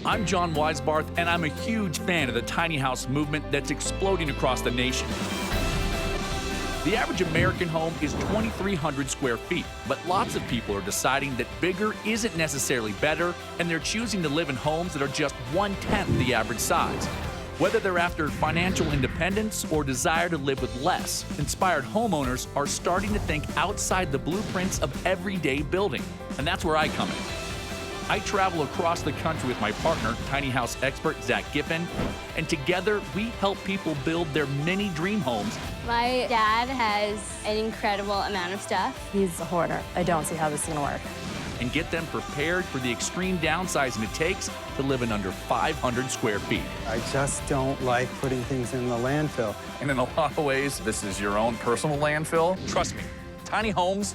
I'm John Weisbarth, and I'm a huge fan of the tiny house movement that's exploding across the nation. The average American home is 2,300 square feet, but lots of people are deciding that bigger isn't necessarily better, and they're choosing to live in homes that are just 1/10 the average size. Whether they're after financial independence or desire to live with less, inspired homeowners are starting to think outside the blueprints of everyday building, and that's where I come in. I travel across the country with my partner, tiny house expert Zack Giffin, and together we help people build their mini dream homes. My dad has an incredible amount of stuff. He's a hoarder. I don't see how this is gonna work. And get them prepared for the extreme downsizing it takes to live in under 500 square feet. I just don't like putting things in the landfill. And in a lot of ways, this is your own personal landfill. Trust me, tiny homes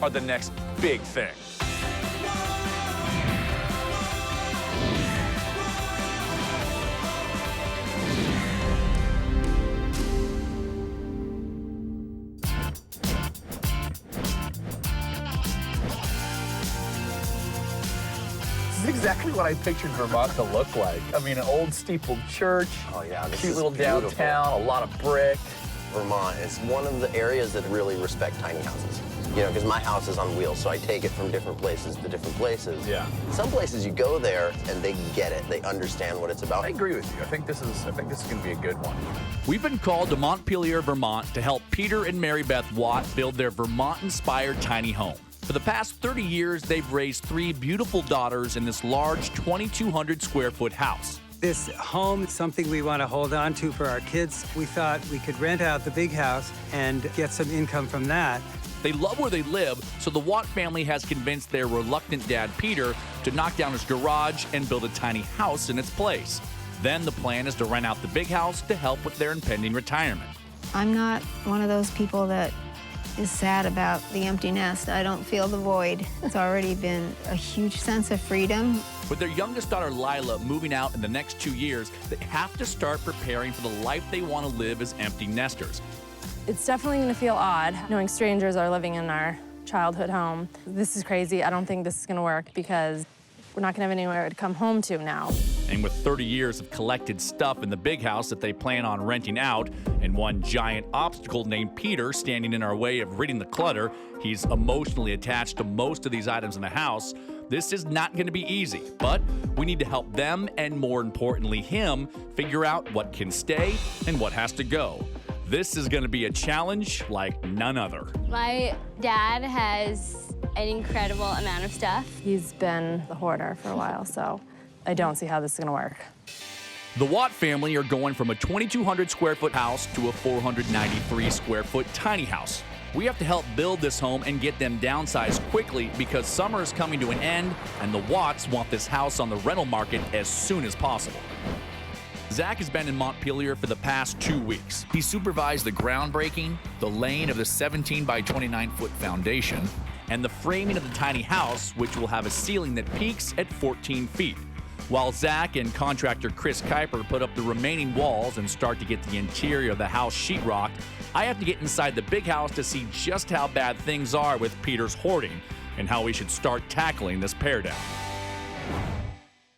are the next big thing. This is exactly what I pictured Vermont to look like. I mean, an old steepled church, Oh yeah, this cute is little beautiful. downtown, a lot of brick. Vermont is one of the areas that really respect tiny houses. You know, because my house is on wheels, so I take it from different places to different places. Yeah. Some places you go there and they get it. They understand what it's about. I agree with you. I think this is going to be a good one. We've been called to Montpelier, Vermont to help Peter and Mary Beth Watt build their Vermont-inspired tiny home. For the past 30 years, they've raised 3 beautiful daughters in this large 2,200 square foot house. This home is something we want to hold on to for our kids. We thought we could rent out the big house and get some income from that. They love where they live, so the Watt family has convinced their reluctant dad, Peter, to knock down his garage and build a tiny house in its place. Then the plan is to rent out the big house to help with their impending retirement. I'm not one of those people that is sad about the empty nest. I don't feel the void. It's already been a huge sense of freedom. With their youngest daughter, Lila, moving out in the next 2 years, they have to start preparing for the life they want to live as empty nesters. It's definitely gonna feel odd knowing strangers are living in our childhood home. This is crazy. I don't think this is gonna work because we're not gonna have anywhere to come home to now. And with 30 years of collected stuff in the big house that they plan on renting out, and one giant obstacle named Peter standing in our way of ridding the clutter, he's emotionally attached to most of these items in the house, this is not going to be easy. But we need to help them, and more importantly him, figure out what can stay and what has to go. This is going to be a challenge like none other. My dad has an incredible amount of stuff. He's been the hoarder for a while, so I don't see how this is gonna work. The Watt family are going from a 2,200 square foot house to a 493 square foot tiny house. We have to help build this home and get them downsized quickly because summer is coming to an end and the Watts want this house on the rental market as soon as possible. Zack has been in Montpelier for the past 2 weeks. He supervised the groundbreaking, the laying of the 17 by 29 foot foundation, and the framing of the tiny house, which will have a ceiling that peaks at 14 feet. While Zack and contractor Chris Kuiper put up the remaining walls and start to get the interior of the house sheetrocked, I have to get inside the big house to see just how bad things are with Peter's hoarding and how we should start tackling this tear down.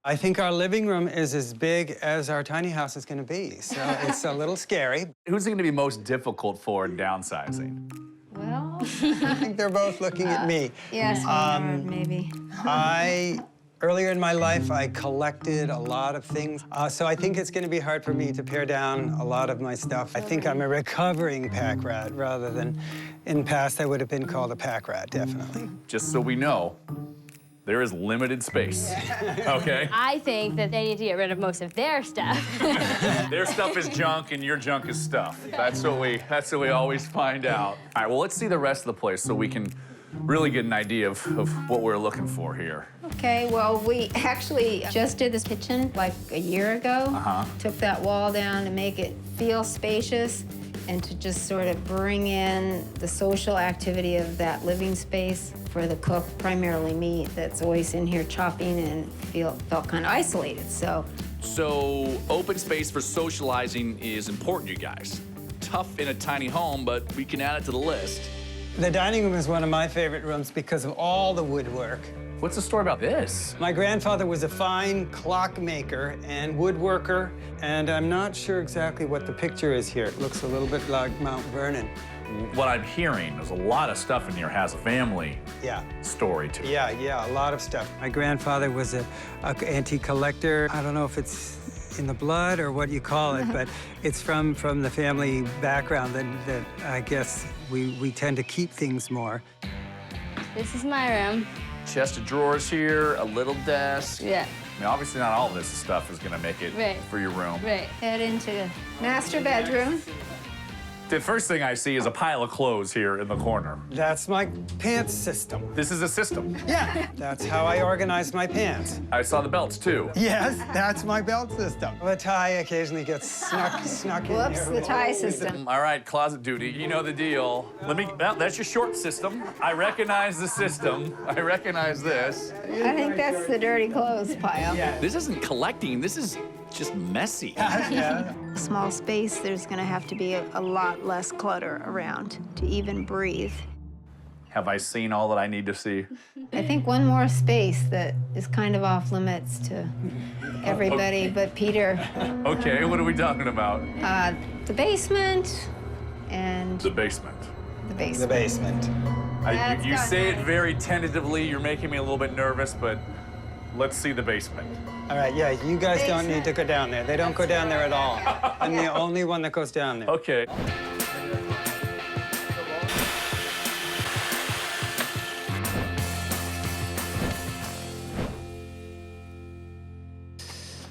I think our living room is as big as our tiny house is going to be, so it's a little scary. Who's it going to be most difficult for in downsizing? Well, I think they're both looking at me. yes, maybe. Earlier in my life, I collected a lot of things, so I think it's going to be hard for me to pare down a lot of my stuff. I think I'm a recovering pack rat rather than, in the past, I would have been called a pack rat, definitely. Just so we know, there is limited space, okay? I think that they need to get rid of most of their stuff. Their stuff is junk and your junk is stuff. That's what we always find out. All right, well, let's see the rest of the place so we can really get an idea of what we're looking for here. Okay, well, we actually just did this kitchen like a year ago. Took that wall down to make it feel spacious and to just sort of bring in the social activity of that living space for the cook, primarily me, that's always in here chopping and felt kind of isolated, so. So open space for socializing is important, you guys. Tough in a tiny home, but we can add it to the list. The dining room is one of my favorite rooms because of all the woodwork. What's the story about this? My grandfather was a fine clockmaker and woodworker, and I'm not sure exactly what the picture is here. It looks a little bit like Mount Vernon. What I'm hearing, there's a lot of stuff in here has a family story to it. Yeah, a lot of stuff. My grandfather was an antique collector. I don't know if it's in the blood or what you call it, but it's from the family background that I guess we tend to keep things more. This is my room. Chest of drawers here, a little desk. Yeah. I mean, obviously not all of this stuff is gonna make it for your room. Right. Head into master bedroom. The first thing I see is a pile of clothes here in the corner. That's my pants system. This is a system. Yeah, that's how I organize my pants. I saw the belts too. Yes, that's my belt system. The tie occasionally gets snuck in Whoops, here. the tie system. All right, closet duty, you know the deal. Well, that's your short system. I recognize the system. I recognize this. I think that's the dirty clothes pile. This isn't collecting, this is just messy. Small space, there's gonna have to be a lot less clutter around to even breathe. Have I seen all that I need to see? I think one more space that is kind of off limits to everybody but Peter. Okay, what are we talking about? The basement and The basement. the basement. The basement. That's You got say it nice. very tentatively. You're making me a little bit nervous, but let's see the basement. All right, yeah, you guys don't need to go down there. They don't go down there at all. I'm the only one that goes down there. Okay.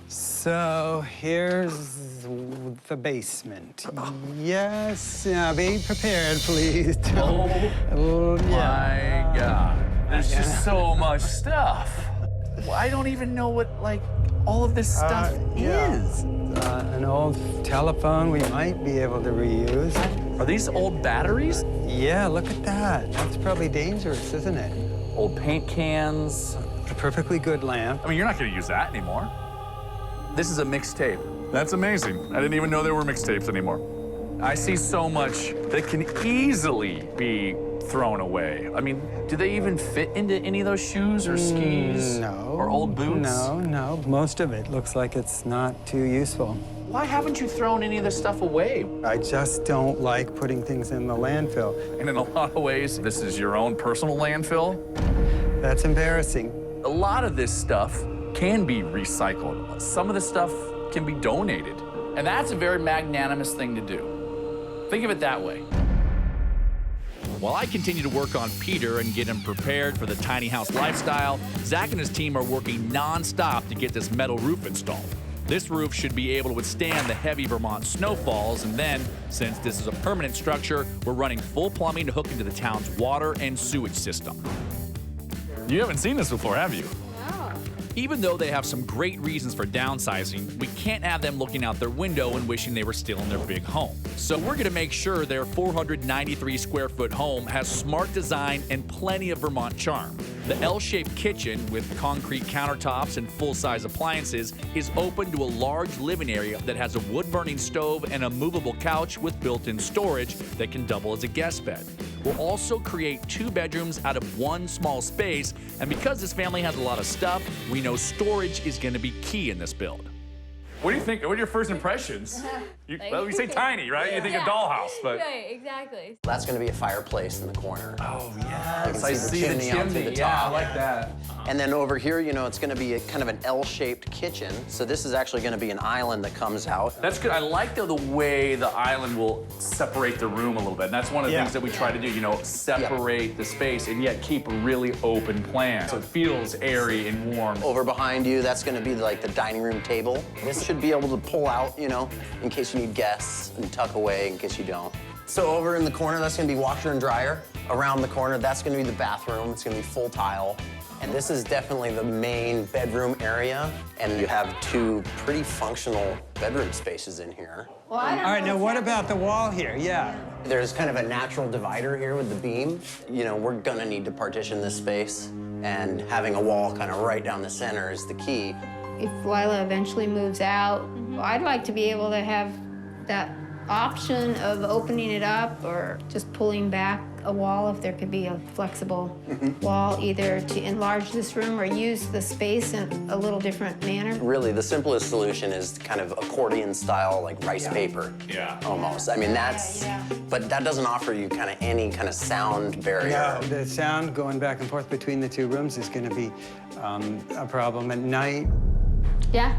So here's the basement. Yes, now be prepared, please. Oh my God. There's just so much stuff. I don't even know what, like, all of this stuff is. An old telephone we might be able to reuse. Are these old batteries? Yeah, look at that. That's probably dangerous, isn't it? Old paint cans. A perfectly good lamp. I mean, you're not going to use that anymore. This is a mixtape. That's amazing. I didn't even know there were mixtapes anymore. I see so much that can easily be thrown away. I mean, do they even fit into any of those shoes or skis? No. Or old boots? No. Most of it looks like it's not too useful. Why haven't you thrown any of this stuff away? I just don't like putting things in the landfill. And in a lot of ways, this is your own personal landfill. That's embarrassing. A lot of this stuff can be recycled. Some of the stuff can be donated. And that's a very magnanimous thing to do. Think of it that way. While I continue to work on Peter and get him prepared for the tiny house lifestyle, Zach and his team are working non-stop to get this metal roof installed. This roof should be able to withstand the heavy Vermont snowfalls, and then, since this is a permanent structure, we're running full plumbing to hook into the town's water and sewage system. You haven't seen this before, have you? Even though they have some great reasons for downsizing, we can't have them looking out their window and wishing they were still in their big home. So we're gonna make sure their 493 square foot home has smart design and plenty of Vermont charm. The L-shaped kitchen with concrete countertops and full-size appliances is open to a large living area that has a wood-burning stove and a movable couch with built-in storage that can double as a guest bed. We'll also create 2 bedrooms out of 1 small space, and because this family has a lot of stuff, we know storage is gonna be key in this build. What do you think? What are your first impressions? You say tiny, right? You think a dollhouse, but... Right, exactly. That's going to be a fireplace in the corner. Oh, yes. I see the chimney out through the Yeah, I top. like that. And then over here, you know, it's going to be a kind of an L-shaped kitchen. So this is actually going to be an island that comes out. That's good. I like the way the island will separate the room a little bit. And that's one of the things that we try to do, you know, separate the space and yet keep a really open plan. So it feels airy and warm. Over behind you, that's going to be like the dining room table. This should be able to pull out, you know, in case you need guests, and tuck away in case you don't. So over in the corner, that's going to be washer and dryer. Around the corner, that's going to be the bathroom. It's going to be full tile. And this is definitely the main bedroom area. And you have 2 pretty functional bedroom spaces in here. Well, I don't All right, know now if what that- about the wall here? Yeah. There's kind of a natural divider here with the beam. You know, we're going to need to partition this space. And having a wall kind of right down the center is the key. If Lila eventually moves out, I'd like to be able to have that option of opening it up or just pulling back a wall, if there could be a flexible wall, either to enlarge this room or use the space in a little different manner. Really, the simplest solution is kind of accordion style, like rice paper. Yeah. Almost. I mean, that's, but that doesn't offer you kind of any kind of sound barrier. No, the sound going back and forth between the two rooms is going to be a problem at night. Yeah.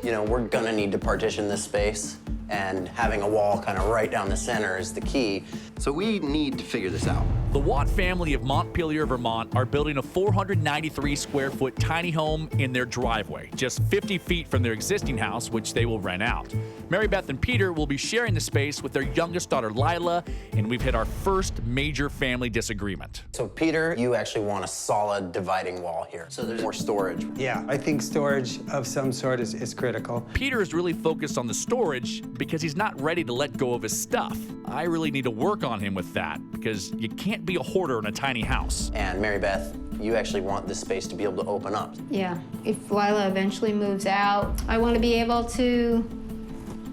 You know, we're gonna need to partition this space, and having a wall kind of right down the center is the key. So we need to figure this out. The Watt family of Montpelier, Vermont are building a 493 square foot tiny home in their driveway, just 50 feet from their existing house, which they will rent out. Mary Beth and Peter will be sharing the space with their youngest daughter, Lila, and we've hit our first major family disagreement. So Peter, you actually want a solid dividing wall here. So there's more storage. Yeah, I think storage of some sort is critical. Peter is really focused on the storage because he's not ready to let go of his stuff. I really need to work on him with that because you can't be a hoarder in a tiny house. And Mary Beth, you actually want this space to be able to open up. Yeah, if Lila eventually moves out, I want to be able to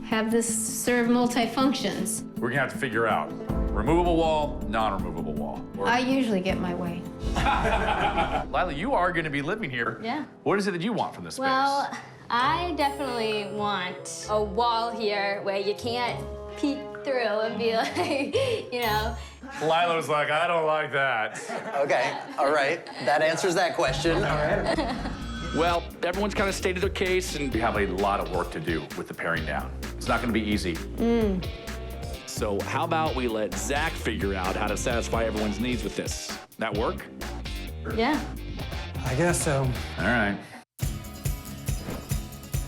have this serve multi-functions. We're gonna have to figure out removable wall, non-removable wall. I usually get my way. Lila, you are gonna be living here. Yeah. What is it that you want from this space? Well, I definitely want a wall here where you can't peek through and be like, you know. Lila was like, I don't like that. Okay, all right. That answers that question. All right. Well, everyone's kind of stated their case, and We have a lot of work to do with the paring down. It's not gonna be easy. so how about we let Zack figure out how to satisfy everyone's needs with this? That work? Yeah. I guess so. All right.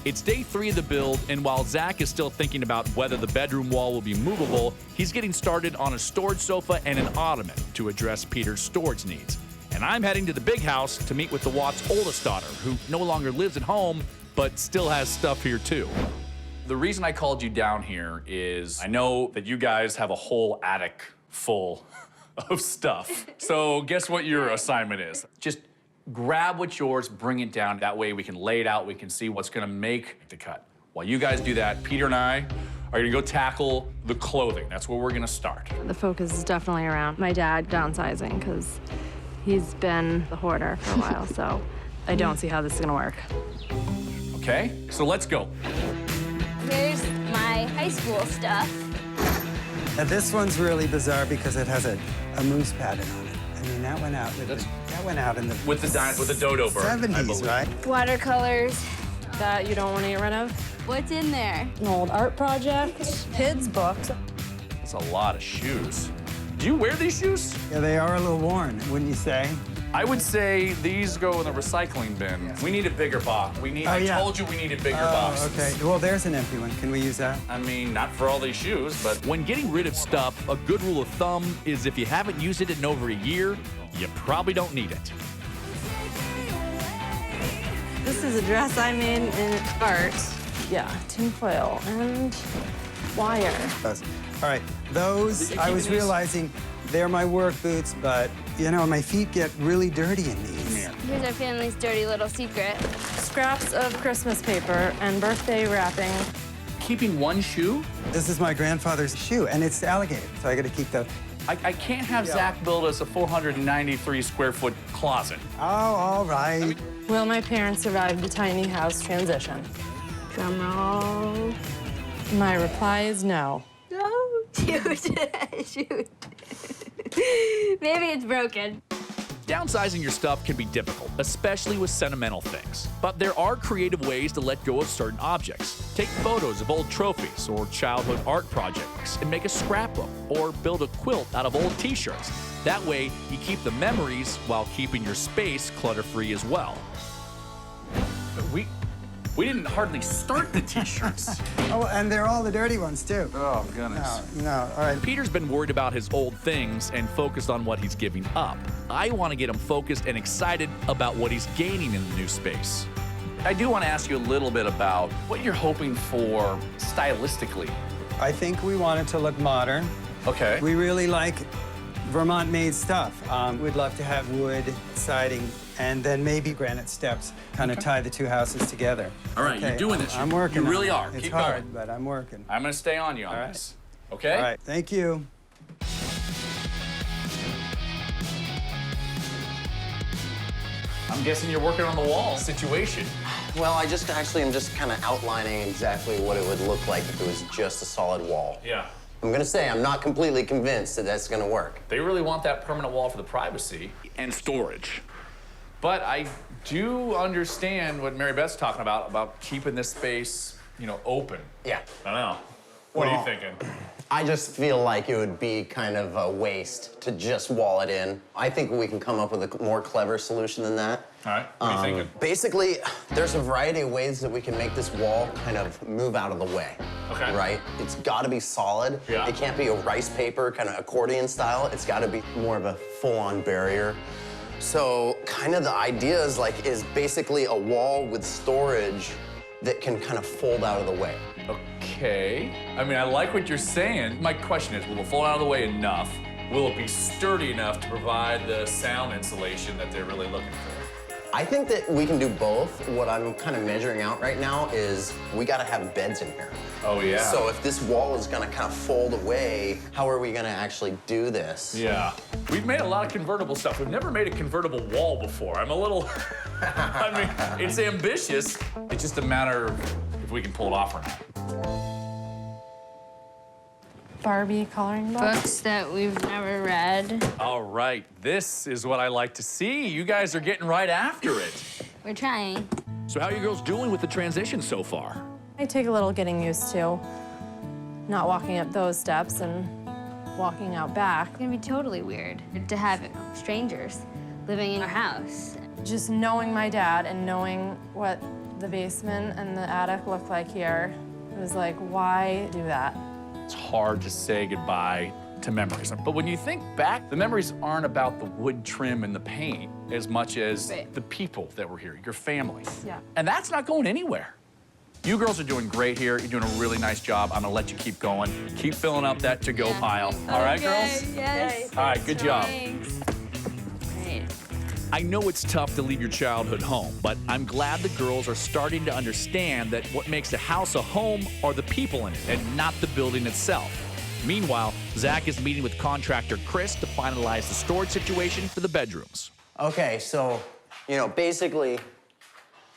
It's day 3 of the build, and while Zack is still thinking about whether the bedroom wall will be movable, he's getting started on a storage sofa and an ottoman to address Peter's storage needs. And I'm heading to the big house to meet with the Watts' oldest daughter, who no longer lives at home, but still has stuff here too. The reason I called you down here is I know that you guys have a whole attic full of stuff. So guess what your assignment is? Just grab what's yours, bring it down. That way we can lay it out, we can see what's gonna make the cut. While you guys do that, Peter and I are gonna go tackle the clothing. That's where we're gonna start. The focus is definitely around my dad downsizing because he's been the hoarder for a while, so I don't see how this is gonna work. Okay, so let's go. Here's my high school stuff. Now, this one's really bizarre because it has a moose pattern on it. I mean, that went out in the With the dodo bird, I 70s, believe. right? Watercolors. That you don't want to get rid of? What's in there? An old art project, kids' books. That's a lot of shoes. Do you wear these shoes? Yeah, they are a little worn, wouldn't you say? I would say these go in the recycling bin. We need a bigger box. I yeah. told you we needed bigger boxes. Okay. Well, there's an empty one. Can we use that? I mean, not for all these shoes, but When getting rid of stuff, a good rule of thumb is if you haven't used it in over a year, you probably don't need it. This is a dress I made in art. Yeah, tinfoil and wire. All right. Those, I was realizing, they're my work boots, but, you know, my feet get really dirty in these. Here's our family's dirty little secret. Scraps of Christmas paper and birthday wrapping. Keeping one shoe? This is my grandfather's shoe, and it's alligator, so I got to keep the... I can't have Zack build us a 493 square foot closet. Oh, all right. Will my parents survive the tiny house transition? Drum roll. My reply is no. No. Shoot. Shoot. Maybe it's broken. Downsizing your stuff can be difficult, especially with sentimental things. But there are creative ways to let go of certain objects. Take photos of old trophies or childhood art projects and make a scrapbook or build a quilt out of old t-shirts. That way, you keep the memories while keeping your space clutter-free as well. We didn't hardly start the t-shirts. Oh, and they're all the dirty ones, too. Oh, goodness. No, all right. Peter's been worried about his old things and focused on what he's giving up. I want to get him focused and excited about what he's gaining in the new space. I do want to ask you a little bit about what you're hoping for stylistically. I think we want it to look modern. Okay. We really like Vermont-made stuff. We'd love to have wood siding and then maybe granite steps, kind of tie the two houses together. All right, Okay, you're doing this. I'm working. You really on are. it. It's Keep hard, going. but I'm working. I'm going to stay on you on right. this. Okay? All right, thank you. I'm guessing you're working on the wall situation. Well, I just actually am just kind of outlining exactly what it would look like if it was just a solid wall. Yeah. I'm gonna say I'm not completely convinced that that's gonna work. They really want that permanent wall for the privacy and storage. But I do understand what Mary Beth's talking about keeping this space, you know, open. Yeah. I don't know. What are you Well, thinking? I just feel like it would be kind of a waste to just wall it in. I think we can come up with a more clever solution than that. All right, what are you thinking? Basically, there's a variety of ways that we can make this wall kind of move out of the way. Okay. Right? It's gotta be solid. Yeah. It can't be a rice paper kind of accordion style. It's gotta be more of a full-on barrier. So kind of the idea is basically a wall with storage that can kind of fold out of the way. Okay. I mean, I like what you're saying. My question is, will it fall out of the way enough? Will it be sturdy enough to provide the sound insulation that they're really looking for? I think that we can do both. What I'm kind of measuring out right now is we gotta have beds in here. Oh, yeah. So if this wall is gonna kind of fold away, how are we gonna actually do this? Yeah. We've made a lot of convertible stuff. We've never made a convertible wall before. I'm a little, I mean, it's ambitious. It's just a matter of if we can pull it off or not. Barbie coloring book. Books that we've never read. All right, this is what I like to see. You guys are getting right after it. We're trying. So how are you girls doing with the transition so far? I take a little getting used to not walking up those steps and walking out back. It's gonna be totally weird to have strangers living in our house. Just knowing my dad and knowing what the basement and the attic look like here, it was like, why do that? It's hard to say goodbye to memories. But when you think back, the memories aren't about the wood trim and the paint as much as Right. the people that were here, your family. Yeah. And that's not going anywhere. You girls are doing great here. You're doing a really nice job. I'm gonna let you keep going. Keep filling up that to-go pile. All right, girls? Yes. All right, good job. Thanks. Great. I know it's tough to leave your childhood home, but I'm glad the girls are starting to understand that what makes a house a home are the people in it and not the building itself. Meanwhile, Zack is meeting with contractor Chris to finalize the storage situation for the bedrooms. Okay, so, basically,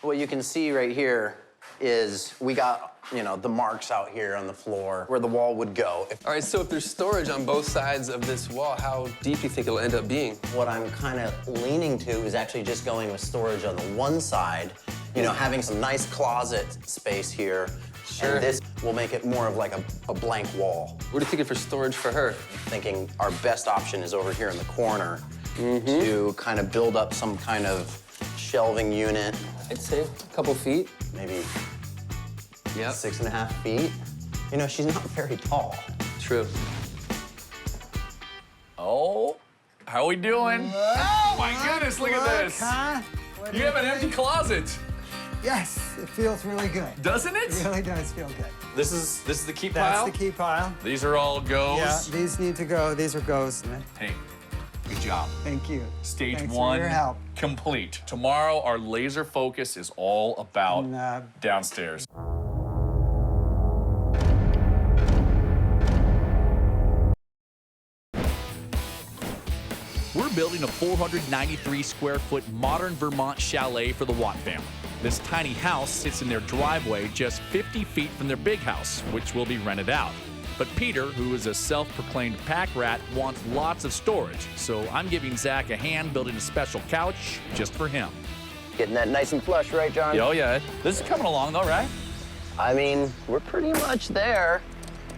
what you can see right here is we got, the marks out here on the floor where the wall would go. All right, so if there's storage on both sides of this wall, how deep do you think it'll end up being? What I'm kind of leaning to is actually just going with storage on the one side, having some nice closet space here. Sure. And this will make it more of like a blank wall. What are you thinking for storage for her? Thinking our best option is over here in the corner to kind of build up some kind of shelving unit, I'd say a couple feet. maybe Yep. 6.5 feet. She's not very tall. True. Oh, how we doing? Oh my goodness, look at this. Huh? What do You have an think? empty closet, Yes, it feels really good. doesn't It it? really does feel good. This is the keep That's pile? the key pile. These are all goes. Yeah, these need to go. These are goes. Hey, good job. Thank you. Stage Thanks one for your help. complete. Tomorrow, our laser focus is all about And, downstairs. We're building a 493 square foot modern Vermont chalet for the Watt family. This tiny house sits in their driveway just 50 feet from their big house, which will be rented out. But Peter, who is a self-proclaimed pack rat, wants lots of storage, so I'm giving Zack a hand building a special couch just for him. Getting that nice and flush, right, John? Oh yeah, this is coming along though, right? I mean, we're pretty much there.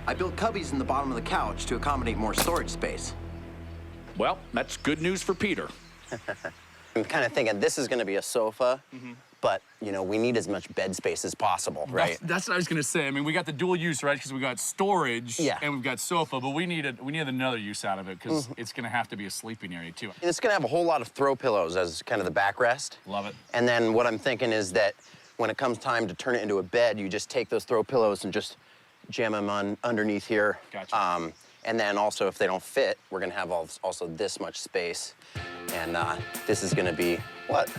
I built cubbies in the bottom of the couch to accommodate more storage space. Well, that's good news for Peter. I'm kind of thinking this is going to be a sofa, but, we need as much bed space as possible, right? That's what I was gonna say. I mean, we got the dual use, right? Because we got storage and we've got sofa, but we need another use out of it because it's gonna have to be a sleeping area too. It's going to have a whole lot of throw pillows as kind of the backrest. Love it. And then what I'm thinking is that when it comes time to turn it into a bed, you just take those throw pillows and just jam them on underneath here. Gotcha. And then also, if they don't fit, we're gonna have also this much space. And this is gonna be, what?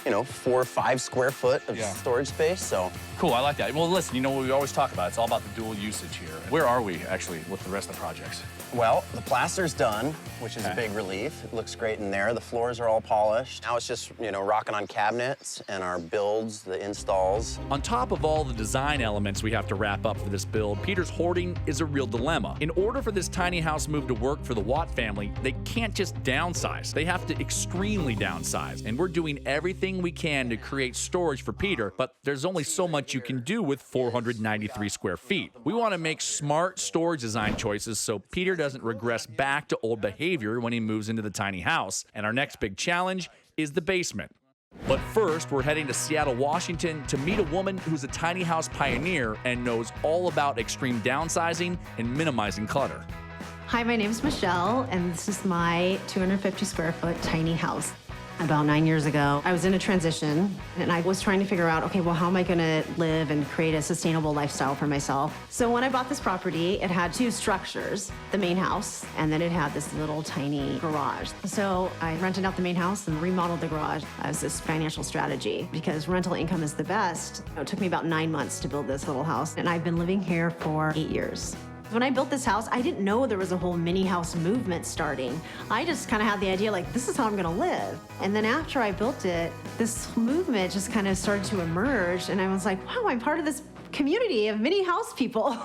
4 or 5 square foot of storage space, so. Cool, I like that. Well, listen, you know what we always talk about? It's all about the dual usage here. Where are we, actually, with the rest of the projects? Well, the plaster's done, which is a big relief. It looks great in there. The floors are all polished. Now it's just, rocking on cabinets and our builds, the installs. On top of all the design elements we have to wrap up for this build, Peter's hoarding is a real dilemma. In order for this tiny house move to work for the Watt family, they can't just downsize. They have to extremely downsize. And we're doing everything we can to create storage for Peter, but there's only so much you can do with 493 square feet. We want to make smart storage design choices so Peter doesn't regress back to old behavior when he moves into the tiny house. And our next big challenge is the basement. But first, we're heading to Seattle, Washington to meet a woman who's a tiny house pioneer and knows all about extreme downsizing and minimizing clutter. Hi, my name is Michelle, and this is my 250 square foot tiny house. About 9 years ago, I was in a transition, and I was trying to figure out, okay, well, how am I gonna live and create a sustainable lifestyle for myself? So when I bought this property, it had 2 structures, the main house, and then it had this little tiny garage. So I rented out the main house and remodeled the garage as this financial strategy, because rental income is the best. It took me about 9 months to build this little house, and I've been living here for 8 years. When I built this house, I didn't know there was a whole mini house movement starting. I just kind of had the idea, like, this is how I'm gonna live. And then after I built it, this movement just kind of started to emerge, and I was like, wow, I'm part of this community of mini house people.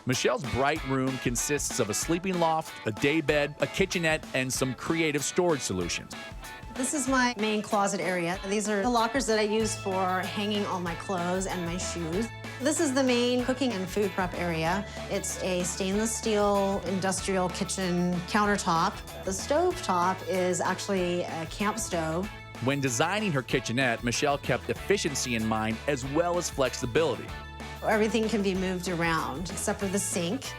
Michelle's bright room consists of a sleeping loft, a day bed, a kitchenette, and some creative storage solutions. This is my main closet area. These are the lockers that I use for hanging all my clothes and my shoes. This is the main cooking and food prep area. It's a stainless steel industrial kitchen countertop. The stove top is actually a camp stove. When designing her kitchenette, Michelle kept efficiency in mind as well as flexibility. Everything can be moved around except for the sink.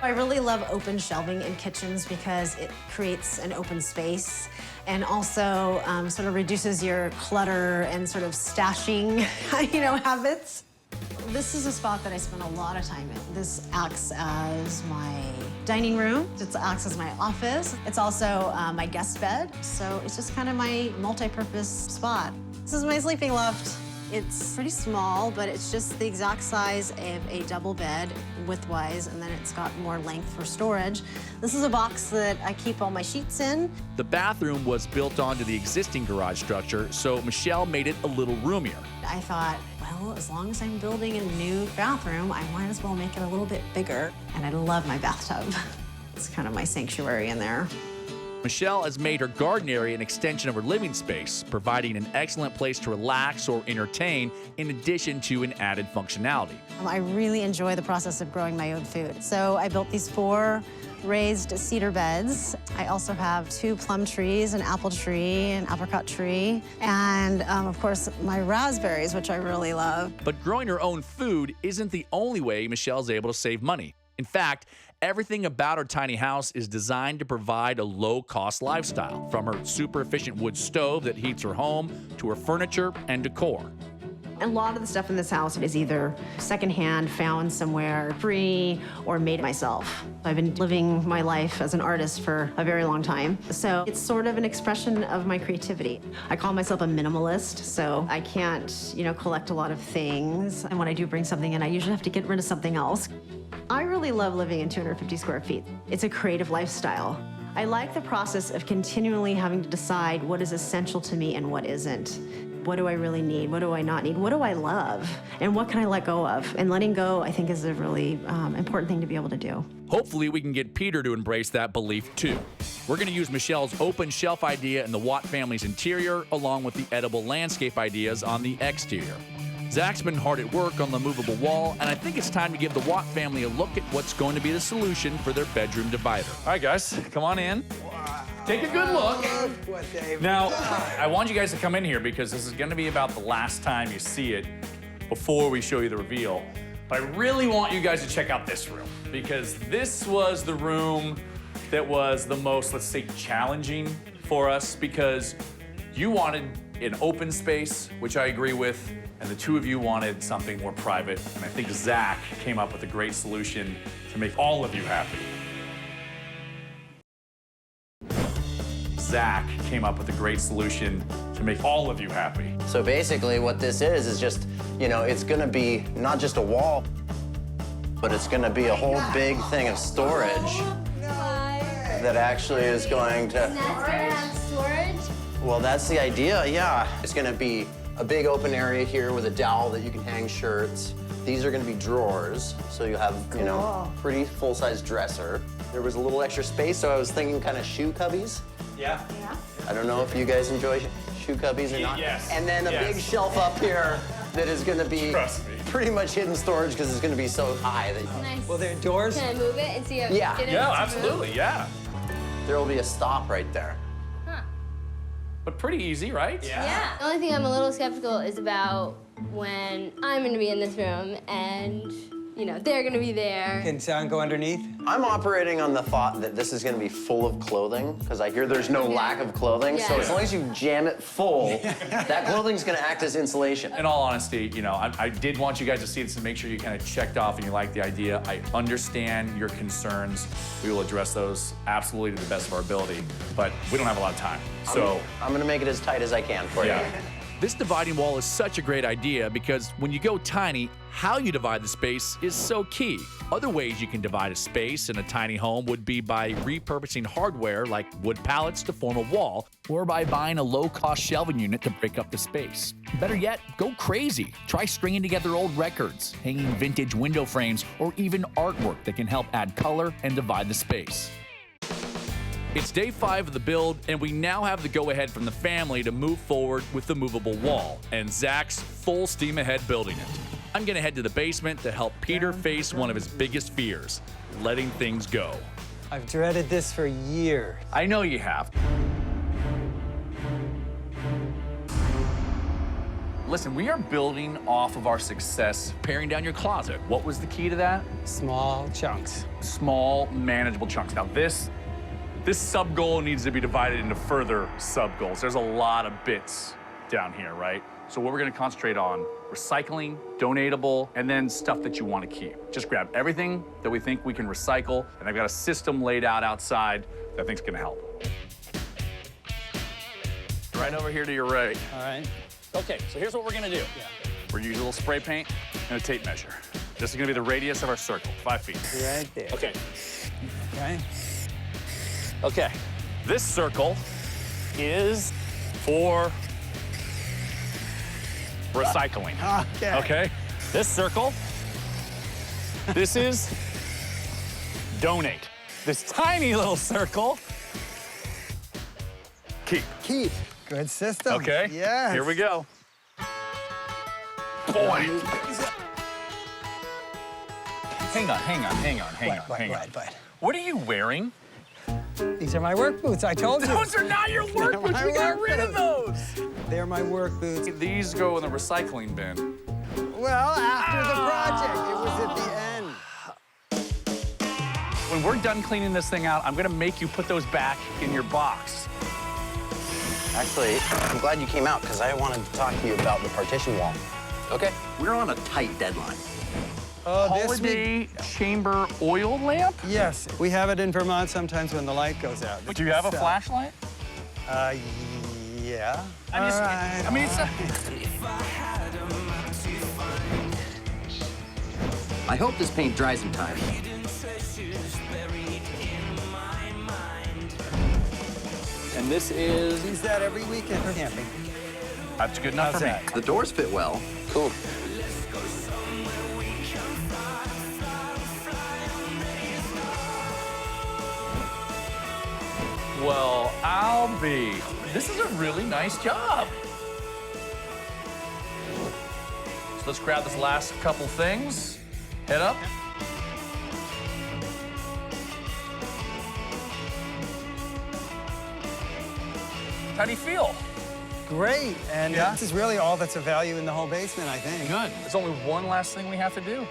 I really love open shelving in kitchens because it creates an open space and also sort of reduces your clutter and sort of stashing, habits. This is a spot that I spend a lot of time in. This acts as my dining room. It acts as my office. It's also my guest bed. So it's just kind of my multi-purpose spot. This is my sleeping loft. It's pretty small, but it's just the exact size of a double bed widthwise, and then it's got more length for storage. This is a box that I keep all my sheets in. The bathroom was built onto the existing garage structure, so Michelle made it a little roomier. I thought, well, as long as I'm building a new bathroom, I might as well make it a little bit bigger. And I love my bathtub. It's kind of my sanctuary in there. Michelle has made her garden area an extension of her living space, providing an excellent place to relax or entertain, in addition to an added functionality. I really enjoy the process of growing my own food. So I built these 4 raised cedar beds. I also have 2 plum trees, an apple tree, an apricot tree, and of course my raspberries, which I really love. But growing her own food isn't the only way Michelle's able to save money. In fact, everything about her tiny house is designed to provide a low-cost lifestyle, from her super efficient wood stove that heats her home to her furniture and decor. A lot of the stuff in this house is either secondhand, found somewhere free, or made myself. I've been living my life as an artist for a very long time, so it's sort of an expression of my creativity. I call myself a minimalist, so I can't, collect a lot of things. And when I do bring something in, I usually have to get rid of something else. I really love living in 250 square feet. It's a creative lifestyle. I like the process of continually having to decide what is essential to me and what isn't. What do I really need? What do I not need? What do I love? And what can I let go of? And letting go, I think, is a really important thing to be able to do. Hopefully, we can get Peter to embrace that belief, too. We're going to use Michelle's open shelf idea in the Watt family's interior, along with the edible landscape ideas on the exterior. Zack's been hard at work on the movable wall, and I think it's time to give the Watt family a look at what's going to be the solution for their bedroom divider. All right, guys, come on in. Take a good look. Now, I want you guys to come in here because this is going to be about the last time you see it before we show you the reveal. But I really want you guys to check out this room because this was the room that was the most, let's say, challenging for us because you wanted an open space, which I agree with, and the two of you wanted something more private. And I think Zack came up with a great solution to make all of you happy. Zack came up with a great solution to make all of you happy. So basically what this is just, you know, it's gonna be not just a wall, but it's gonna be a whole big thing of storage that actually is going to... And that's gonna have storage? Well, that's the idea, yeah. It's gonna be a big open area here with a dowel that you can hang shirts. These are gonna be drawers, so you'll have, you know, pretty full-size dresser. There was a little extra space, so I was thinking kind of shoe cubbies. Yeah. I don't know if you guys enjoy shoe cubbies or not. Yes. And then a big shelf up here that is gonna be Trust me. pretty much hidden storage because it's gonna be so high that Nice. Well, there are doors. Can I move it and see if Yeah. get it Yeah, to move? absolutely, yeah. there will be a stop right there. Huh. But pretty easy, right? Yeah. The only thing I'm a little skeptical is about when I'm gonna be in this room and, you know, they're gonna be there. Can sound go underneath? I'm operating on the thought that this is gonna be full of clothing because I hear there's no lack of clothing. So Yeah. as long as you jam it full, that clothing's gonna act as insulation. In all honesty, you know, I did want you guys to see this and make sure you kind of checked off and you like the idea. I understand your concerns. We will address those absolutely to the best of our ability, but we don't have a lot of time. So, I'm gonna make it as tight as I can for you. yeah. This dividing wall is such a great idea because when you go tiny, how you divide the space is so key. Other ways you can divide a space in a tiny home would be by repurposing hardware like wood pallets to form a wall, or by buying a low-cost shelving unit to break up the space. Better yet, go crazy. Try stringing together old records, hanging vintage window frames, or even artwork that can help add color and divide the space. It's day 5 of the build, and we now have the go-ahead from the family to move forward with the movable wall, and Zach's full steam ahead building it. I'm gonna head to the basement to help Peter face one of his biggest fears, letting things go. I've dreaded this for years. I know you have. Listen, we are building off of our success paring down your closet. What was the key to that? Small chunks. Small, manageable chunks. Now this sub-goal needs to be divided into further sub-goals. There's a lot of bits down here, right? So what we're gonna concentrate on, recycling, donatable, and then stuff that you wanna keep. Just grab everything that we think we can recycle, and I've got a system laid out outside that I think's gonna help. Right over here to your right. All right. Okay, so here's what we're gonna do. We're gonna use a little spray paint and a tape measure. This is gonna be the radius of our circle, 5 feet. Right there. Okay. Okay. Okay, this circle is for recycling. Okay. Okay, this circle, this is donate. This tiny little circle, keep. Keep. Good system. Okay, Yes. here we go. Boy. Hang on. What? What are you wearing? These are my work boots, I told you. Those are not your work They're boots. my We got work rid of those. They're my work boots. These go in the recycling bin. Well, after the project, it was at the end. When we're done cleaning this thing out, I'm gonna make you put those back in your box. Actually, I'm glad you came out because I wanted to talk to you about the partition wall. Okay. We're on a tight deadline. Oh, Holiday chamber oil lamp? Yes, we have it in Vermont sometimes when the light goes out. Do you have a flashlight? Yeah. I mean, it's a... I hope this paint dries in time. And this is... Use that every weekend for camping. That's good enough How's for me. that? The doors fit well. Cool. Well, I'll be. This is a really nice job. So let's grab this last couple things. Head up. How do you feel? Great, and Yeah? this is really all that's of value in the whole basement, I think. Good. There's only one last thing we have to do.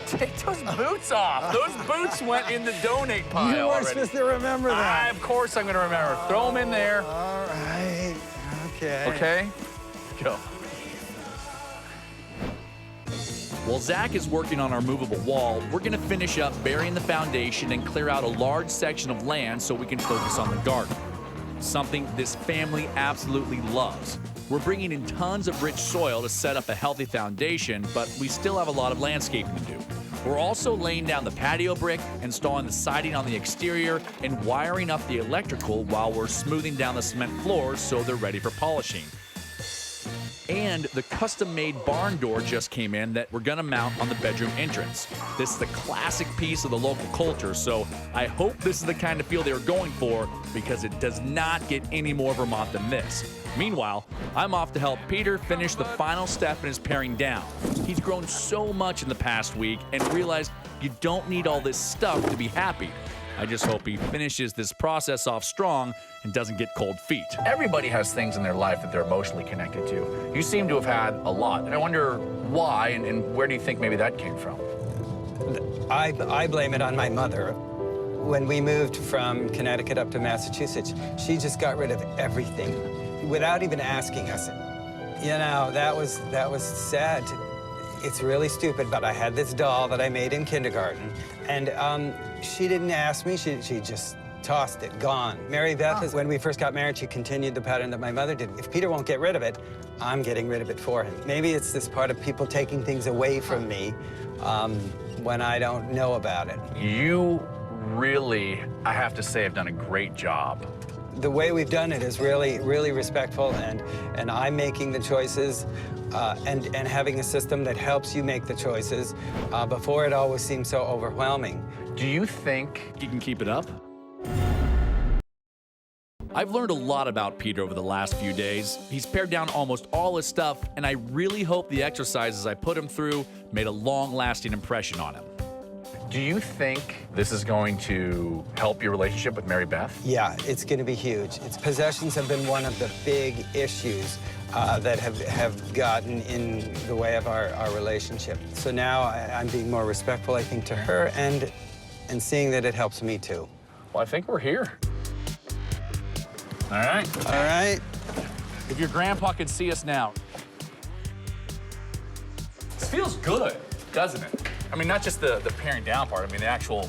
Take those boots off. Those boots went in the donate pile You weren't already. supposed to remember that. Of course I'm gonna remember. Throw them in there. All right, okay. Okay? Go. While Zach is working on our movable wall, we're gonna finish up burying the foundation and clear out a large section of land so we can focus on the garden. something this family absolutely loves. We're bringing in tons of rich soil to set up a healthy foundation, but we still have a lot of landscaping to do. We're also laying down the patio brick, installing the siding on the exterior, and wiring up the electrical while we're smoothing down the cement floors so they're ready for polishing. And the custom-made barn door just came in that we're gonna mount on the bedroom entrance. This is the classic piece of the local culture, so I hope this is the kind of feel they were going for, because it does not get any more Vermont than this. Meanwhile, I'm off to help Peter finish the final step in his paring down. He's grown so much in the past week and realized you don't need all this stuff to be happy. I just hope he finishes this process off strong and doesn't get cold feet. Everybody has things in their life that they're emotionally connected to. You seem to have had a lot, and I wonder why and where do you think maybe that came from? I blame it on my mother. When we moved from Connecticut up to Massachusetts, she just got rid of everything without even asking us. You know, that was sad. It's really stupid, but I had this doll that I made in kindergarten, and she didn't ask me. She just tossed it, gone. Mary Beth is, when we first got married, she continued the pattern that my mother did. If Peter won't get rid of it, I'm getting rid of it for him. Maybe it's this part of people taking things away from me when I don't know about it. You really, I have to say, have done a great job. The way we've done it is really, really respectful, and I'm making the choices and having a system that helps you make the choices. Before, it always seemed so overwhelming. Do you think You can keep it up? I've learned a lot about Peter over the last few days. He's pared down almost all his stuff, and I really hope the exercises I put him through made a long-lasting impression on him. Do you think this is going to help your relationship with Mary Beth? Yeah, it's going to be huge. Its possessions have been one of the big issues that have gotten in the way of our relationship. So now I'm being more respectful, I think, to her and seeing that it helps me too. Well, I think we're here. All right. All right. If your grandpa could see us now. This feels good, doesn't it? I mean, not just the paring down part, I mean, the actual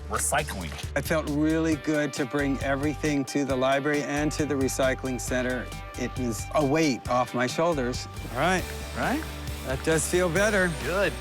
recycling. It felt really good to bring everything to the library and to the recycling center. It was a weight off my shoulders. All right. Right? That does feel better. Good.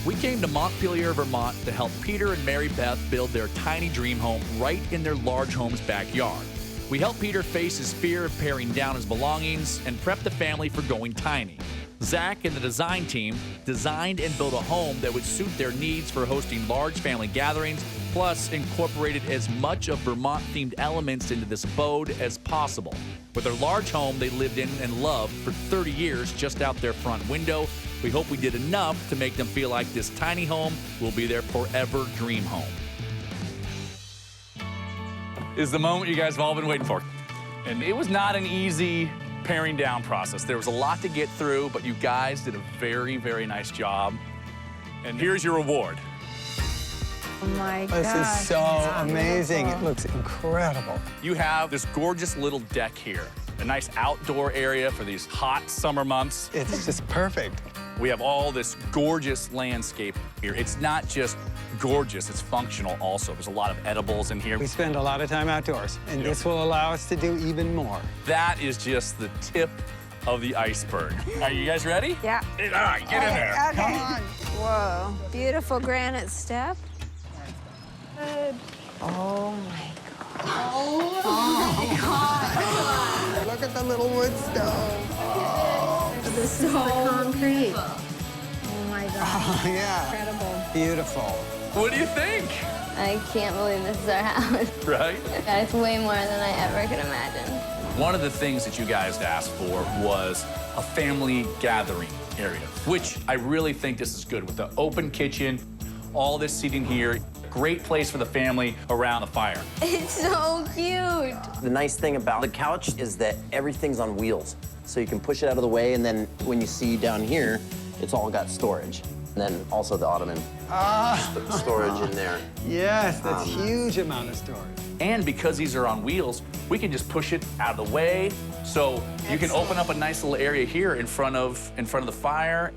We came to Montpelier, Vermont to help Peter and Mary Beth build their tiny dream home right in their large home's backyard. We helped Peter face his fear of paring down his belongings and prep the family for going tiny. Zack and the design team designed and built a home that would suit their needs for hosting large family gatherings, plus incorporated as much of Vermont-themed elements into this abode as possible. With their large home they lived in and loved for 30 years just out their front window, we hope we did enough to make them feel like this tiny home will be their forever dream home. Is the moment you guys have all been waiting for. And it was not an easy paring down process. There was a lot to get through, but you guys did a very, very nice job. And here's your reward. Oh my gosh. This is so amazing. It looks incredible. You have this gorgeous little deck here, a nice outdoor area for these hot summer months. It's just perfect. We have all this gorgeous landscape here. It's not just gorgeous, it's functional also. There's a lot of edibles in here. We spend a lot of time outdoors, and this will allow us to do even more. That is just the tip of the iceberg. Are you guys ready? Yeah. All right, get in there. Okay. Come on. Whoa. Beautiful granite step. Good. Oh my God. Oh my God. Look at the little wood stove. This is the concrete. Oh my God. Oh, yeah. Incredible. Beautiful. What do you think? I can't believe this is our house. Right? Yeah, it's way more than I ever could imagine. One of the things that you guys asked for was a family gathering area, which I really think this is good with the open kitchen, all this seating here. Great place for the family around the fire. It's so cute. The nice thing about the couch is that everything's on wheels. So you can push it out of the way, and then when you see down here, it's all got storage. And then also the ottoman storage in there. Yes, that's a huge amount of storage. And because these are on wheels, we can just push it out of the way. So you can open up a nice little area here in front of the fire.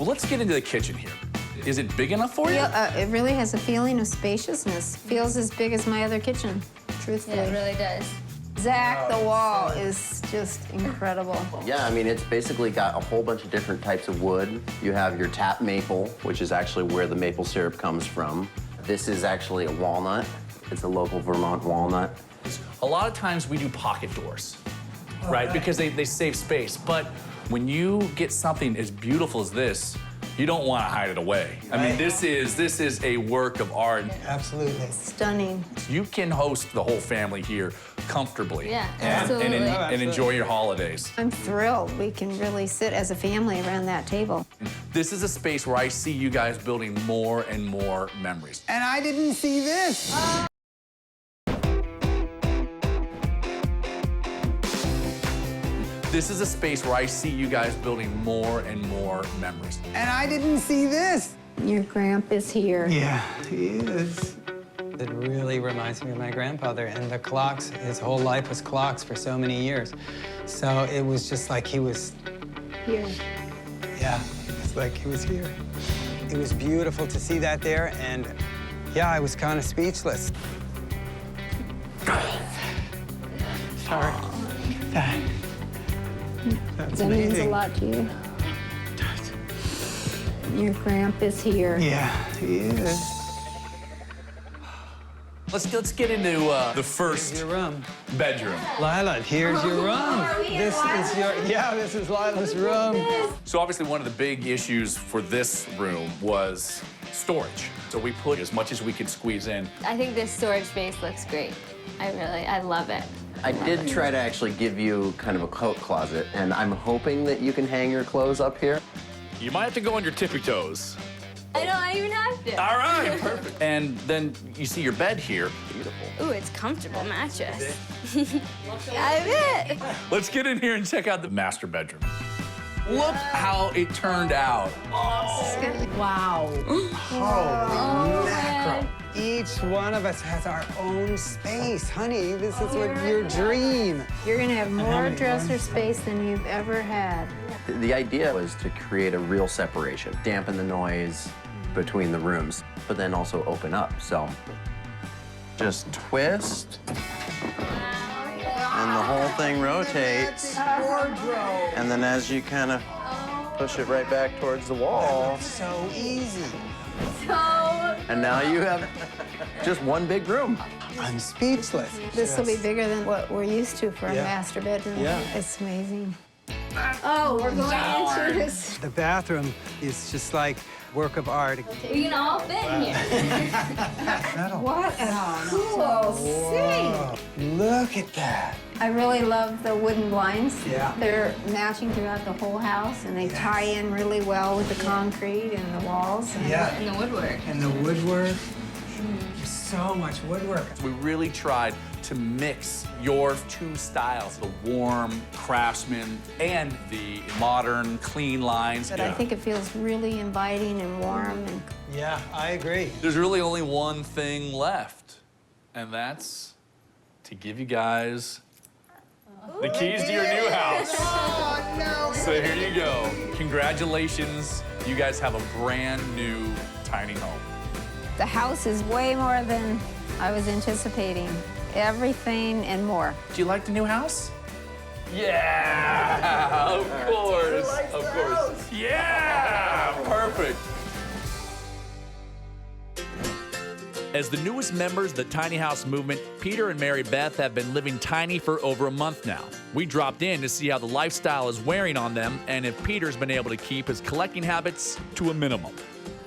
Well, let's get into the kitchen here. Is it big enough for you? It really has a feeling of spaciousness. Feels as big as my other kitchen, truthfully. Yeah, it really does. Zack, the wall is just incredible. Yeah, I mean, it's basically got a whole bunch of different types of wood. You have your tap maple, which is actually where the maple syrup comes from. This is actually a walnut. It's a local Vermont walnut. A lot of times we do pocket doors, right? Because they save space. But when you get something as beautiful as this, you don't want to hide it away. I mean, this is a work of art. Absolutely. Stunning. You can host the whole family here comfortably. Yeah, and absolutely. enjoy your holidays. I'm thrilled we can really sit as a family around that table. This is a space where I see you guys building more and more memories. And I didn't see this. This is a space where I see you guys building more and more memories. And I didn't see this. Your grandpa's here. Yeah, he is. It really reminds me of my grandfather, and the clocks, his whole life was clocks for so many years. So it was just like he was Here. Yeah, it's like he was here. It was beautiful to see that there, and yeah, I was kind of speechless. Sorry. That's That means a amazing. lot to you. Your grandpa's here. Yeah, he is. Let's get into the Here's first your room. bedroom. Lila, here's your room. This is Lila's room. So obviously one of the big issues for this room was storage. So we put as much as we could squeeze in. I think this storage space looks great. I love it. I did try to actually give you kind of a coat closet, and I'm hoping that you can hang your clothes up here. You might have to go on your tippy toes. I don't even have to. All right, perfect. And then you see your bed here. Beautiful. Ooh, it's comfortable mattress. I bet. Let's get in here and check out the master bedroom. Look how it turned out. Wow. Holy mackerel. Each one of us has our own space. Honey, this is what your dream. You're gonna have more dresser space than you've ever had. The idea was to create a real separation, dampen the noise between the rooms, but then also open up. So just twist, and the whole thing rotates. And then as you kind of push it right back towards the wall, So easy. and now you have just one big room. I'm speechless. This will be bigger than what we're used to for a Yeah. master bedroom. Yeah. It's amazing. Oh, we're going into this. The bathroom is just like work of art. We can all fit in here. What a cool thing. Oh, look at that. I really love the wooden blinds. Yeah. They're matching throughout the whole house, and they tie in really well with the concrete and the walls. And And the woodwork. And the woodwork. There's so much woodwork. We really tried to mix your two styles, the warm craftsman and the modern, clean lines. But I think it feels really inviting and warm. And Yeah, I agree. There's really only one thing left, and that's to give you guys the keys to your new house. So here you go. Congratulations. You guys have a brand new tiny home. the house is way more than I was anticipating. Everything and more. Do you like the new house? Yeah, of course, of course. Yeah, perfect. As the newest members of the tiny house movement, Peter and Mary Beth have been living tiny for over a month now. We dropped in to see how the lifestyle is wearing on them and if Peter's been able to keep his collecting habits to a minimum.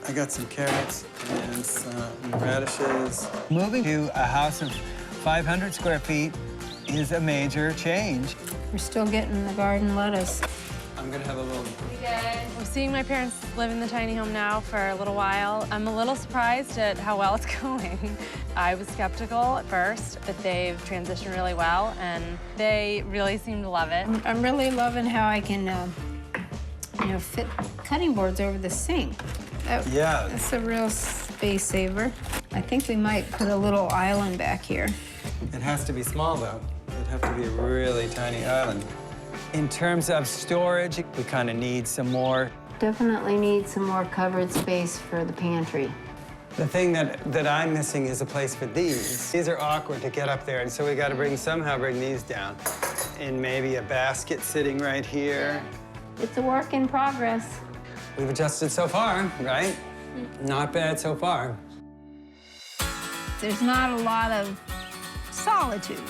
I got some carrots and some radishes. Moving to a house of 500 square feet is a major change. We're still getting the garden lettuce. I'm gonna have a little. We're seeing my parents live in the tiny home now for a little while. I'm a little surprised at how well it's going. I was skeptical at first, but they've transitioned really well, and they really seem to love it. I'm really loving how I can, fit cutting boards over the sink. Yeah. That's a real space saver. I think we might put a little island back here. It has to be small though. It'd have to be a really tiny island. In terms of storage, we kind of need some more Definitely need some more covered space for the pantry. The thing that I'm missing is a place for these. These are awkward to get up there, and so we got to somehow bring these down. And maybe a basket sitting right here. It's a work in progress. We've adjusted so far, right? Not bad so far. There's not a lot of solitude.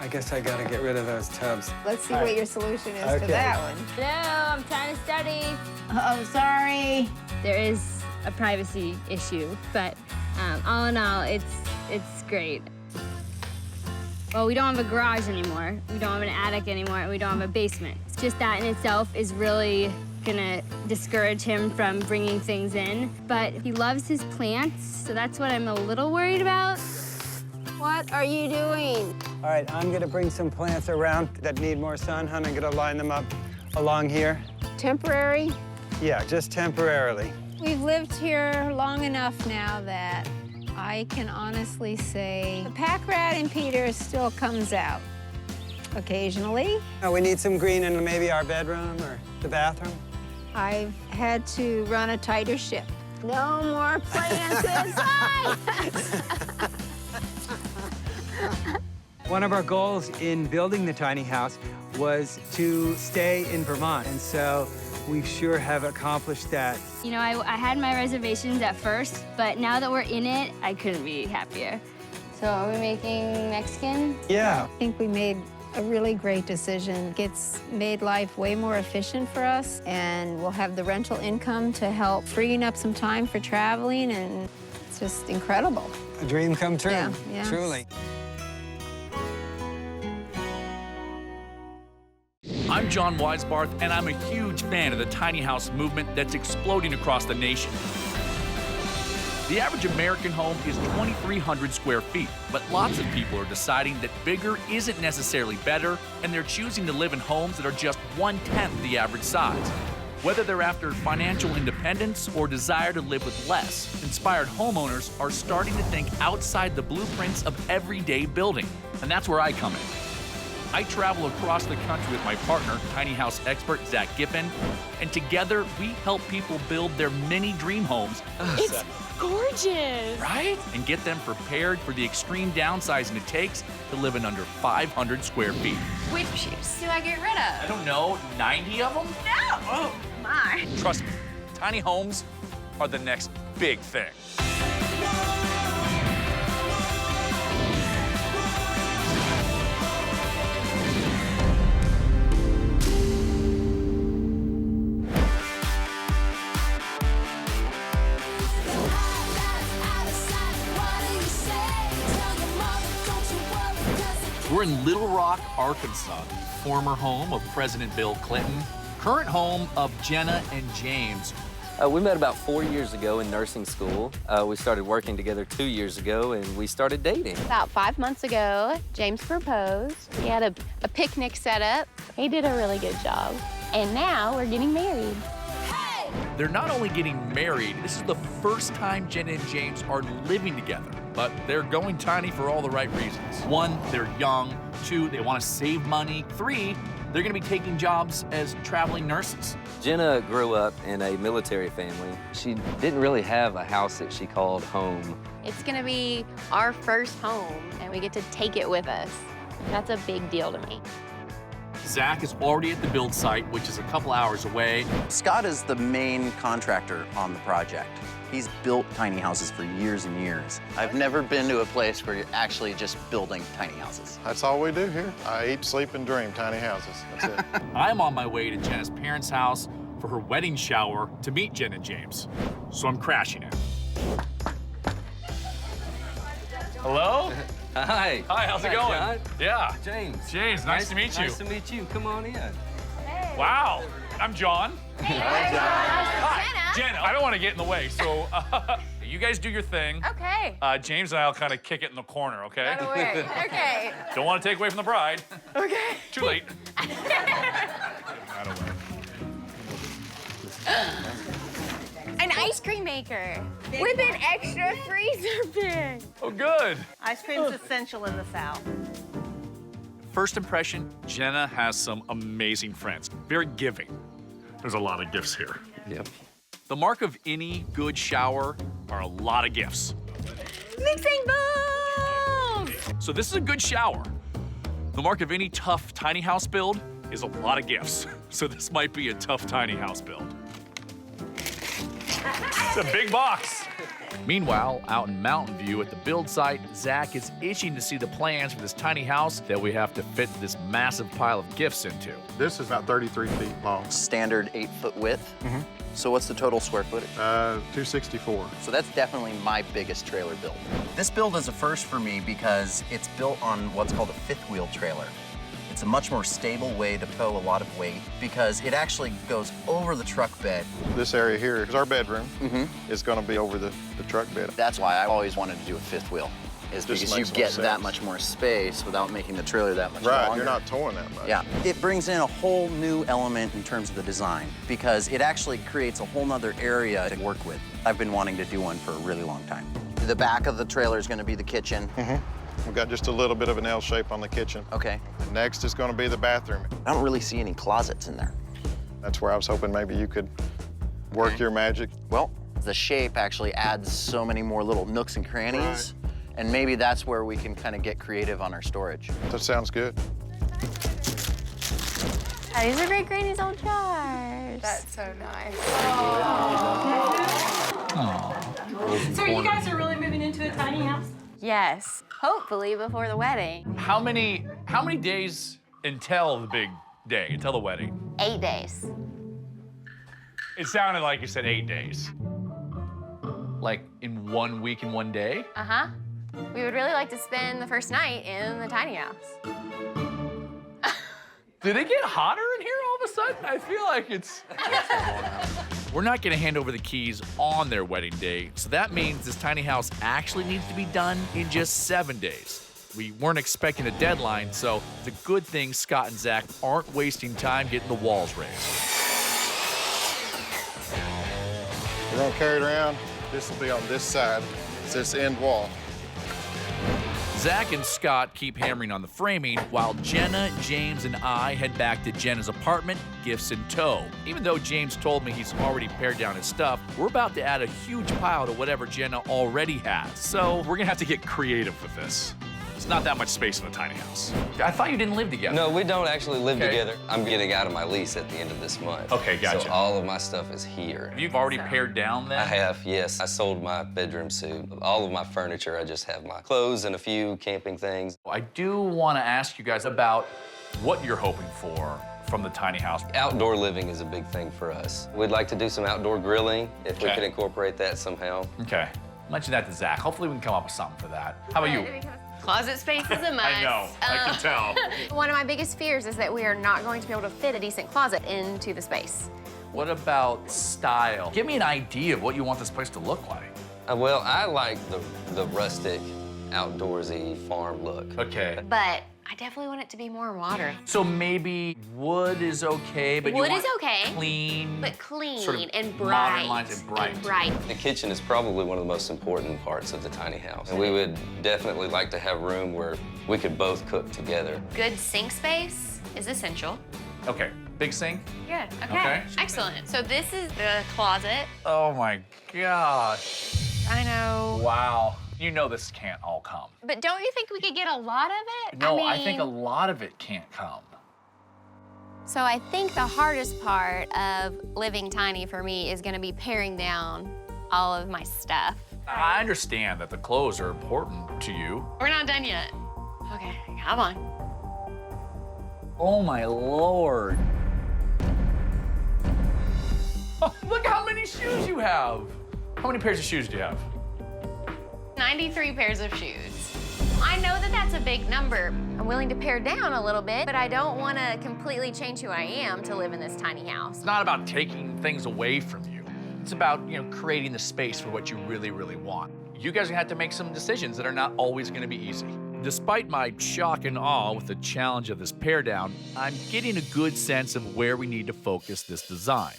I guess I got to get rid of those tubs. Let's see All what right. your solution is Okay. to that one. Hello, I'm trying to study. Oh, sorry. There is a privacy issue, but all in all, it's great. Well, we don't have a garage anymore. We don't have an attic anymore, and we don't have a basement. It's just that in itself is really gonna discourage him from bringing things in. But he loves his plants, so that's what I'm a little worried about. What are you doing? All right, I'm going to bring some plants around that need more sun, hon. I'm going to line them up along here. Temporary? Yeah, just temporarily. We've lived here long enough now that I can honestly say the pack rat in Peter still comes out occasionally. We need some green in maybe our bedroom or the bathroom. I've had to run a tighter ship. No more plants inside! One of our goals in building the tiny house was to stay in Vermont, and so we sure have accomplished that. You know, I had my reservations at first, but now that we're in it, I couldn't be happier. So are we making Mexican? Yeah. I think we made a really great decision. It's made life way more efficient for us, and we'll have the rental income to help freeing up some time for traveling, and it's just incredible. A dream come true, Yeah. truly. I'm John Weisbarth, and I'm a huge fan of the tiny house movement that's exploding across the nation. The average American home is 2,300 square feet, but lots of people are deciding that bigger isn't necessarily better, and they're choosing to live in homes that are just 1/10 the average size. Whether they're after financial independence or desire to live with less, inspired homeowners are starting to think outside the blueprints of everyday building, and that's where I come in. I travel across the country with my partner, tiny house expert Zack Giffin, and together we help people build their mini dream homes. It's gorgeous. Right? And get them prepared for the extreme downsizing it takes to live in under 500 square feet. Which shoes do I get rid I of? don't know, 90 of them? No. Oh, my. Trust me, tiny homes are the next big thing. We're in Little Rock, Arkansas, former home of President Bill Clinton, current home of Jenna and James. We met about 4 years ago in nursing school. We started working together 2 years ago, and we started dating. About 5 months ago, James proposed. We had a picnic set up. He did a really good job. And now we're getting married. They're not only getting married, this is the first time Jenna and James are living together, but they're going tiny for all the right reasons. 1, they're young. 2, they want to save money. 3, they're going to be taking jobs as traveling nurses. Jenna grew up in a military family. She didn't really have a house that she called home. It's gonna be our first home, and we get to take it with us. That's a big deal to me. Zack is already at the build site, which is a couple hours away. Scott is the main contractor on the project. He's built tiny houses for years and years. I've never been to a place where you're actually just building tiny houses. That's all we do here. I eat, sleep, and dream tiny houses. That's it. I'm on my way to Jenna's parents' house for her wedding shower to meet Jen and James. So I'm crashing it. Hello? Hi. Hi, how's it Hi, going? John. Yeah. James. James, nice to meet you. Nice to meet you. Come on in. Wow. I'm John. Hi, Jenna, I don't want to get in the way, so you guys do your thing. Okay. James and I will kind of kick it in the corner, okay? That'll work. Okay. Don't want to take away from the bride. Okay. Too late. An ice cream maker with an extra freezer bin. Oh, good. Ice cream's essential in the South. First impression, Jenna has some amazing friends. Very giving. There's a lot of gifts here. Yep. The mark of any good shower are a lot of gifts. Mixing bowls! So this is a good shower. The mark of any tough tiny house build is a lot of gifts. So this might be a tough tiny house build. It's a big box. Meanwhile, out in Mountain View at the build site, Zack is itching to see the plans for this tiny house that we have to fit this massive pile of gifts into. This is about 33 feet long. Standard 8-foot width. So what's the total square footage? 264. So that's definitely my biggest trailer build. This build is a first for me because it's built on what's called a fifth wheel trailer. It's a much more stable way to tow a lot of weight because it actually goes over the truck bed. This area here is our bedroom. It's going to be over the truck bed. That's why I always wanted to do a fifth wheel, is Just because you makes more get that sense. much more space without making the trailer that much Right, longer. you're not towing that much. Yeah, it brings in a whole new element in terms of the design because it actually creates a whole nother area to work with. I've been wanting to do one for a really long time. The back of the trailer is going to be the kitchen. We've got just a little bit of an L shape on the kitchen. Okay. Next is going to be the bathroom. I don't really see any closets in there. That's where I was hoping maybe you could work your magic. Well, the shape actually adds so many more little nooks and crannies, and maybe that's where we can kind of get creative on our storage. That sounds good. These are great Granny's old jars. That's so nice. So you guys are really moving into a tiny house? Yes, hopefully before the wedding. How many days until the big day, until the wedding? 8 days. It sounded like you said 8 days. Like in 1 week and 1 day? Uh-huh. We would really like to spend the first night in the tiny house. Did it get hotter in here all of a sudden? I feel like it's... We're not gonna hand over the keys on their wedding day, so that means this tiny house actually needs to be done in just 7 days. We weren't expecting a deadline, so it's a good thing Scott and Zack aren't wasting time getting the walls raised. We're going to carry it around. This will be on this side. It's this end wall. Zack and Scott keep hammering on the framing while Jenna, James, and I head back to Jenna's apartment, gifts in tow. Even though James told me he's already pared down his stuff, we're about to add a huge pile to whatever Jenna already has. So we're gonna have to get creative with this. There's not that much space in the tiny house. I thought you didn't live together. No, we don't actually live Okay. together. I'm getting out of my lease at the end of this month. Okay, gotcha. So all of my stuff is here. Have you already pared down then? I have, yes. I sold my bedroom suite. All of my furniture, I just have my clothes and a few camping things. I do want to ask you guys about what you're hoping for from the tiny house. Outdoor living is a big thing for us. We'd like to do some outdoor grilling, if we Okay. could incorporate that somehow. Okay. Mention that to Zack. Hopefully we can come up with something for that. How about you? Closet space is a must. I know, I can tell. One of my biggest fears is that we are not going to be able to fit a decent closet into the space. What about style? Give me an idea of what you want this place to look like. Well, I like the rustic, outdoorsy farm look. Okay. But I definitely want it to be more modern. So maybe wood is okay, but Wood you want is okay, clean, but clean sort of and bright. modern lines and bright. The kitchen is probably one of the most important parts of the tiny house. And we would definitely like to have room where we could both cook together. Good sink space is essential. Okay, big sink. Good, okay. Okay. Excellent. So this is the closet. Oh my gosh. I know. Wow. You know this can't all come. But don't you think we could get a lot of it? No, I I think a mean, lot of it can't come. So I think the hardest part of living tiny for me is gonna be paring down all of my stuff. I understand that the clothes are important to you. We're not done yet. Okay, come on. Oh my Lord. Oh, look how many shoes you have. How many pairs of shoes do you have? 93 pairs of shoes. I know that that's a big number. I'm willing to pare down a little bit, but I don't want to completely change who I am to live in this tiny house. It's not about taking things away from you. It's about, creating the space for what you really, really want. You guys are gonna have to make some decisions that are not always gonna be easy. Despite my shock and awe with the challenge of this pare down, I'm getting a good sense of where we need to focus this design.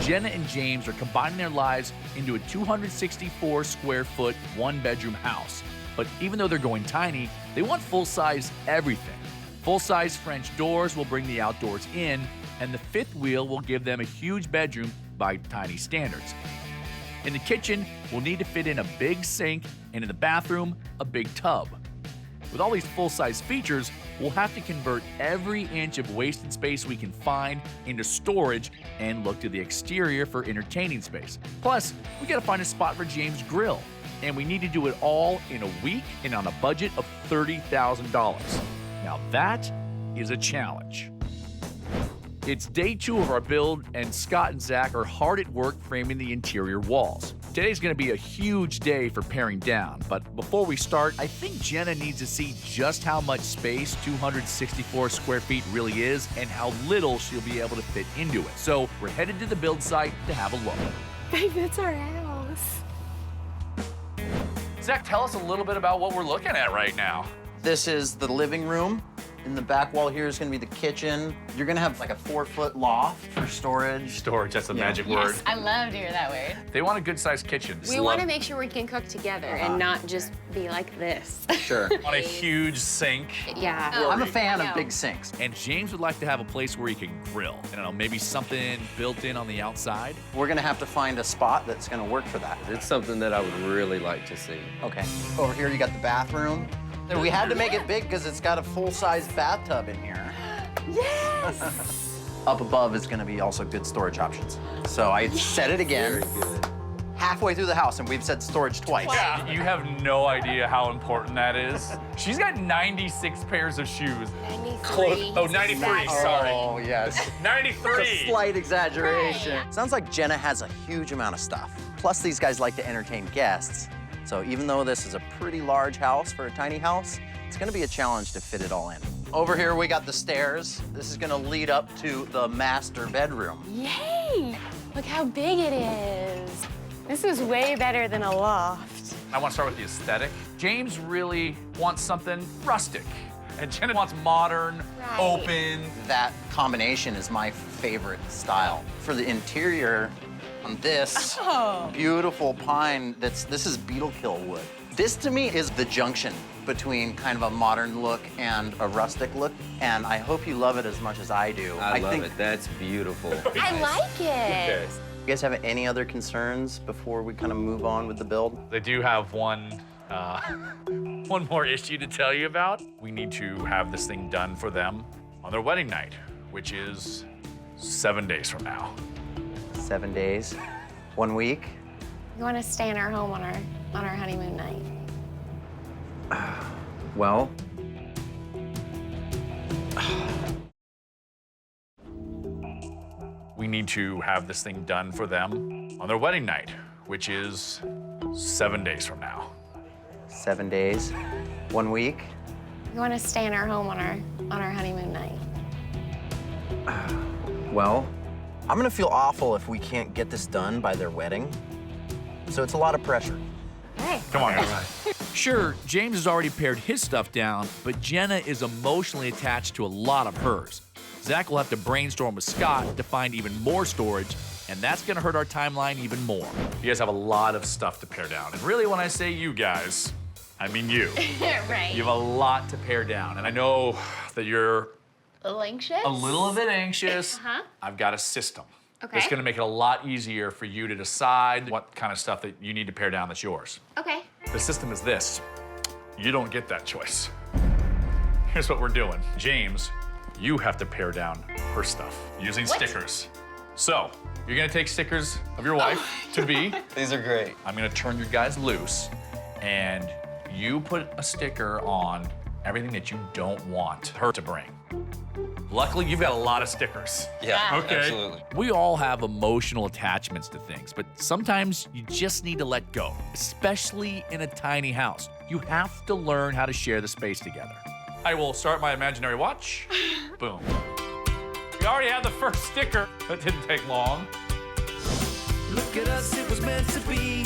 Jenna and James are combining their lives into a 264 square foot, 1-bedroom house. But even though they're going tiny, they want full-size everything. Full-size French doors will bring the outdoors in, and the fifth wheel will give them a huge bedroom by tiny standards. In the kitchen, we'll need to fit in a big sink, and in the bathroom, a big tub. With all these full-size features, we'll have to convert every inch of wasted space we can find into storage and look to the exterior for entertaining space. Plus, we gotta find a spot for James' grill, and we need to do it all in a week and on a budget of $30,000. Now that is a challenge. It's day 2 of our build, and Scott and Zach are hard at work framing the interior walls. Today's gonna be a huge day for paring down, but before we start, I think Jenna needs to see just how much space 264 square feet really is and how little she'll be able to fit into it. So we're headed to the build site to have a look. Babe, that's our house. Zach, tell us a little bit about what we're looking at right now. This is the living room. In the back wall here is gonna be the kitchen. You're gonna have like a 4-foot loft for storage. Storage, that's a magic word. Yes, I love to hear that word. They want a good-sized kitchen. We want to make sure we can cook together and not just be like this. Sure. On a huge sink. Yeah. Well, I'm a fan of big sinks. And James would like to have a place where he can grill. I don't know, maybe something built in on the outside. We're gonna have to find a spot that's gonna work for that. It's something that I would really like to see. Okay. Over here you got the bathroom. And we had to make it big because it's got a full-size bathtub in here. Yes! Up above is gonna be also good storage options. So I said it again. Very good. Halfway through the house, and we've said storage twice. Yeah, you have no idea how important that is. She's got 96 pairs of shoes. 93. Oh, 93, sorry. Oh, yes. 93. It's a slight exaggeration. Sounds like Jenna has a huge amount of stuff. Plus, these guys like to entertain guests. So even though this is a pretty large house for a tiny house, it's gonna be a challenge to fit it all in. Over here, we got the stairs. This is gonna lead up to the master bedroom. Yay! Look how big it is. This is way better than a loft. I want to start with the aesthetic. James really wants something rustic, and Jenna wants modern, open. That combination is my favorite style. For the interior, on this beautiful pine, this is beetle kill wood. This to me is the junction between kind of a modern look and a rustic look, and I hope you love it as much as I do. I love it. That's beautiful. I like it. You guys have any other concerns before we kind of move on with the build? They do have one more issue to tell you about. We need to have this thing done for them on their wedding night, which is 7 days from now. 7 days, 1 week. We want to stay in our home on our honeymoon night. Well, We need to have this thing done for them on their wedding night, which is 7 days from now. 7 days, 1 week. We want to stay in our home on our honeymoon night. Well, I'm gonna feel awful if we can't get this done by their wedding. So it's a lot of pressure. Hey. Come on, guys. Sure, James has already pared his stuff down, but Jenna is emotionally attached to a lot of hers. Zach will have to brainstorm with Scott to find even more storage, and that's gonna hurt our timeline even more. You guys have a lot of stuff to pare down. And really, when I say you guys, I mean you. Right. You have a lot to pare down. And I know that you're A little anxious? a little bit anxious. Uh-huh. I've got a system. Okay. It's gonna make it a lot easier for you to decide what kind of stuff that you need to pare down that's yours. Okay. The system is this. You don't get that choice. Here's what we're doing. James, you have to pare down her stuff using stickers. So, you're gonna take stickers of your wife to be. These are great. I'm gonna turn your guys loose, and you put a sticker on everything that you don't want her to bring. Luckily, you've got a lot of stickers. Yeah, Okay. absolutely. We all have emotional attachments to things, but sometimes you just need to let go, especially in a tiny house. You have to learn how to share the space together. I will start my imaginary watch. Boom. We already have the first sticker. That didn't take long. Look at us, it was meant to be.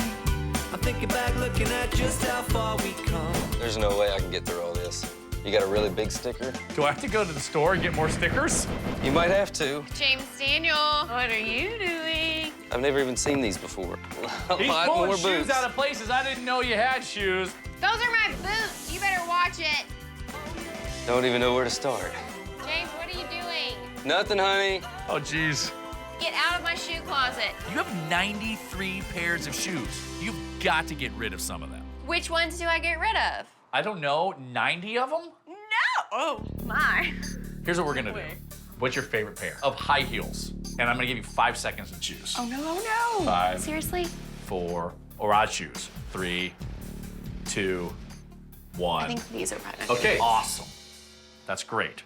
I'm thinking back, looking at just how far we come. There's no way I can get through all this. You got a really big sticker? Do I have to go to the store and get more stickers? You might have to. James Daniel, what are you doing? I've never even seen these before. A He's lot pulling more shoes boots. out of places I didn't know you had shoes. Those are my boots. You better watch it. Don't even know where to start. James, what are you doing? Nothing, honey. Oh, geez. Get out of my shoe closet. You have 93 pairs of shoes. You've got to get rid of some of them. Which ones do I get rid of? I don't know, 90 of them? No! Oh, my. Here's what we're gonna do. What's your favorite pair of high heels? And I'm gonna give you 5 seconds to choose. Oh, no, oh, no. 5. Seriously? 4, or I'll choose. 3, 2, 1. I think these are probably Okay, awesome. That's great.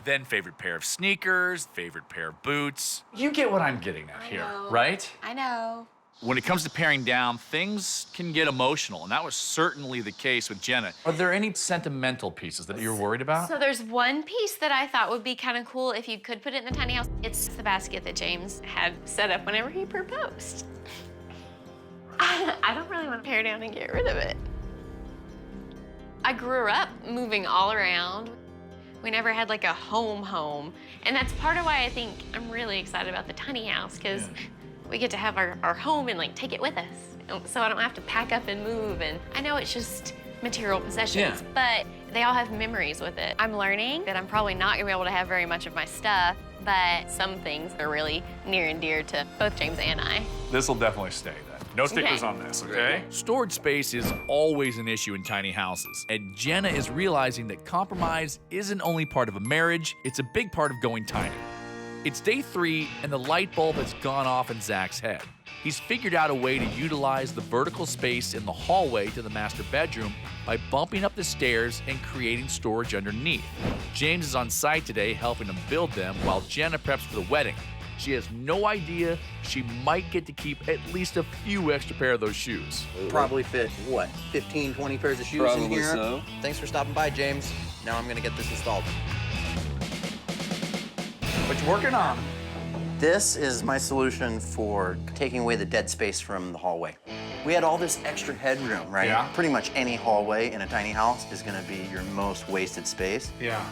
Then favorite pair of sneakers, favorite pair of boots. You get what I'm getting at here, right? I know. When it comes to paring down, things can get emotional, and that was certainly the case with Jenna. Are there any sentimental pieces that you're worried about? So there's one piece that I thought would be kind of cool if you could put it in the tiny house. It's the basket that James had set up whenever he proposed. I don't really want to pare down and get rid of it. I grew up moving all around. We never had like a home. And that's part of why I think I'm really excited about the tiny house, because we get to have our home and like take it with us. So I don't have to pack up and move. And I know it's just material possessions, but they all have memories with it. I'm learning that I'm probably not gonna be able to have very much of my stuff, but some things are really near and dear to both James and I. This will definitely stay then. No stickers on this, okay? Storage space is always an issue in tiny houses, and Jenna is realizing that compromise isn't only part of a marriage, it's a big part of going tiny. It's day 3, and the light bulb has gone off in Zack's head. He's figured out a way to utilize the vertical space in the hallway to the master bedroom by bumping up the stairs and creating storage underneath. James is on site today helping him build them while Jenna preps for the wedding. She has no idea she might get to keep at least a few extra pair of those shoes. Probably fit, what, 15, 20 pairs of shoes in here? So. Thanks for stopping by, James. Now I'm gonna get this installed. What you working on? This is my solution for taking away the dead space from the hallway. We had all this extra headroom, right? Yeah. Pretty much any hallway in a tiny house is gonna be your most wasted space. Yeah.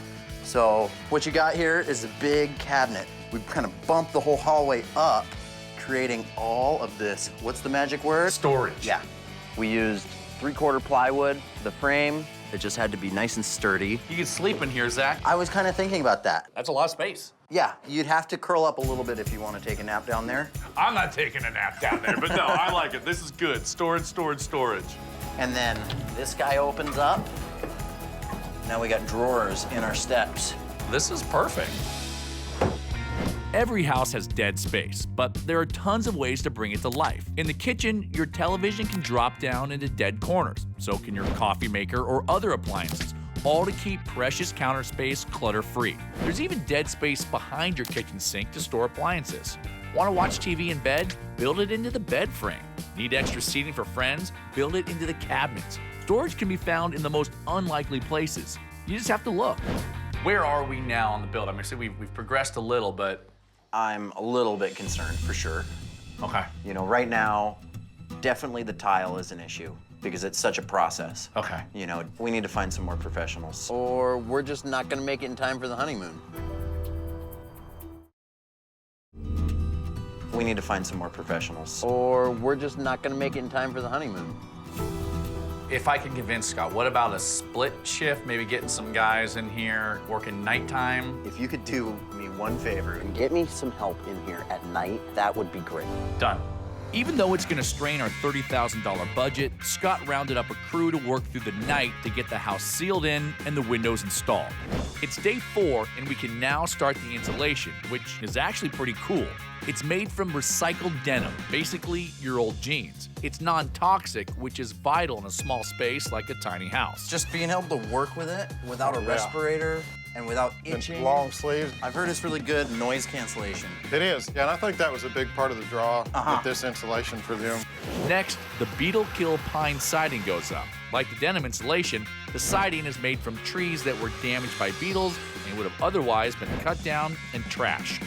So what you got here is a big cabinet. We kind of bumped the whole hallway up, creating all of this. What's the magic word? Storage. Yeah. We used 3/4 plywood, the frame. It just had to be nice and sturdy. You can sleep in here, Zack. I was kind of thinking about that. That's a lot of space. Yeah, you'd have to curl up a little bit if you want to take a nap down there. I'm not taking a nap down there, but no, I like it. This is good. Storage, storage, storage. And then this guy opens up. Now we got drawers in our steps. This is perfect. Every house has dead space, but there are tons of ways to bring it to life. In the kitchen, your television can drop down into dead corners. So can your coffee maker or other appliances, all to keep precious counter space clutter-free. There's even dead space behind your kitchen sink to store appliances. Want to watch TV in bed? Build it into the bed frame. Need extra seating for friends? Build it into the cabinets. Storage can be found in the most unlikely places. You just have to look. Where are we now on the build? I mean, we've progressed a little, but I'm a little bit concerned, for sure. Okay. You know, right now, definitely the tile is an issue because it's such a process. Okay. You know, we need to find some more professionals. Or we're just not gonna make it in time for the honeymoon. We need to find some more professionals. Or we're just not gonna make it in time for the honeymoon. If I can convince Scott, what about a split shift, maybe getting some guys in here working nighttime? If you could do me one favor and get me some help in here at night, that would be great. Done. Even though it's gonna strain our $30,000 budget, Scott rounded up a crew to work through the night to get the house sealed in and the windows installed. It's day 4, and we can now start the insulation, which is actually pretty cool. It's made from recycled denim, basically your old jeans. It's non-toxic, which is vital in a small space like a tiny house. Just being able to work with it without a respirator and without itching. And long sleeves. I've heard it's really good noise cancellation. It is, yeah, and I think that was a big part of the draw with this insulation for them. Next, the beetle kill pine siding goes up. Like the denim insulation, the siding is made from trees that were damaged by beetles and would have otherwise been cut down and trashed.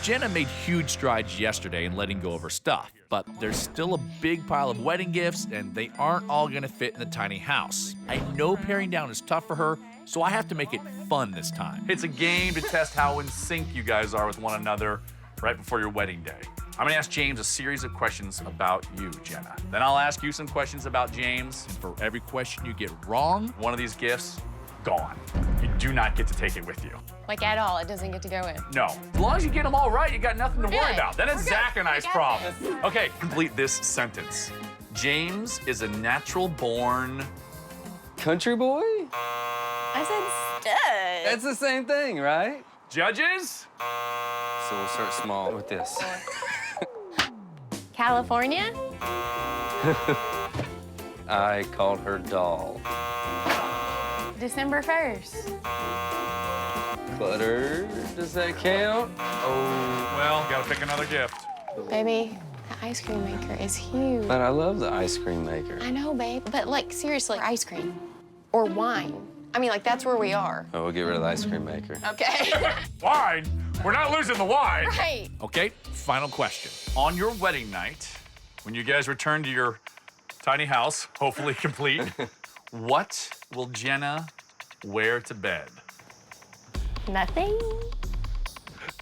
Jenna made huge strides yesterday in letting go of her stuff, but there's still a big pile of wedding gifts, and they aren't all gonna fit in the tiny house. I know paring down is tough for her, so I have to make it fun this time. It's a game to test how in sync you guys are with one another right before your wedding day. I'm gonna ask James a series of questions about you, Jenna. Then I'll ask you some questions about James. And for every question you get wrong, one of these gifts gone. You do not get to take it with you. Like at all, it doesn't get to go in. No. As long as you get them all right, you got nothing to worry Good. about. Then it's We're good. Zack and I's We got problem. this. Okay, complete this sentence. James is a natural-born... Country boy? I said stud. That's the same thing, right? Judges? So we'll start small with this. California? I called her doll. December 1st. Clutter, does that count? Oh, well, gotta pick another gift. Baby, the ice cream maker is huge. But I love the ice cream maker. I know, babe, but like seriously, ice cream or wine. I mean, like that's where we are. Oh, we'll get rid of the ice cream maker. Okay. Wine? We're not losing the wine. Right. Okay, final question. On your wedding night, when you guys return to your tiny house, hopefully complete, what will Jenna wear to bed? Nothing.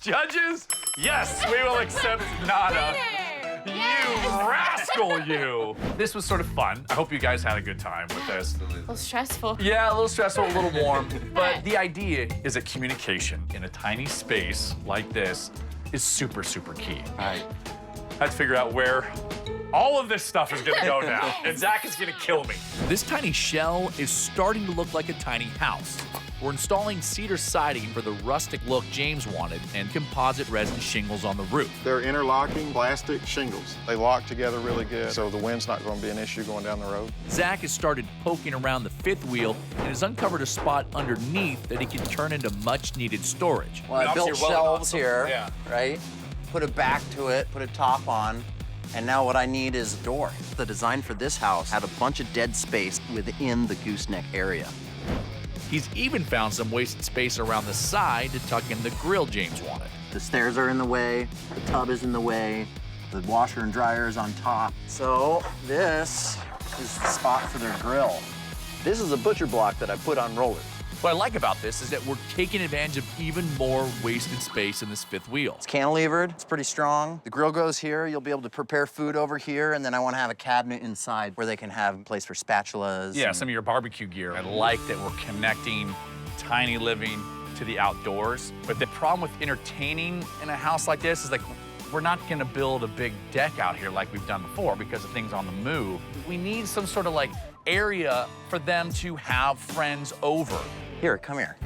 Judges, yes, we will accept nada. You rascal, you. This was sort of fun. I hope you guys had a good time with this. A little stressful. Yeah, a little stressful, a little warm. But the idea is that communication in a tiny space like this is super, super key. Right. I had to figure out where all of this stuff is gonna go now, and Zack is gonna kill me. This tiny shell is starting to look like a tiny house. We're installing cedar siding for the rustic look James wanted and composite resin shingles on the roof. They're interlocking plastic shingles. They lock together really good, so the wind's not going to be an issue going down the road. Zack has started poking around the fifth wheel and has uncovered a spot underneath that he can turn into much-needed storage. Well, I built shelves here, Yeah. right? Put a back to it, put a top on, and now what I need is a door. The design for this house had a bunch of dead space within the gooseneck area. He's even found some wasted space around the side to tuck in the grill James wanted. The stairs are in the way, the tub is in the way, the washer and dryer is on top. So this is the spot for their grill. This is a butcher block that I put on rollers. What I like about this is that we're taking advantage of even more wasted space in this fifth wheel. It's cantilevered, it's pretty strong. The grill goes here, you'll be able to prepare food over here, and then I want to have a cabinet inside where they can have a place for spatulas. Yeah, and... some of your barbecue gear. I like that we're connecting tiny living to the outdoors. But the problem with entertaining in a house like this is like, we're not gonna build a big deck out here like we've done before because of things on the move. We need some sort of like area for them to have friends over. Here, come here.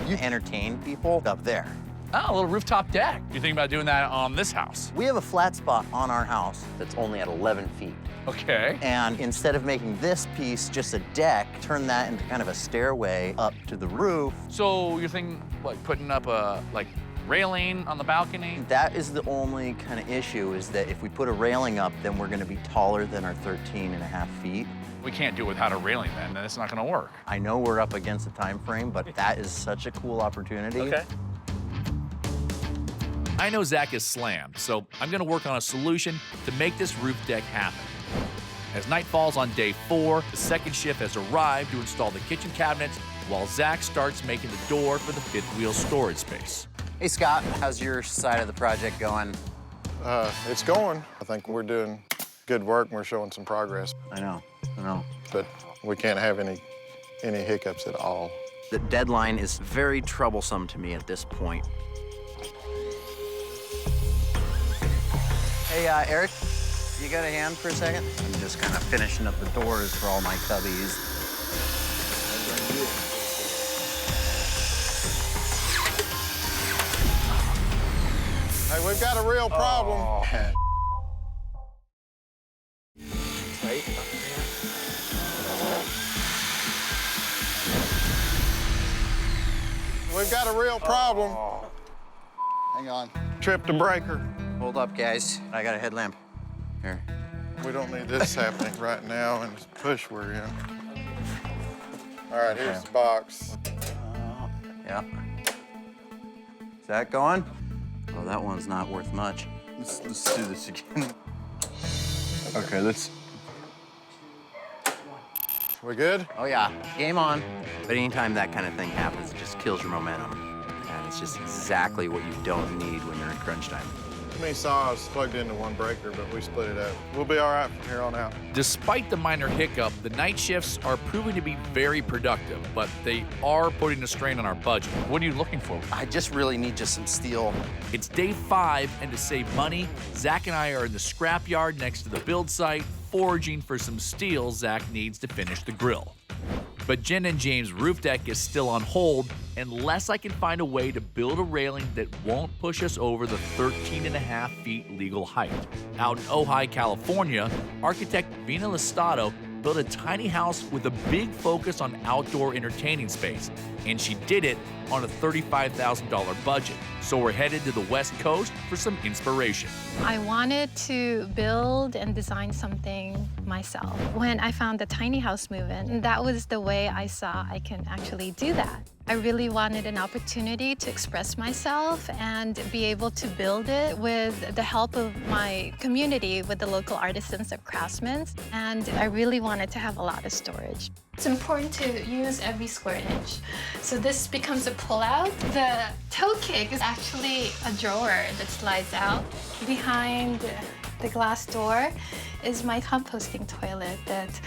You entertain people up there. Oh, a little rooftop deck. You think about doing that on this house? We have a flat spot on our house that's only at 11 feet. Okay. And instead of making this piece just a deck, turn that into kind of a stairway up to the roof. So you're thinking like putting up a railing on the balcony? That is the only kind of issue is that if we put a railing up, then we're gonna be taller than our 13.5 feet. We can't do it without a railing then it's not gonna work. I know we're up against the time frame, but that is such a cool opportunity. Okay. I know Zack is slammed, so I'm gonna work on a solution to make this roof deck happen. As night falls on day 4, the second shift has arrived to install the kitchen cabinets while Zack starts making the door for the fifth wheel storage space. Hey, Scott, how's your side of the project going? It's going. I think we're doing good work and we're showing some progress. I know. But we can't have any hiccups at all. The deadline is very troublesome to me at this point. Hey, Eric, you got a hand for a second? I'm just kind of finishing up the doors for all my cubbies. Hey, we've got a real problem. Oh. We've got a real problem. Hang on. Tripped a breaker. Hold up, guys. I got a headlamp. Here. We don't need this happening right now in this push we're in. All right, here's the box. Yeah. Is that going? Oh, that one's not worth much. Let's do this again. Okay, let's. We good? Oh, yeah. Game on. But anytime that kind of thing happens, it just kills your momentum. And it's just exactly what you don't need when you're in crunch time. Too many saws plugged into one breaker, but we split it up. We'll be all right from here on out. Despite the minor hiccup, the night shifts are proving to be very productive, but they are putting a strain on our budget. What are you looking for? I just really need just some steel. It's day 5, and to save money, Zach and I are in the scrapyard next to the build site, foraging for some steel Zach needs to finish the grill. But Jen and James' roof deck is still on hold unless I can find a way to build a railing that won't push us over the 13.5 feet legal height. Out in Ojai, California, architect Vina Listato built a tiny house with a big focus on outdoor entertaining space, and she did it on a $35,000 budget. So we're headed to the West Coast for some inspiration. I wanted to build and design something myself. When I found the tiny house movement, that was the way I saw I can actually do that. I really wanted an opportunity to express myself and be able to build it with the help of my community, with the local artisans and craftsmen. And I really wanted to have a lot of storage. It's important to use every square inch. So this becomes a pull-out. The toe kick is actually a drawer that slides out. Behind the glass door is my composting toilet that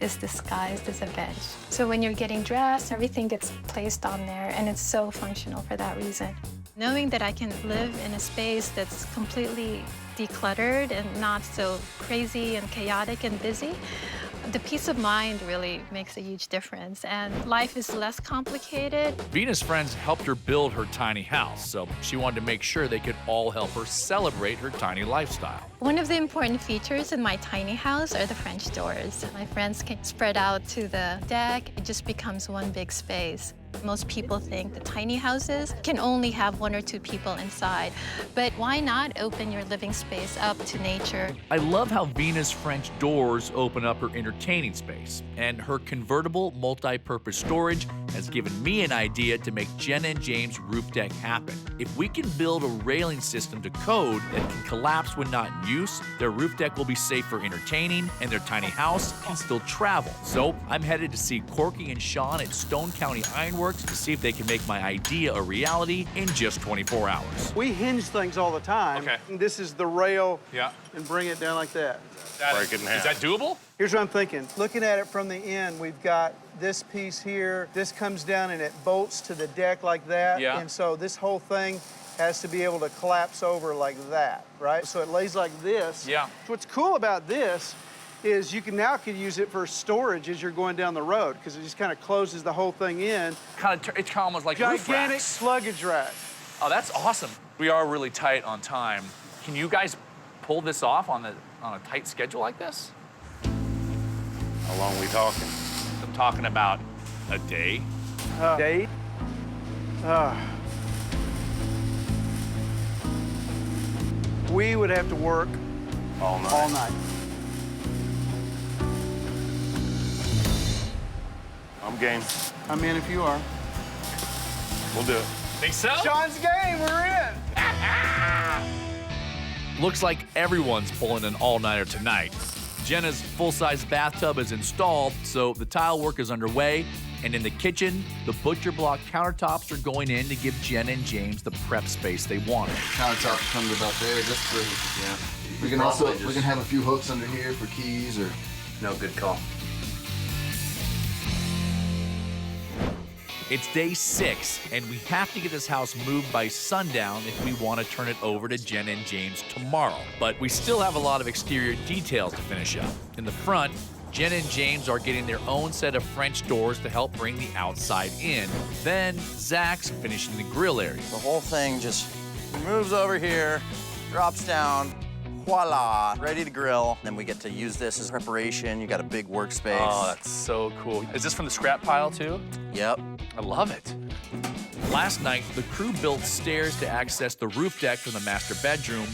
is disguised as a bench. So when you're getting dressed, everything gets placed on there, and it's so functional for that reason. Knowing that I can live in a space that's completely decluttered and not so crazy and chaotic and busy, the peace of mind really makes a huge difference, and life is less complicated. Vina's friends helped her build her tiny house, so she wanted to make sure they could all help her celebrate her tiny lifestyle. One of the important features in my tiny house are the French doors. My friends can spread out to the deck. It just becomes one big space. Most people think the tiny houses can only have 1 or 2 people inside, but why not open your living space up to nature? I love how Vina's French doors open up her entertaining space, and her convertible multi-purpose storage has given me an idea to make Jen and James' roof deck happen. If we can build a railing system to code that can collapse when not in use, their roof deck will be safe for entertaining, and their tiny house can still travel. So I'm headed to see Corky and Sean at Stone County Ironworks to see if they can make my idea a reality in just 24 hours. We hinge things all the time. Okay. This is the rail. Yeah. And bring it down like that. Break it in half. Is that doable? Here's what I'm thinking. Looking at it from the end, we've got this piece here. This comes down and it bolts to the deck like that. Yeah. And so this whole thing has to be able to collapse over like that, right? So it lays like this. Yeah. What's cool about this is you can now use it for storage as you're going down the road, because it just kind of closes the whole thing in. It's kind of almost like roof gigantic racks. luggage rack. Oh, that's awesome. We are really tight on time. Can you guys pull this off on a tight schedule like this? How long are we talking? I'm talking about a day. Day? We would have to work all night. All night. I'm game. I'm in if you are. We'll do it. Think so? Sean's game, we're in. Looks like everyone's pulling an all-nighter tonight. Jenna's full-size bathtub is installed, so the tile work is underway. And in the kitchen, the butcher block countertops are going in to give Jen and James the prep space they wanted. Countertop comes about there, just for, yeah. We can we can have a few hooks under here for keys or. No, good call. It's day 6, and we have to get this house moved by sundown if we want to turn it over to Jen and James tomorrow. But we still have a lot of exterior details to finish up. In the front, Jen and James are getting their own set of French doors to help bring the outside in. Then Zach's finishing the grill area. The whole thing just moves over here, drops down, voila, ready to grill. Then we get to use this as preparation. You got a big workspace. Oh, that's so cool. Is this from the scrap pile too? Yep. I love it. Last night, the crew built stairs to access the roof deck from the master bedroom,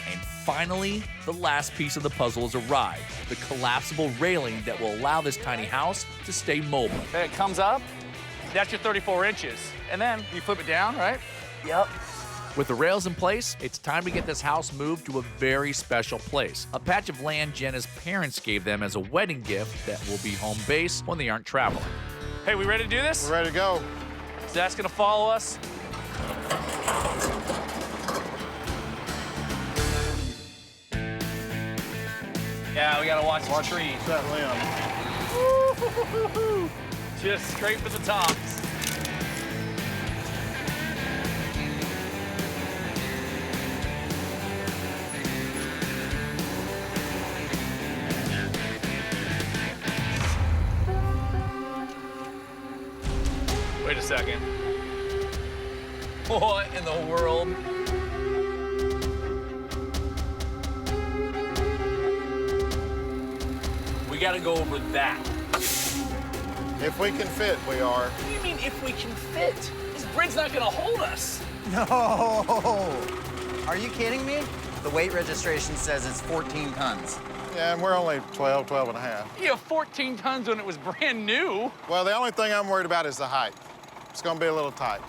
and finally, the last piece of the puzzle has arrived, the collapsible railing that will allow this tiny house to stay mobile. Okay, it comes up, that's your 34 inches. And then you flip it down, right? Yep. With the rails in place, it's time to get this house moved to a very special place, a patch of land Jenna's parents gave them as a wedding gift that will be home base when they aren't traveling. Hey, we ready to do this? We're ready to go. Zach's gonna follow us. we gotta watch the trees. That limb. Just scrape at the tops. Wait a second. What in the world? We gotta go over that. If we can fit, we are. What do you mean if we can fit? This bridge's not gonna hold us. No! Are you kidding me? The weight registration says it's 14 tons. Yeah, and we're only 12 and a half. You have 14 tons when it was brand new. Well, the only thing I'm worried about is the height. It's gonna be a little tight.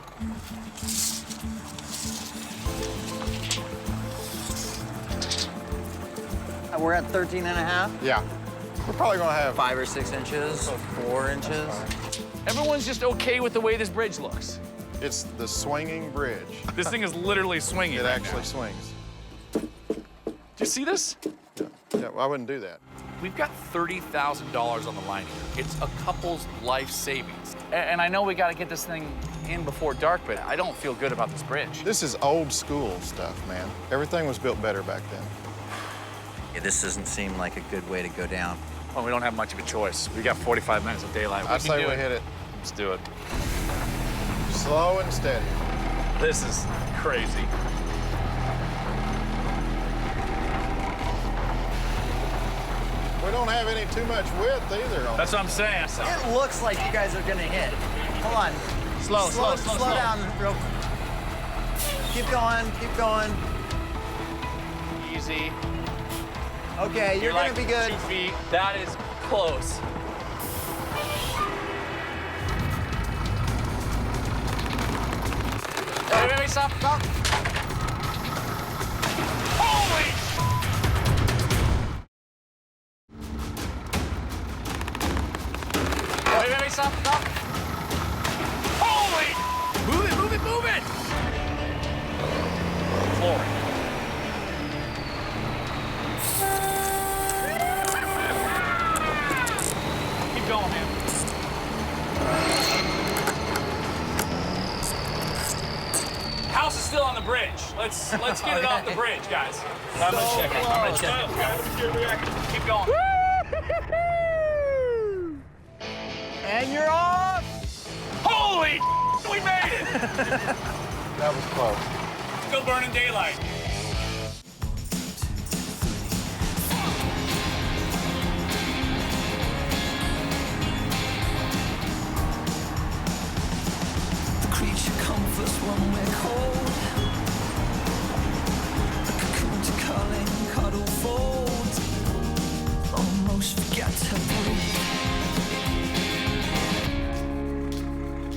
We're at 13 and a half? Yeah. We're probably gonna have 5 or 6 inches, 4 inches. Everyone's just okay with the way this bridge looks. It's the swinging bridge. This thing is literally swinging. It right actually now. swings. Do you see this? Yeah, well, I wouldn't do that. We've got $30,000 on the line here. It's a couple's life savings. And I know we got to get this thing in before dark, but I don't feel good about this bridge. This is old school stuff, man. Everything was built better back then. Yeah, this doesn't seem like a good way to go down. Well, we don't have much of a choice. We got 45 minutes of daylight. I say we hit it. Let's do it. Slow and steady. This is crazy. We don't have any too much width either. That's what I'm saying. It looks like you guys are gonna hit. Hold on. Slow down. Real. Keep going, keep going. Easy. Okay, you're gonna like be good. 2 feet. That is close. Wait, stop. Holy! Wait, stop. Holy! Move it! Flooring. Keep going, man. House is still on the bridge. Let's get it off the bridge, guys. I'm gonna check it. Keep going. And you're off! Holy! We made it! That was close. Still burning daylight. The creature comforts when we're cold. A cocoon to curling, cuddle fold. Almost forget to breathe.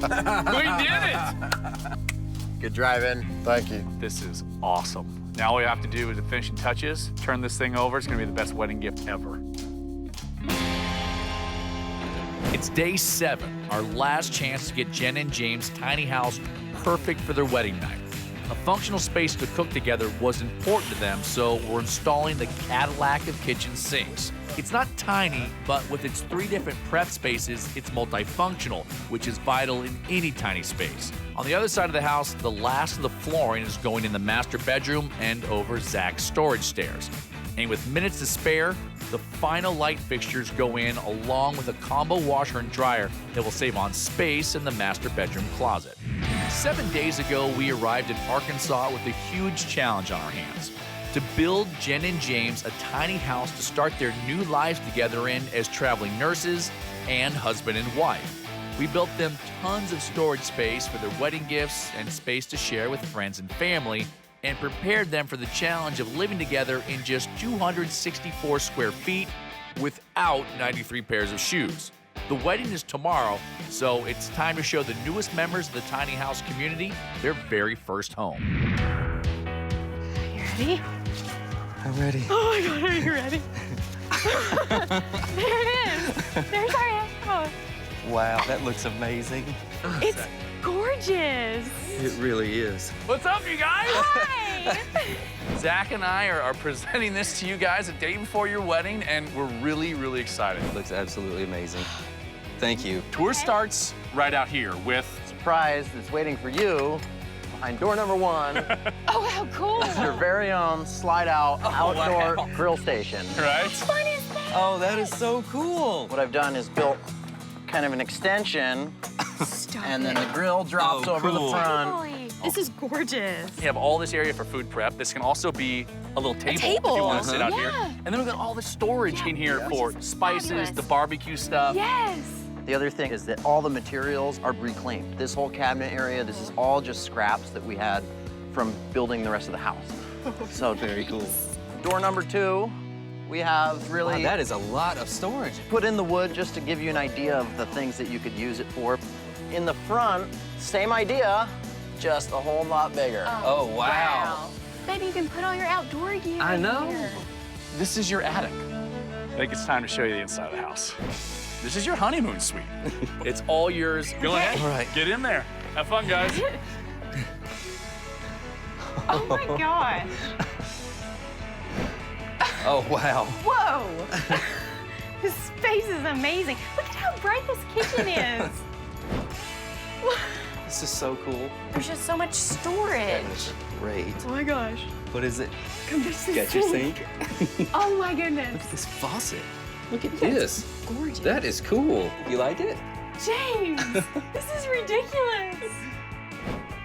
We did it! Good driving. Thank you. This is awesome. Now all we have to do is the finishing touches, turn this thing over. It's gonna be the best wedding gift ever. It's day 7, our last chance to get Jen and James' tiny house perfect for their wedding night. A functional space to cook together was important to them, so we're installing the Cadillac of kitchen sinks. It's not tiny, but with its 3 different prep spaces, it's multifunctional, which is vital in any tiny space. On the other side of the house, the last of the flooring is going in the master bedroom and over Zack's storage stairs. And with minutes to spare, the final light fixtures go in along with a combo washer and dryer that will save on space in the master bedroom closet. 7 days ago, we arrived in Arkansas with a huge challenge on our hands: to build Jen and James a tiny house to start their new lives together in as traveling nurses and husband and wife. We built them tons of storage space for their wedding gifts and space to share with friends and family, and prepared them for the challenge of living together in just 264 square feet without 93 pairs of shoes. The wedding is tomorrow, so it's time to show the newest members of the tiny house community their very first home. You ready? I'm ready. Oh my God, are you ready? There it is. There's our house. Wow, that looks amazing. It's gorgeous. It really is. What's up, you guys? Hi. Zach and I are presenting this to you guys a day before your wedding, and we're really, really excited. It looks absolutely amazing. Thank you. Tour starts right out here with Surprise that's waiting for you behind door number 1. Oh, how cool. This is your very own slide-out outdoor grill station. right. What is that? Oh, that is so cool. What I've done is built kind of an extension, and then the grill drops over the front. Holy, this is gorgeous. You have all this area for food prep. This can also be a little table, table. if you want to sit out Yeah. here. And then we've got all the storage in here for spices, fabulous. the barbecue stuff. Yes. The other thing is that all the materials are reclaimed. This whole cabinet area, this is all just scraps that we had from building the rest of the house. So Very cool. door number 2, we have really Wow, that is a lot of storage. put in the wood just to give you an idea of the things that you could use it for. In the front, same idea, just a whole lot bigger. Oh, wow. Maybe you can put all your outdoor gear I in know. here. This is your attic. I think it's time to show you the inside of the house. This is your honeymoon suite. It's all yours. Go ahead. All right. Get in there. Have fun, guys. Oh my gosh. Oh, wow. Whoa. This space is amazing. Look at how bright this kitchen is. This is so cool. There's just so much storage. That's great. Oh my gosh. What is it? Come to see Got your sink? Oh my goodness. Look at this faucet. Look at this. Gorgeous. That is cool. You like it? James, this is ridiculous.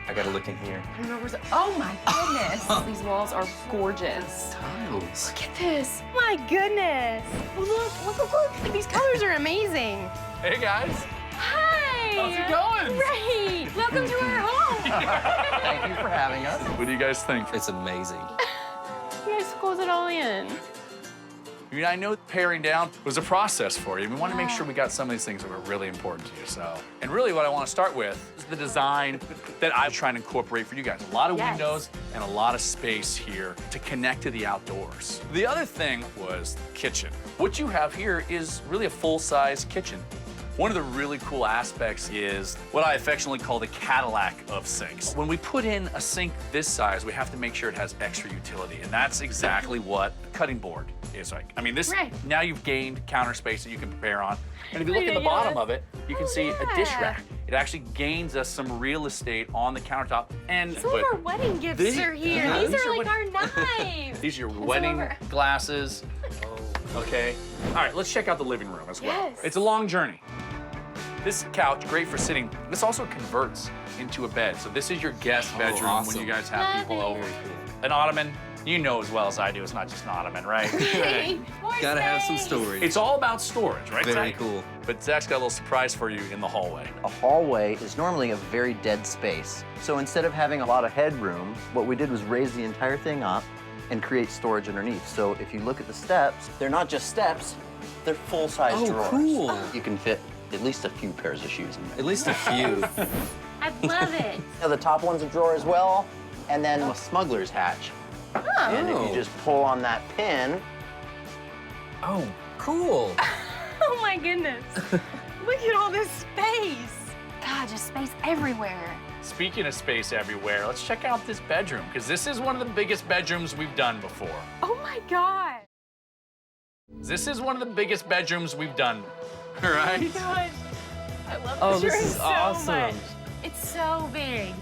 I gotta look in here. I remember. Oh my goodness. These walls are gorgeous. Tiles. Look at this. My goodness. Look. These colors are amazing. Hey, guys. Hi. How's it going? Great. Welcome to our home. Thank you for having us. What do you guys think? It's amazing. You guys close it all in. I mean, I know paring down was a process for you. We want to make sure we got some of these things that were really important to you. So, and really what I want to start with is the design that I'm trying to incorporate for you guys. A lot of windows and a lot of space here to connect to the outdoors. The other thing was the kitchen. What you have here is really a full-size kitchen. One of the really cool aspects is what I affectionately call the Cadillac of sinks. When we put in a sink this size, we have to make sure it has extra utility, and that's exactly what the cutting board is like. I mean, this, now you've gained counter space that you can prepare on. And if you look at the bottom of it, you can see a dish rack. It actually gains us some real estate on the countertop. And Some of our wedding gifts are here. yeah, These these are are like our knives. These are your And some wedding of our- glasses. Okay. All right, let's check out the living room as well. Yes. It's a long journey. This couch, great for sitting. This also converts into a bed. So this is your guest bedroom awesome. when you guys have Love people it. over. An ottoman, you know as well as I do, it's not just an ottoman, right? More Gotta have some space. storage. It's all about storage, right, Very Zach? cool. But Zach's got a little surprise for you in the hallway. A hallway is normally a very dead space. So instead of having a lot of headroom, what we did was raise the entire thing up and create storage underneath. So if you look at the steps, they're not just steps, they're full-size drawers. Cool. You can fit at least a few pairs of shoes in there. At least a few. I love it. Now, the top one's a drawer as well, and then a smuggler's hatch. And if you just pull on that pin, Oh, cool. Oh my goodness. Look at all this space. God, just space everywhere. Speaking of space everywhere, let's check out this bedroom, because this is one of the biggest bedrooms we've done before. Oh my God. This is one of the biggest bedrooms we've done, right? God. I love Oh, this this room is so awesome. much. It's so big.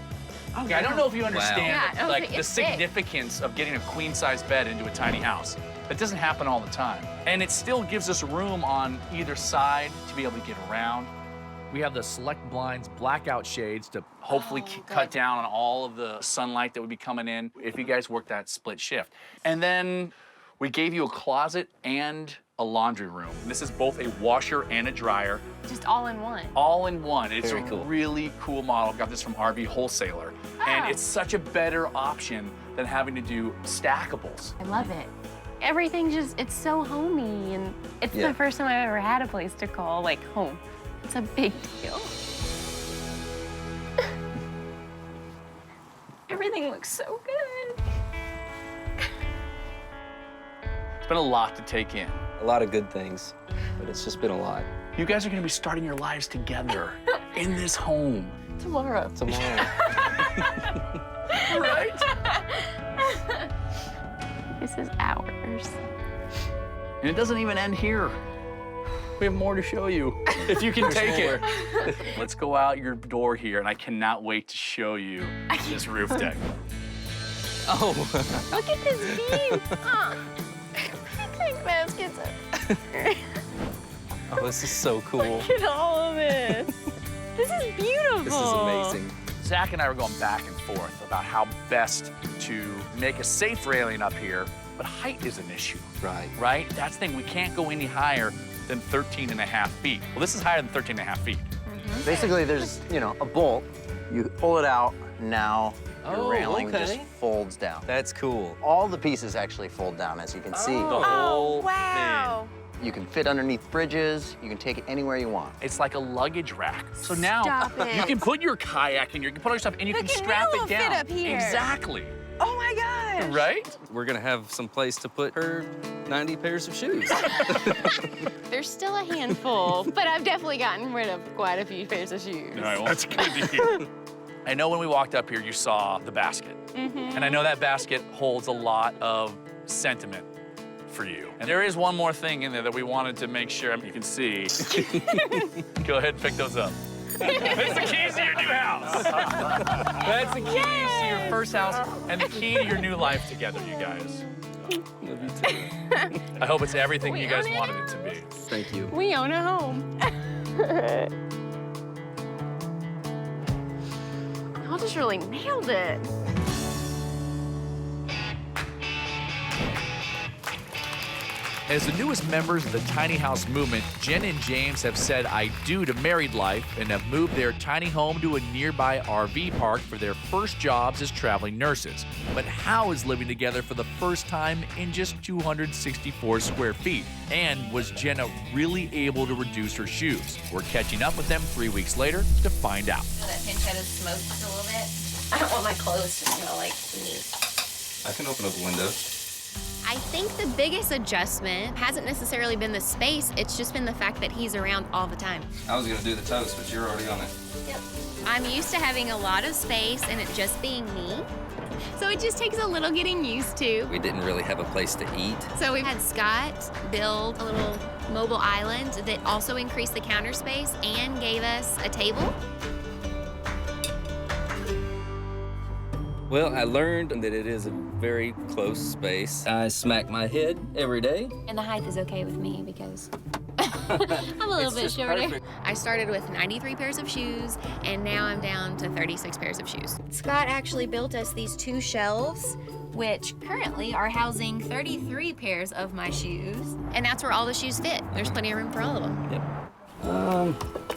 Okay, I don't know if you understand Yeah, like the it's big. significance of getting a queen-size bed into a tiny house. That doesn't happen all the time. And it still gives us room on either side to be able to get around. We have the Select Blinds blackout shades to hopefully cut down on all of the sunlight that would be coming in if you guys work that split shift. And then we gave you a closet and a laundry room. This is both a washer and a dryer. Just all in one. All in one. It's Very a cool. really cool model. Got this from RV Wholesaler. And Oh. it's such a better option than having to do stackables. I love it. Everything just, it's so homey, and it's Yeah. the first time I've ever had a place to call like home. It's a big deal. Everything looks so good. It's been a lot to take in. A lot of good things, but it's just been a lot. You guys are gonna be starting your lives together in this home. Tomorrow. Tomorrow. Right? This is ours. And it doesn't even end here. We have more to show you, if you can take it. Let's go out your door here, and I cannot wait to show you this roof deck. Oh. Look at this view. Picnic baskets. Oh, this is so cool. Look at all of this. This is beautiful. This is amazing. Zach and I were going back and forth about how best to make a safe railing up here, but height is an issue. Right. Right? That's the thing, we can't go any higher than 13.5 feet. Well, this is higher than 13.5 feet. Basically, there's, you know, a bolt. You pull it out, now your railing okay. just folds down. That's cool. All the pieces actually fold down, as you can see. The whole wow. You can fit underneath bridges. You can take it anywhere you want. It's like a luggage rack. So now Stop it. you can put your kayak in here, you can put all your stuff, and you can strap it down. Fit up here. Exactly. Oh my gosh. Right? We're gonna have some place to put her 90 pairs of shoes. There's still a handful, but I've definitely gotten rid of quite a few pairs of shoes. All right, well, that's good to hear. I know when we walked up here, you saw the basket. And I know that basket holds a lot of sentiment for you. And there is one more thing in there that we wanted to make sure you can see. Go ahead and pick those up. That's the keys to your new house. That's the keys to your first house and the key to your new life together, you guys. Love you too. I hope it's everything you guys wanted it to be. Thank you. We own a home. Y'all just really nailed it. As the newest members of the tiny house movement, Jen and James have said I do to married life and have moved their tiny home to a nearby RV park for their first jobs as traveling nurses. But how is living together for the first time in just 264 square feet? And was Jenna really able to reduce her shoes? We're catching up with them 3 weeks later to find out. That pinch head is smoked just a little bit. I don't want my clothes to smell like meat. I can open up a window. I think the biggest adjustment hasn't necessarily been the space, it's just been the fact that he's around all the time. I was gonna do the toast, but you're already on it. Yep. I'm used to having a lot of space and it just being me. So it just takes a little getting used to. We didn't really have a place to eat. So we've had Scott build a little mobile island that also increased the counter space and gave us a table. Well, I learned that it is a very close space. I smack my head every day. And the height is okay with me because I'm a little bit shorter. Perfect. I started with 93 pairs of shoes, and now I'm down to 36 pairs of shoes. Scott actually built us these 2 shelves, which currently are housing 33 pairs of my shoes. And that's where all the shoes fit. There's plenty of room for all of them. Yep.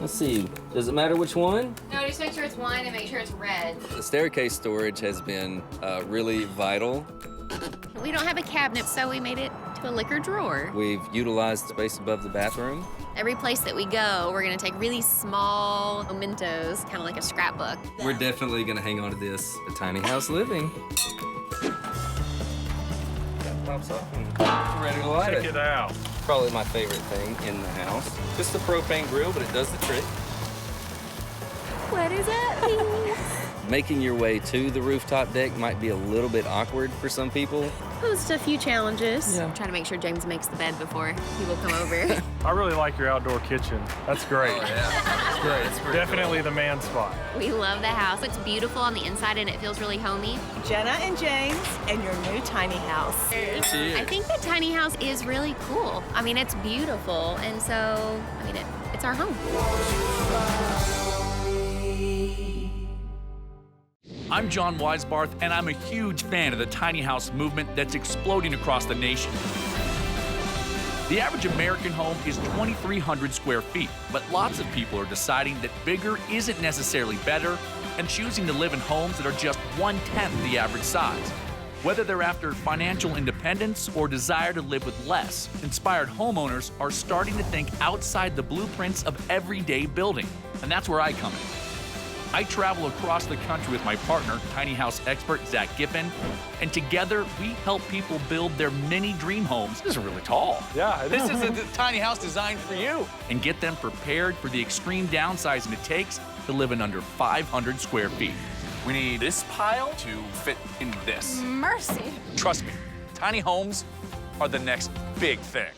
Let's see. Does it matter which one? No, just make sure it's one and make sure it's red. The staircase storage has been really vital. We don't have a cabinet, so we made it to a liquor drawer. We've utilized space above the bathroom. Every place that we go, we're gonna take really small mementos, kind of like a scrapbook. We're definitely gonna hang on to this, the tiny house living. That pops up and we're ready to light it. Check it out. Probably my favorite thing in the house. Just the propane grill, but it does the trick. What is that? Making your way to the rooftop deck might be a little bit awkward for some people. Posed a few challenges. Yeah. Trying to make sure James makes the bed before he will come over. I really like your outdoor kitchen. That's great. Oh, yeah. It's great. It's pretty Definitely cool. the man spot. We love the house. It's beautiful on the inside and it feels really homey. Jenna and James and your new tiny house. Cheers. I think the tiny house is really cool. I mean, it's beautiful, and so, I mean, it's our home. I'm John Weisbarth, and I'm a huge fan of the tiny house movement that's exploding across the nation. The average American home is 2,300 square feet, but lots of people are deciding that bigger isn't necessarily better and choosing to live in homes that are just 1/10 the average size. Whether they're after financial independence or desire to live with less, inspired homeowners are starting to think outside the blueprints of everyday building, and that's where I come in. I travel across the country with my partner, tiny house expert Zack Giffin, and together we help people build their mini dream homes. This is really tall. Yeah, This is a tiny house designed for you. And get them prepared for the extreme downsizing it takes to live in under 500 square feet. We need this pile to fit in this. Mercy. Trust me, tiny homes are the next big thing.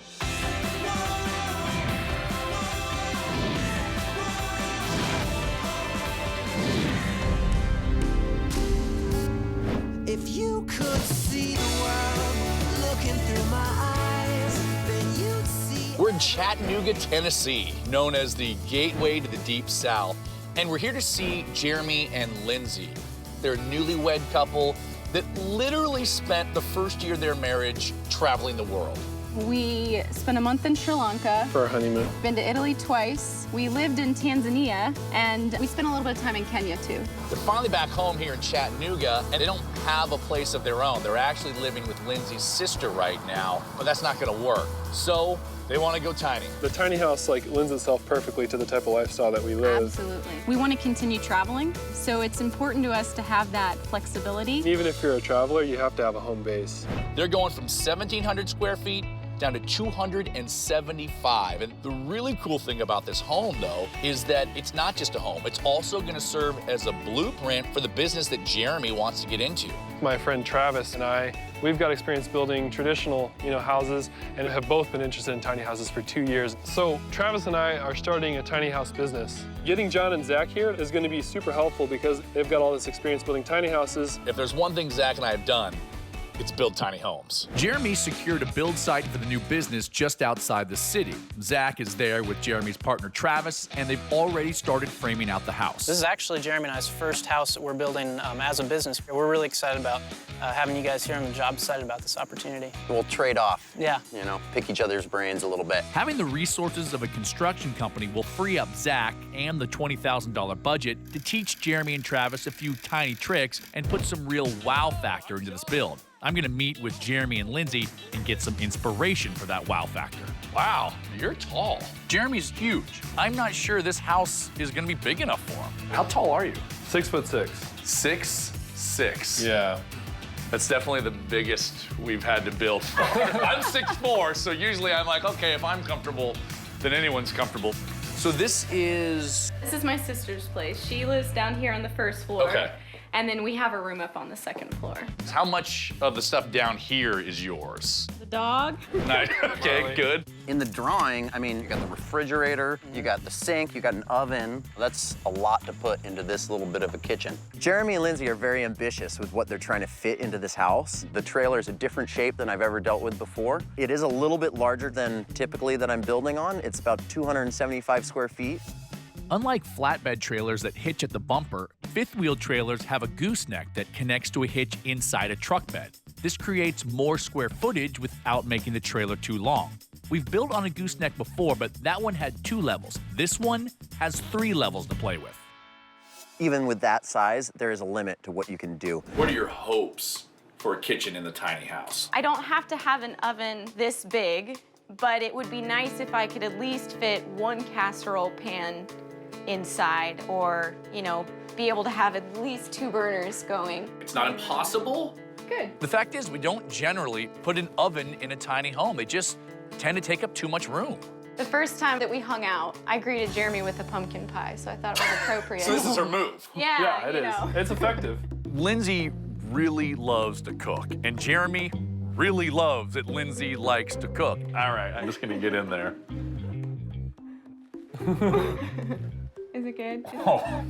If you could see the world looking through my eyes, then you'd see. We're in Chattanooga, Tennessee, known as the gateway to the Deep South. And we're here to see Jeremy and Lindsay. They're a newlywed couple that literally spent the first year of their marriage traveling the world. We spent a month in Sri Lanka. For our honeymoon. Been to Italy twice. We lived in Tanzania, and we spent a little bit of time in Kenya, too. They're finally back home here in Chattanooga, and they don't have a place of their own. They're actually living with Lindsay's sister right now, but that's not gonna work. So they wanna go tiny. The tiny house lends itself perfectly to the type of lifestyle that we live. Absolutely. We want to continue traveling, so it's important to us to have that flexibility. Even if you're a traveler, you have to have a home base. They're going from 1,700 square feet down to 275. And the really cool thing about this home, though, is that it's not just a home. It's also going to serve as a blueprint for the business that Jeremy wants to get into. My friend Travis and I, we've got experience building traditional, houses and have both been interested in tiny houses for 2 years. So Travis and I are starting a tiny house business. Getting John and Zach here is going to be super helpful because they've got all this experience building tiny houses. If there's one thing Zach and I have done, it's build tiny homes. Jeremy secured a build site for the new business just outside the city. Zach is there with Jeremy's partner, Travis, and they've already started framing out the house. This is actually Jeremy and I's first house that we're building as a business. We're really excited about having you guys here on the job, excited about this opportunity. We'll trade off. Yeah. Pick each other's brains a little bit. Having the resources of a construction company will free up Zach and the $20,000 budget to teach Jeremy and Travis a few tiny tricks and put some real wow factor into this build. I'm gonna meet with Jeremy and Lindsay and get some inspiration for that wow factor. Wow, you're tall. Jeremy's huge. I'm not sure this house is gonna be big enough for him. How tall are you? 6'6". 6'6". Yeah. That's definitely the biggest we've had to build for. I'm 6'4", so usually I'm like, okay, if I'm comfortable, then anyone's comfortable. So this is my sister's place. She lives down here on the first floor. Okay. And then we have a room up on the second floor. How much of the stuff down here is yours? The dog. Nice. Okay, good. In the drawing, you got the refrigerator, you got the sink, you got an oven. That's a lot to put into this little bit of a kitchen. Jeremy and Lindsay are very ambitious with what they're trying to fit into this house. The trailer is a different shape than I've ever dealt with before. It is a little bit larger than typically that I'm building on. It's about 275 square feet. Unlike flatbed trailers that hitch at the bumper, fifth-wheel trailers have a gooseneck that connects to a hitch inside a truck bed. This creates more square footage without making the trailer too long. We've built on a gooseneck before, but that one had 2 levels. This one has 3 levels to play with. Even with that size, there is a limit to what you can do. What are your hopes for a kitchen in the tiny house? I don't have to have an oven this big, but it would be nice if I could at least fit 1 casserole pan inside, or, be able to have at least 2 burners going. It's not impossible. Good. The fact is, we don't generally put an oven in a tiny home. They just tend to take up too much room. The first time that we hung out, I greeted Jeremy with a pumpkin pie, so I thought it was appropriate. So this is her move. Yeah, it is. It's effective. Lindsay really loves to cook, and Jeremy really loves that Lindsay likes to cook. All right, I'm just gonna get in there. Is it good? Oh,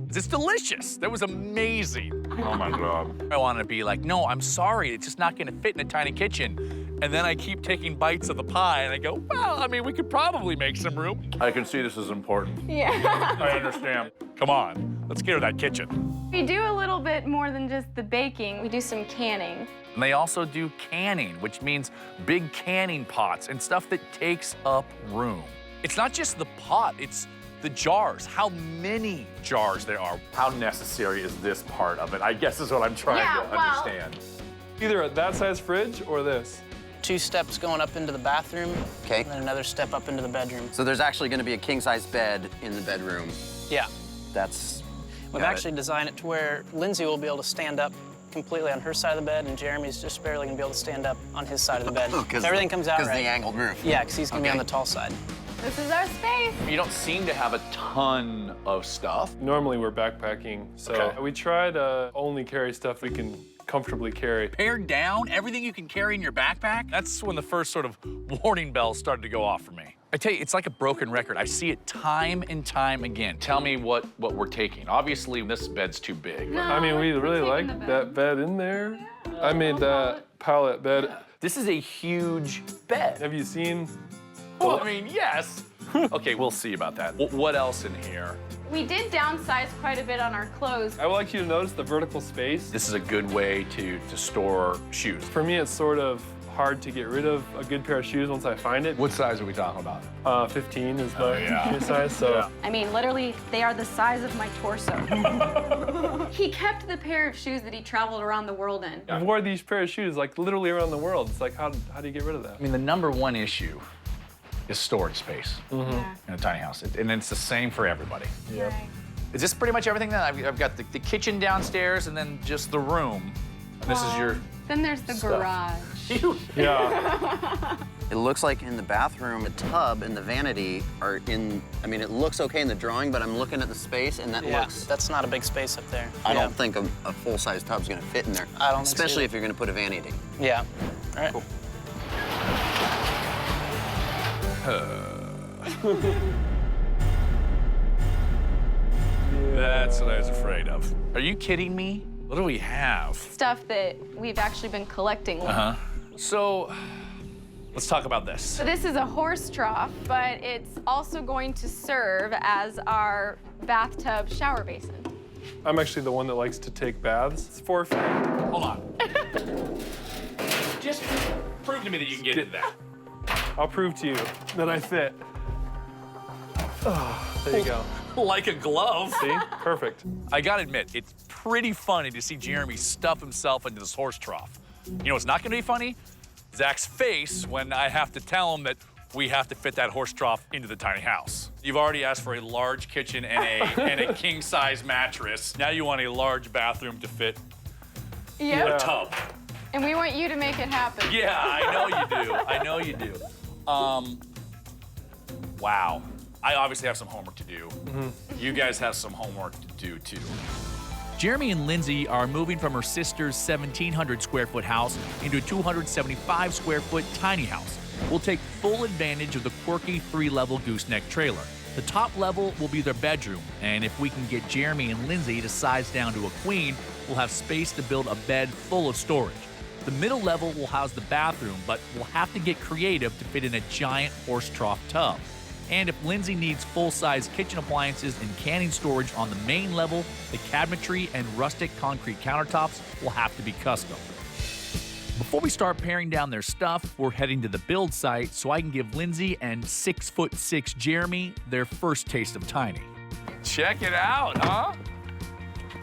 it's delicious. That was amazing. Oh my God. I want to be like, no, I'm sorry. It's just not going to fit in a tiny kitchen. And then I keep taking bites of the pie and I go, well, we could probably make some room. I can see this is important. Yeah. I understand. Come on, let's get her that kitchen. We do a little bit more than just the baking. We do some canning. And they also do canning, which means big canning pots and stuff that takes up room. It's not just the pot, it's the jars, how many jars there are. How necessary is this part of it? I guess is what I'm trying to understand. Either that size fridge or this. 2 steps going up into the bathroom. Okay. And then another step up into the bedroom. So there's actually going to be a king-size bed in the bedroom. Yeah. That's... We've actually designed it to where Lindsay will be able to stand up completely on her side of the bed, and Jeremy's just barely going to be able to stand up on his side of the bed. Because everything comes out right. Because the angled roof. Yeah, because he's going to be on the tall side. This is our space. You don't seem to have a ton of stuff. Normally we're backpacking, so we try to only carry stuff we can comfortably carry. Pared down, everything you can carry in your backpack? That's when the first sort of warning bells started to go off for me. I tell you, it's like a broken record. I see it time and time again. Tell me what we're taking. Obviously, this bed's too big. No, I mean, we really like that bed in there. I made that pallet bed. This is a huge bed. Have you seen? Well, I mean, yes. Okay, we'll see about that. What else in here? We did downsize quite a bit on our clothes. I would like you to notice the vertical space. This is a good way to store shoes. For me, it's sort of hard to get rid of a good pair of shoes once I find it. What size are we talking about? 15 is my shoe size, so. Yeah. I mean, literally, they are the size of my torso. He kept the pair of shoes that he traveled around the world in. I've worn these pair of shoes like literally around the world. It's like, how do you get rid of that? I mean, the number one issue is storage space in a tiny house. And it's the same for everybody. Yeah. Is this pretty much everything then? I've got the kitchen downstairs and then just the room. And this is your Then there's the garage. Yeah. It looks like in the bathroom, the tub and the vanity are in, I mean, it looks okay in the drawing, but I'm looking at the space and that looks... that's not a big space up there. I don't think a full-size tub's gonna fit in there. I don't think so Especially either. if you're gonna put a vanity. Yeah. All right. Cool. That's what I was afraid of. Are you kidding me? What do we have? Stuff that we've actually been collecting. So, let's talk about this. So this is a horse trough, but it's also going to serve as our bathtub shower basin. I'm actually the one that likes to take baths. It's 4 feet. Hold on. Just prove to me that you can get into that. I'll prove to you that I fit. Oh, there you go. Like a glove. See? Perfect. I gotta admit, it's pretty funny to see Jeremy stuff himself into this horse trough. You know what's not gonna be funny? Zach's face when I have to tell him that we have to fit that horse trough into the tiny house. You've already asked for a large kitchen and a king-size mattress. Now you want a large bathroom to fit a tub. And we want you to make it happen. Yeah, I know you do. I know you do. Wow. I obviously have some homework to do. You guys have some homework to do, too. Jeremy and Lindsay are moving from her sister's 1,700 square foot house into a 275 square foot tiny house. We'll take full advantage of the quirky 3-level gooseneck trailer. The top level will be their bedroom, and if we can get Jeremy and Lindsay to size down to a queen, we'll have space to build a bed full of storage. The middle level will house the bathroom, but we'll have to get creative to fit in a giant horse trough tub. And if Lindsay needs full-size kitchen appliances and canning storage on the main level, the cabinetry and rustic concrete countertops will have to be custom. Before we start paring down their stuff, we're heading to the build site so I can give Lindsay and 6'6" Jeremy their first taste of tiny. Check it out, huh?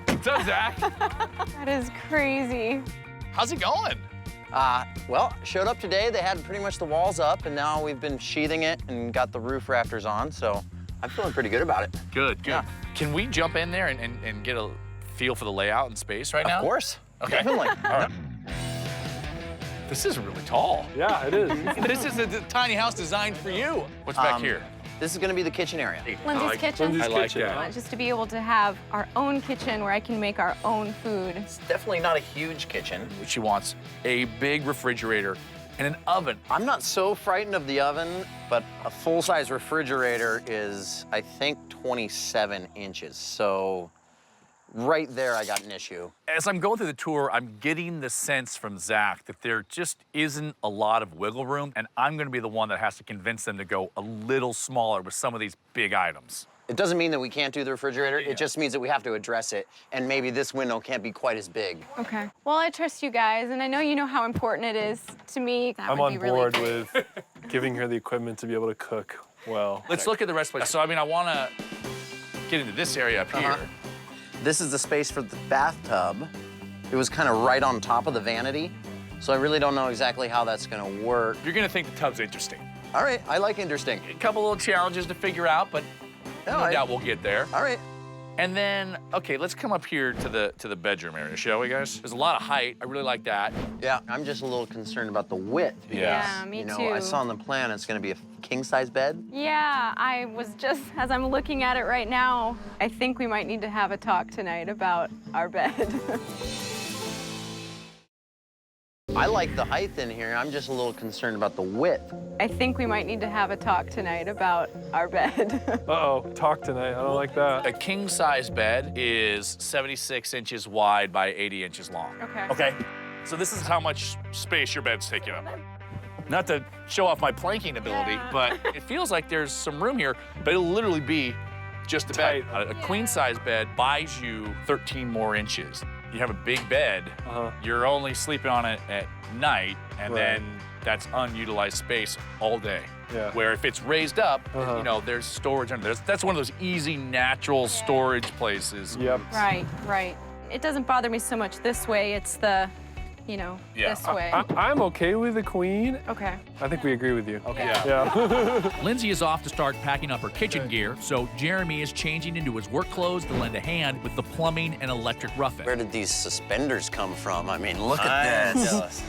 What's up, Zach? That is crazy. How's it going? Well, showed up today. They had pretty much the walls up, and now we've been sheathing it and got the roof rafters on, so I'm feeling pretty good about it. Good, good. Yeah. Can we jump in there and get a feel for the layout and space right now? Of course. Okay. Definitely. All right. This is really tall. Yeah, it is. This is a tiny house designed for you. What's back here? This is gonna be the kitchen area. Lindsay's kitchen. I like that. I want just to be able to have our own kitchen where I can make our own food. It's definitely not a huge kitchen. She wants a big refrigerator and an oven. I'm not so frightened of the oven, but a full-size refrigerator is, I think, 27 inches. So right there, I got an issue. As I'm going through the tour, I'm getting the sense from Zach that there just isn't a lot of wiggle room, and I'm gonna be the one that has to convince them to go a little smaller with some of these big items. It doesn't mean that we can't do the refrigerator. It just means that we have to address it, and maybe this window can't be quite as big. Okay. Well, I trust you guys, and I know you know how important it is to me. That I'm would on be really board great. with giving her the equipment to be able to cook well. Let's look at the rest of the place. So, I mean, I wanna get into this area up here. This is the space for the bathtub. It was kind of right on top of the vanity, so I really don't know exactly how that's gonna work. You're gonna think the tub's interesting. All right, I like interesting. A couple little challenges to figure out, but no doubt we'll get there. All right. And then, okay, let's come up here to the bedroom area, shall we, guys? There's a lot of height. I really like that. Yeah, I'm just a little concerned about the width. Yeah, me you know, too. I saw on the plan it's gonna be a king-size bed? Yeah, I was just, as I'm looking at it right now, I think we might need to have a talk tonight about our bed. I like the height in here. I'm just a little concerned about the width. I think we might need to have a talk tonight about our bed. Uh-oh, talk tonight. I don't like that. A king-size bed is 76 inches wide by 80 inches long. Okay. Okay, so this is how much space your bed's taking up. Not to show off my planking ability, but it feels like there's some room here, but it'll literally be just a bed. A queen-size bed buys you 13 more inches. You have a big bed, you're only sleeping on it at night, and then that's unutilized space all day. Yeah. Where if it's raised up, you know, there's storage under there. That's one of those easy, natural storage places. Yep. Right, right. It doesn't bother me so much this way, it's the, you know, this way. I'm okay with the queen. Okay. I think we agree with you. Okay. Yeah. Lindsay is off to start packing up her kitchen gear, so Jeremy is changing into his work clothes to lend a hand with the plumbing and electric roughing. Where did these suspenders come from? I mean, look at this. Jealous.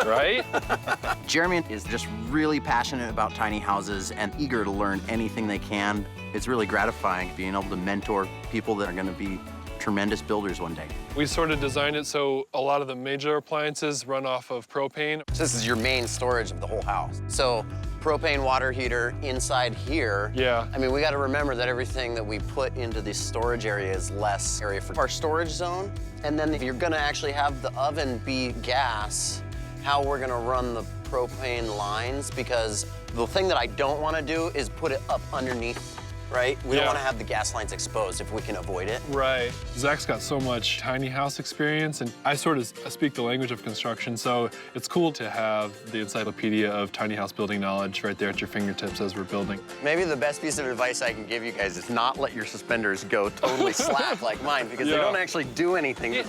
Right? Jeremy is just really passionate about tiny houses and eager to learn anything they can. It's really gratifying being able to mentor people that are going to be tremendous builders one day. We sort of designed it so a lot of the major appliances run off of propane. So this is your main storage of the whole house. So propane water heater inside here. Yeah. I mean, we got to remember that everything that we put into this storage area is less area for our storage zone. And then if you're going to actually have the oven be gas, how we're going to run the propane lines, because the thing that I don't want to do is put it up underneath. Right? We don't want to have the gas lines exposed if we can avoid it. Right. Zach's got so much tiny house experience, and I sort of speak the language of construction, so it's cool to have the encyclopedia of tiny house building knowledge right there at your fingertips as we're building. Maybe the best piece of advice I can give you guys is not let your suspenders go totally slack like mine, because they don't actually do anything.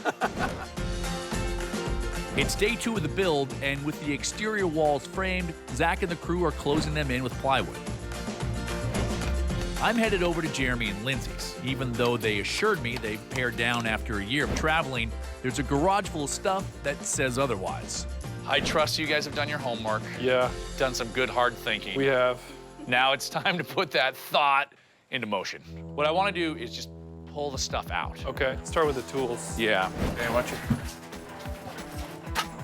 It's day 2 of the build, and with the exterior walls framed, Zach and the crew are closing them in with plywood. I'm headed over to Jeremy and Lindsay's. Even though they assured me they've pared down after a year of traveling, there's a garage full of stuff that says otherwise. I trust you guys have done your homework. Yeah. Done some good hard thinking. We have. Now it's time to put that thought into motion. What I want to do is just pull the stuff out. Okay, start with the tools. Yeah. And watch it.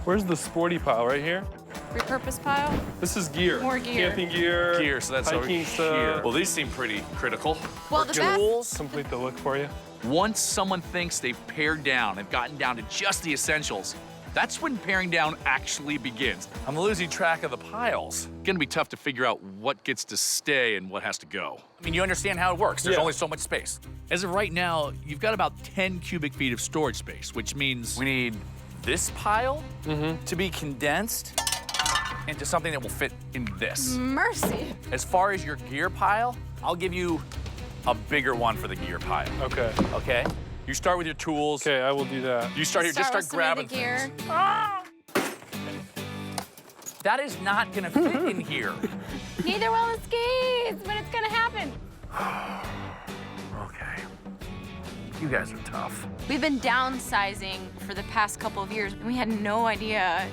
Where's the sporty pile? Right here? Repurpose pile? This is gear. More gear. Camping gear. Gear, so that's over hiking here. stuff. Well, these seem pretty critical. Well, the best. Tools. Complete the look for you. Once someone thinks they've pared down and gotten down to just the essentials, that's when paring down actually begins. I'm losing track of the piles. Gonna be tough to figure out what gets to stay and what has to go. I mean, you understand how it works. There's only so much space. As of right now, you've got about 10 cubic feet of storage space, which means we need this pile to be condensed into something that will fit in this. Mercy. As far as your gear pile, I'll give you a bigger one for the gear pile. Okay. Okay? You start with your tools. Okay, I will do that. You start here, just start with some of grabbing the gear. things. Ah! That is not gonna fit in here. Neither will the skis, but it's gonna happen. Okay. You guys are tough. We've been downsizing for the past couple of years, and we had no idea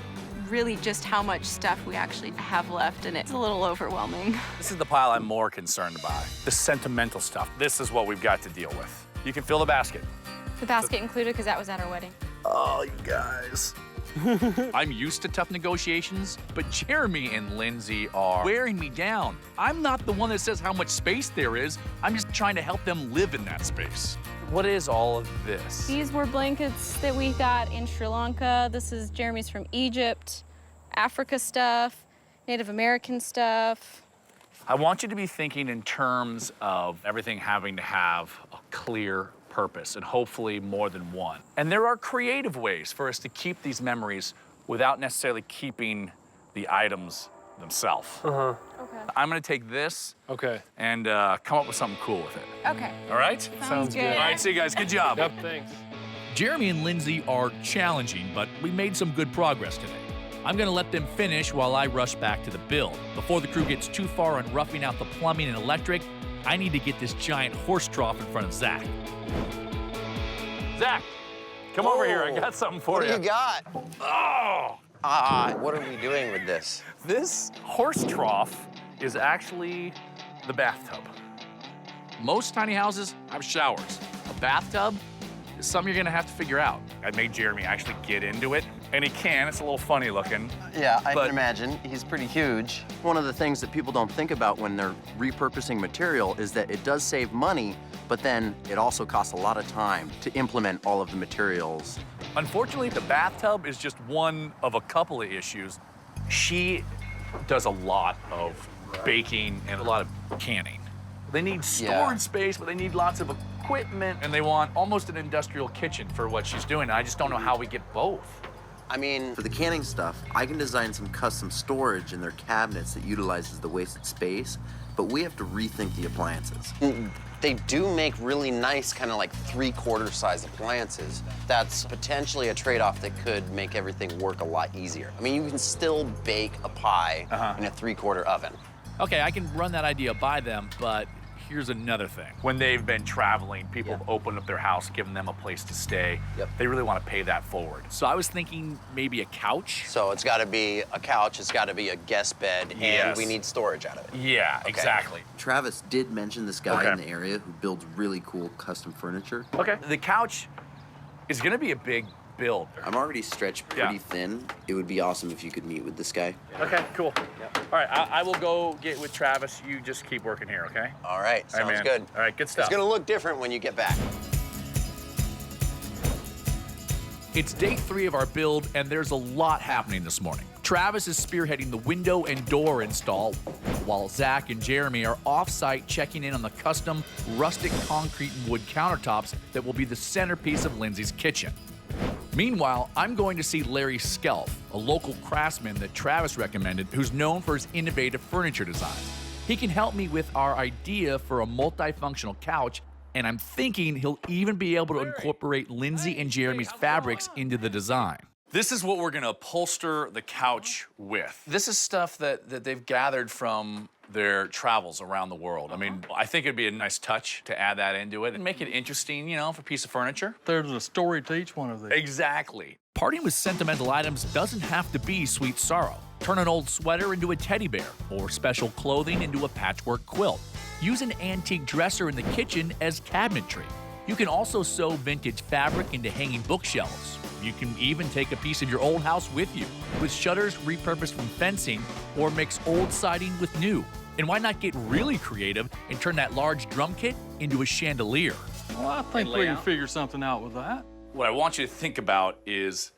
really just how much stuff we actually have left, and it's a little overwhelming. This is the pile I'm more concerned by. The sentimental stuff. This is what we've got to deal with. You can fill the basket. The basket included, because that was at our wedding. Oh, you guys. I'm used to tough negotiations, but Jeremy and Lindsay are wearing me down. I'm not the one that says how much space there is. I'm just trying to help them live in that space. What is all of this? These were blankets that we got in Sri Lanka. This is Jeremy's from Egypt, Africa stuff, Native American stuff. I want you to be thinking in terms of everything having to have a clear purpose, and hopefully more than one. And there are creative ways for us to keep these memories without necessarily keeping the items themselves. Uh-huh. Okay. I'm gonna take this and come up with something cool with it. Okay. All right? Sounds good. All right, see you guys, good job. Yep, thanks. Jeremy and Lindsay are challenging, but we made some good progress today. I'm gonna let them finish while I rush back to the build. Before the crew gets too far on roughing out the plumbing and electric, I need to get this giant horse trough in front of Zach. Zach, come over here. I got something for you. What do you got? Oh! What are we doing with this? This horse trough is actually the bathtub. Most tiny houses have showers. A bathtub is something you're gonna have to figure out. I made Jeremy actually get into it, and he can. It's a little funny looking. Yeah, I can imagine. He's pretty huge. One of the things that people don't think about when they're repurposing material is that it does save money, but then it also costs a lot of time to implement all of the materials. Unfortunately, the bathtub is just one of a couple of issues. She does a lot of baking and a lot of canning. They need storage space, but they need lots of equipment, and they want almost an industrial kitchen for what she's doing. I just don't know how we get both. I mean, for the canning stuff, I can design some custom storage in their cabinets that utilizes the wasted space, but we have to rethink the appliances. They do make really nice, kind of like 3/4 size appliances. That's potentially a trade-off that could make everything work a lot easier. I mean, you can still bake a pie in a 3/4 oven. Okay, I can run that idea by them, but here's another thing. When they've been traveling, people have opened up their house, given them a place to stay. They really want to pay that forward. So I was thinking maybe a couch. So it's got to be a couch, it's got to be a guest bed, and we need storage out of it. Yeah, exactly. Travis did mention this guy in the area who builds really cool custom furniture. Okay. The couch is going to be a big build. I'm already stretched pretty thin. It would be awesome if you could meet with this guy. Okay, cool. All right, I will go get with Travis. You just keep working here, okay? All right, sounds man. good. All right, good stuff. It's gonna look different when you get back. It's day 3 of our build, and there's a lot happening this morning. Travis is spearheading the window and door install, while Zack and Jeremy are off-site checking in on the custom rustic concrete and wood countertops that will be the centerpiece of Lindsay's kitchen. Meanwhile, I'm going to see Larry Skelf, a local craftsman that Travis recommended, who's known for his innovative furniture design. He can help me with our idea for a multifunctional couch, and I'm thinking he'll even be able to incorporate Lindsay and Jeremy's fabrics into the design. This is what we're gonna upholster the couch with. This is stuff that they've gathered from their travels around the world. I mean, I think it'd be a nice touch to add that into it and make it interesting, you know, for a piece of furniture. There's a story to each one of these. Exactly. Parting with sentimental items doesn't have to be sweet sorrow. Turn an old sweater into a teddy bear or special clothing into a patchwork quilt. Use an antique dresser in the kitchen as cabinetry. You can also sew vintage fabric into hanging bookshelves. You can even take a piece of your old house with you, with shutters repurposed from fencing, or mix old siding with new. And why not get really creative and turn that large drum kit into a chandelier? Well, I think we can figure something out with that. What I want you to think about is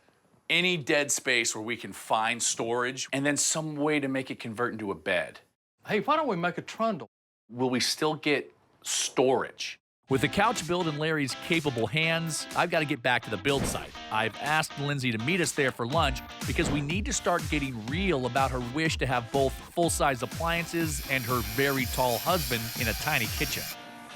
any dead space where we can find storage and then some way to make it convert into a bed. Hey, why don't we make a trundle? Will we still get storage? With the couch build in Larry's capable hands, I've got to get back to the build site. I've asked Lindsay to meet us there for lunch because we need to start getting real about her wish to have both full-size appliances and her very tall husband in a tiny kitchen.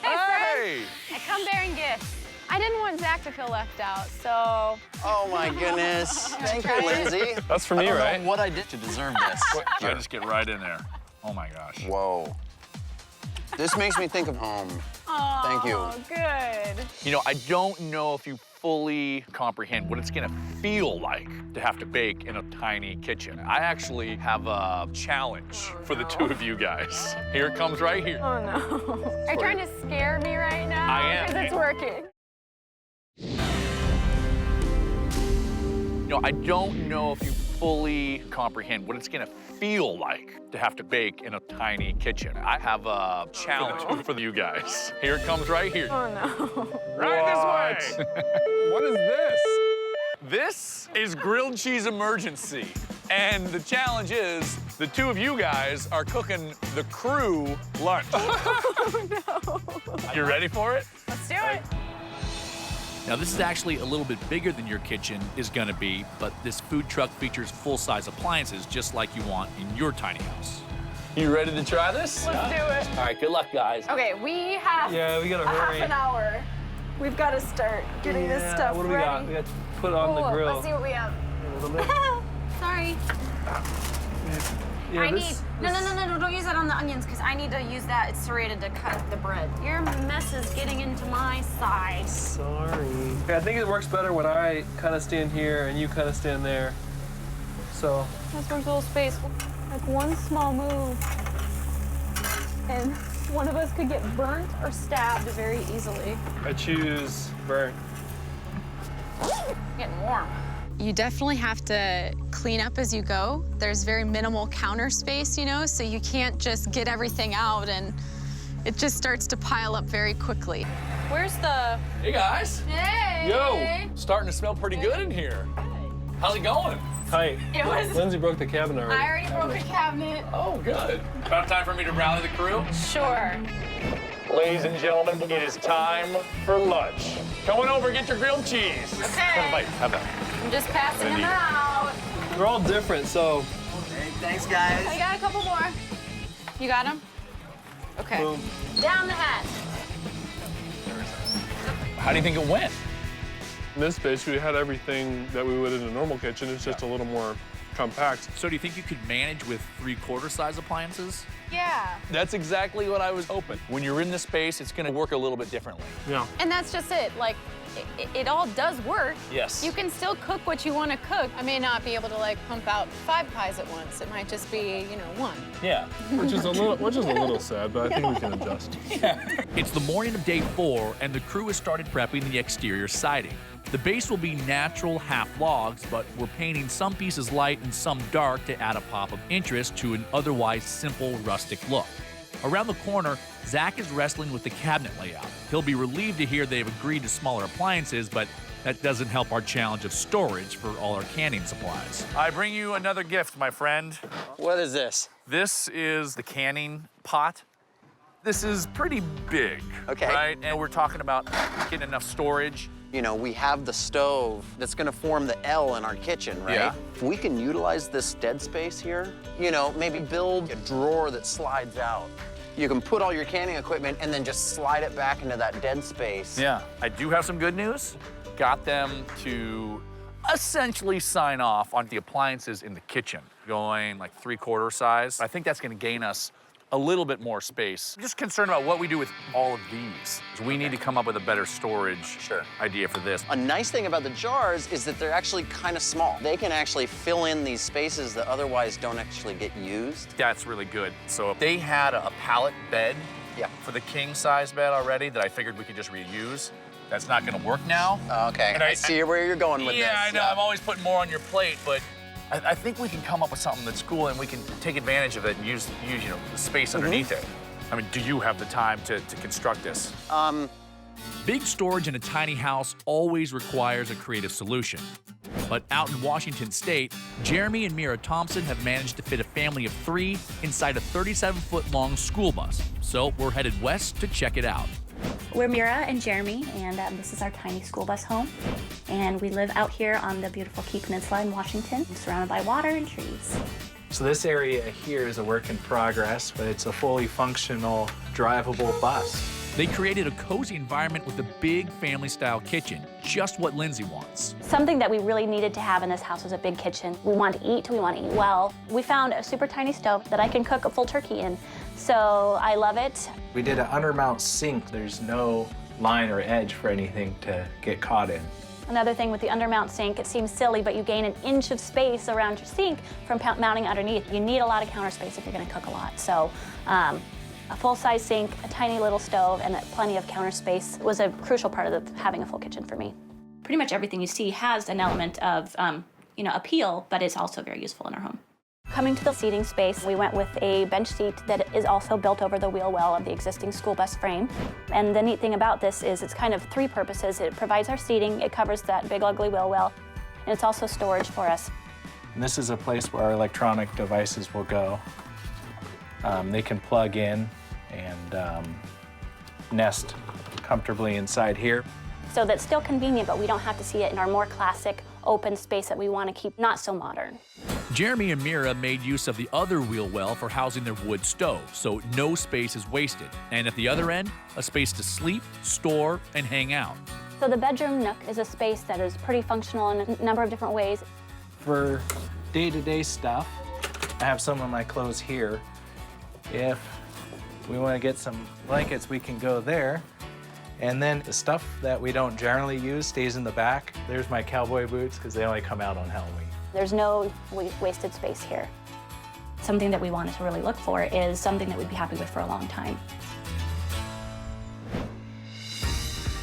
Hey! I come bearing gifts. I didn't want Zack to feel left out, so... Oh my goodness. Thank you, Lindsay. That's for me, I don't right? know what I did to deserve this. I just get right in there. Oh my gosh. Whoa. This makes me think of home. Oh, thank you. Good. You know, I don't know if you fully comprehend what it's gonna feel like to have to bake in a tiny kitchen. I actually have a challenge for the two of you guys. Here it comes right here. Oh, no. Are you trying to scare me right now? I am. Because it's working. You know, I don't know if you fully comprehend what it's gonna feel like to have to bake in a tiny kitchen. I have a challenge for you guys. Here it comes right here. Oh, no. Right this way. What is this? This is grilled cheese emergency. And the challenge is the two of you guys are cooking the crew lunch. Oh, no. You ready for it? Let's do it. Now, this is actually a little bit bigger than your kitchen is gonna be, but this food truck features full-size appliances just like you want in your tiny house. You ready to try this? Let's do it. All right, good luck, guys. Okay, we have we gotta hurry. half an hour. We've got to start getting this stuff what do we ready. got? We got to put it on the grill. Let's see what we have. A little bit. Sorry. Yeah, I need... No, don't use that on the onions, because I need to use that. It's serrated to cut the bread. Your mess is getting into my side. Sorry. Okay, I think it works better when I kind of stand here and you kind of stand there. So. That's a little space. Like one small move. and one of us could get burnt or stabbed very easily. I choose burnt. Getting warm. You definitely have to clean up as you go. There's very minimal counter space, you know, so you can't just get everything out and it just starts to pile up very quickly. Where's the... Hey, guys. Hey! Yo, starting to smell pretty good in here. How's it going? Hi. It was... Lindsay broke the cabinet already. I already broke the cabinet. Oh, good. About time for me to rally the crew? Sure. Ladies and gentlemen, it is time for lunch. Come on over, get your grilled cheese. Okay. Have a bite. Have that. I'm just passing them out. We're all different, so. Hey, thanks, guys. I got a couple more. You got them? Okay. Boom. Down the hatch. How do you think it went? In this space, we had everything that we would in a normal kitchen. It's just a little more compact. So do you think you could manage with 3/4 size appliances? Yeah. That's exactly what I was hoping. When you're in the space, it's gonna work a little bit differently. Yeah. And that's just it. Like, it all does work. Yes. You can still cook what you want to cook. I may not be able to like pump out 5 pies at once. It might just be, you know, 1. Yeah. Which is a little sad, but I think we can adjust. It's the morning of day 4, and the crew has started prepping the exterior siding. The base will be natural half logs, but we're painting some pieces light and some dark to add a pop of interest to an otherwise simple rustic look. Around the corner, Zack is wrestling with the cabinet layout. He'll be relieved to hear they've agreed to smaller appliances, but that doesn't help our challenge of storage for all our canning supplies. I bring you another gift, my friend. What is this? This is the canning pot. This is pretty big, Okay. right? And we're talking about getting enough storage. You know, we have the stove that's gonna form the L in our kitchen, right? Yeah. If we can utilize this dead space here, you know, maybe build a drawer that slides out. You can put all your canning equipment and then just slide it back into that dead space. Yeah. I do have some good news. Got them to essentially sign off on the appliances in the kitchen, going like 3/4 size. I think that's gonna gain us a little bit more space. I'm just concerned about what we do with all of these. We need to come up with a better storage idea for this. A nice thing about the jars is that they're actually kind of small. They can actually fill in these spaces that otherwise don't actually get used. That's really good. So if they had a pallet bed for the king size bed already that I figured we could just reuse, that's not gonna work now. Okay, And I see where you're going with this. Yeah, I know, I'm always putting more on your plate, but I think we can come up with something that's cool and we can take advantage of it and use you know, the space underneath it. I mean, do you have the time to construct this? Big storage in a tiny house always requires a creative solution. But out in Washington State, Jeremy and Mira Thompson have managed to fit a family of 3 inside a 37-foot-long school bus. So we're headed west to check it out. We're Mira and Jeremy, and this is our tiny school bus home. And we live out here on the beautiful Key Peninsula in Washington, surrounded by water and trees. So this area here is a work in progress, but it's a fully functional, drivable bus. They created a cozy environment with a big family-style kitchen, just what Lindsay wants. Something that we really needed to have in this house was a big kitchen. We want to eat well. We found a super tiny stove that I can cook a full turkey in, so I love it. We did an undermount sink. There's no line or edge for anything to get caught in. Another thing with the undermount sink, it seems silly, but you gain an inch of space around your sink from mounting underneath. You need a lot of counter space if you're gonna cook a lot. So a full-size sink, a tiny little stove, and plenty of counter space was a crucial part of having a full kitchen for me. Pretty much everything you see has an element of you know, appeal, but it's also very useful in our home. Coming to the seating space, we went with a bench seat that is also built over the wheel well of the existing school bus frame. And the neat thing about this is it's kind of 3 purposes. It provides our seating, it covers that big ugly wheel well, and it's also storage for us. And this is a place where our electronic devices will go. They can plug in and nest comfortably inside here. So that's still convenient, but we don't have to see it in our more classic open space that we want to keep not so modern. Jeremy and Mira made use of the other wheel well for housing their wood stove, so no space is wasted. And at the other end, a space to sleep, store, and hang out. So the bedroom nook is a space that is pretty functional in a number of different ways. For day-to-day stuff, I have some of my clothes here. If we want to get some blankets, we can go there. And then the stuff that we don't generally use stays in the back. There's my cowboy boots, because they only come out on Halloween. There's no wasted space here. something that we wanted to really look for is something that we'd be happy with for a long time.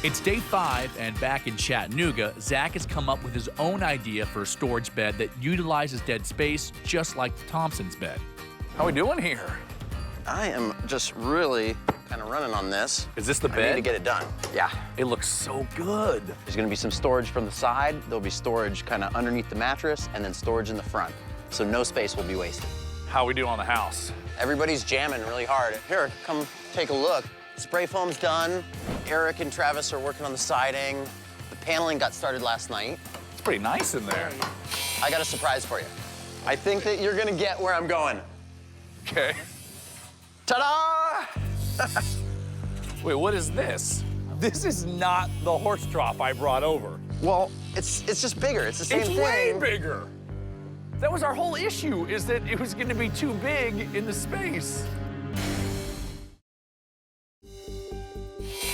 It's day 5, and back in Chattanooga, Zack has come up with his own idea for a storage bed that utilizes dead space just like Thompson's bed. How we doing here? I am just really kind of running on this. Is this the I bed? need to get it done. Yeah. It looks so good. There's gonna be some storage from the side. There'll be storage kind of underneath the mattress, and then storage in the front. So no space will be wasted. How we do on the house? Everybody's jamming really hard. Here, come take a look. Spray foam's done. Eric and Travis are working on the siding. The paneling got started last night. It's pretty nice in there. I got a surprise for you. I think that you're gonna get where I'm going. Okay. Ta-da! Wait, what is this? This is not the horse trough I brought over. Well, it's just bigger. It's the same It's thing. way bigger. That was our whole issue, is that it was gonna be too big in the space.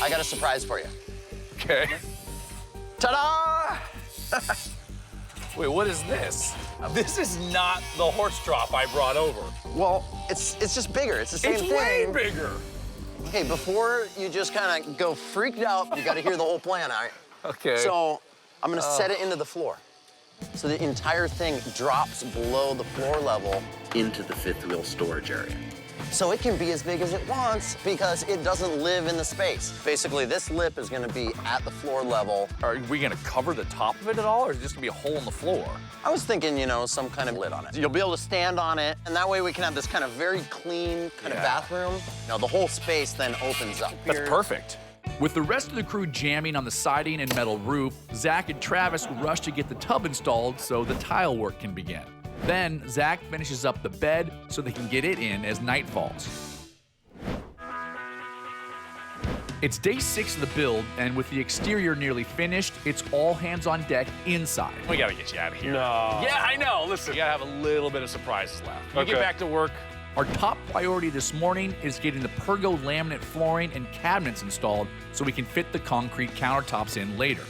I got a surprise for you. Okay. Ta-da! Wait, what is this? This is not the horse trough I brought over. Well, it's just bigger. It's the same It's thing. way bigger. Okay, before you just kind of go freaked out, you got to hear the whole plan, all right? Okay. So I'm gonna set it into the floor. So the entire thing drops below the floor level into the fifth wheel storage area. So it can be as big as it wants because it doesn't live in the space. Basically, this lip is gonna be at the floor level. Are we gonna cover the top of it at all, or is it just gonna be a hole in the floor? I was thinking, you know, some kind of lid on it. You'll be able to stand on it, and that way we can have this kind of very clean kind of bathroom. Now, the whole space then opens up. That's perfect. With the rest of the crew jamming on the siding and metal roof, Zack and Travis rush to get the tub installed so the tile work can begin. Then, Zack finishes up the bed so they can get it in as night falls. It's day 6 of the build, and with the exterior nearly finished, it's all hands on deck inside. We gotta get you out of here. No. Yeah, I know. Listen, we gotta have a little bit of surprises left. You Okay. get back to work. Our top priority this morning is getting the Pergo laminate flooring and cabinets installed so we can fit the concrete countertops in later.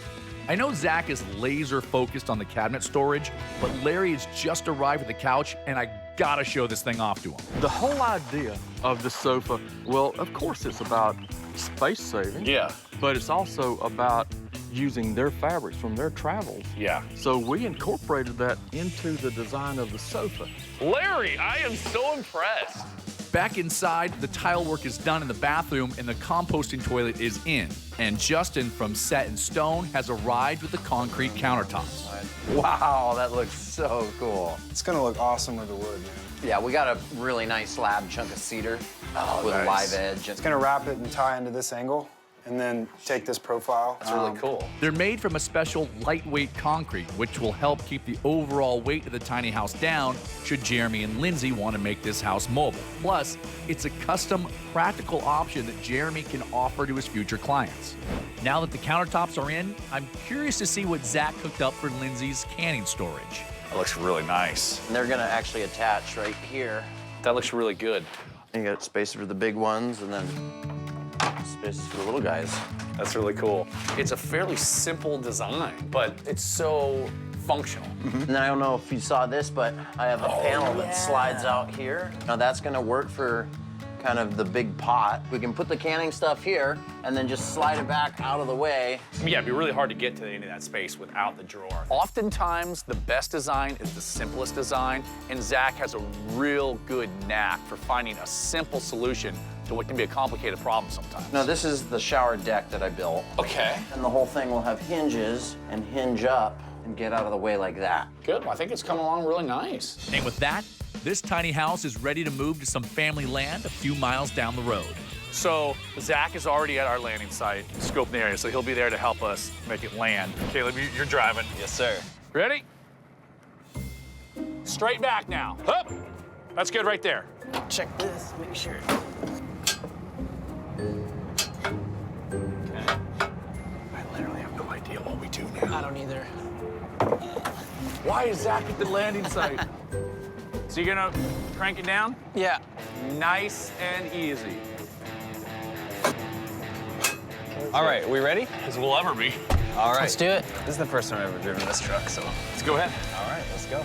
I know Zack is laser focused on the cabinet storage, but Larry has just arrived at the couch, and I gotta show this thing off to him. The whole idea of the sofa, well, of course it's about space saving. Yeah. But it's also about using their fabrics from their travels. Yeah. So we incorporated that into the design of the sofa. Larry, I am so impressed. Back inside, the tile work is done in the bathroom and the composting toilet is in. And Justin from Set in Stone has arrived with the concrete countertops. Wow, that looks so cool. It's gonna look awesome with the wood, man. Yeah, we got a really nice slab chunk of cedar with a live edge. It's gonna wrap it and tie into this angle, and then take this profile. That's really cool. They're made from a special lightweight concrete, which will help keep the overall weight of the tiny house down should Jeremy and Lindsay want to make this house mobile. Plus, it's a custom, practical option that Jeremy can offer to his future clients. Now that the countertops are in, I'm curious to see what Zack cooked up for Lindsay's canning storage. That looks really nice. And they're gonna actually attach right here. That looks really good. You got space for the big ones and then space for the little guys. That's really cool. It's a fairly simple design, but it's so functional. And then I don't know if you saw this, but I have a panel that slides out here. Now that's gonna work for kind of the big pot. We can put the canning stuff here and then just slide it back out of the way. Yeah, it'd be really hard to get to any of that space without the drawer. Oftentimes, the best design is the simplest design, and Zack has a real good knack for finding a simple solution to what can be a complicated problem sometimes. Now this is the shower deck that I built. Okay. And the whole thing will have hinges and hinge up and get out of the way like that. Good, well, I think it's coming along really nice. And with that, this tiny house is ready to move to some family land a few miles down the road. So Zack is already at our landing site, scoping the area, so he'll be there to help us make it land. Caleb, you're driving. Yes, sir. Ready? Straight back now. Up. That's good right there. Check this, make sure. I literally have no idea what we do now. I don't either. Why is Zack at the landing site? So you're gonna crank it down? Yeah. Nice and easy. All right, we ready? As we'll ever be. All right. Let's do it. This is the first time I've ever driven this truck, so. Let's go ahead. All right, let's go.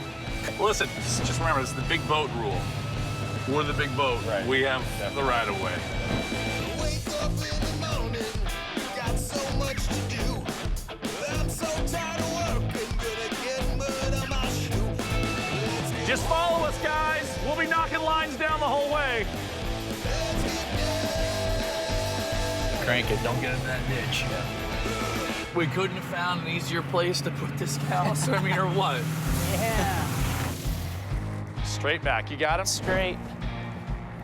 Listen, just remember, this is the big boat rule. We're the big boat. Right. We have the right of way. Just follow us, guys. We'll be knocking lines down the whole way. Crank it, don't get in that ditch. We couldn't have found an easier place to put this house, I mean, or what? Yeah. Straight back, you got him? Straight.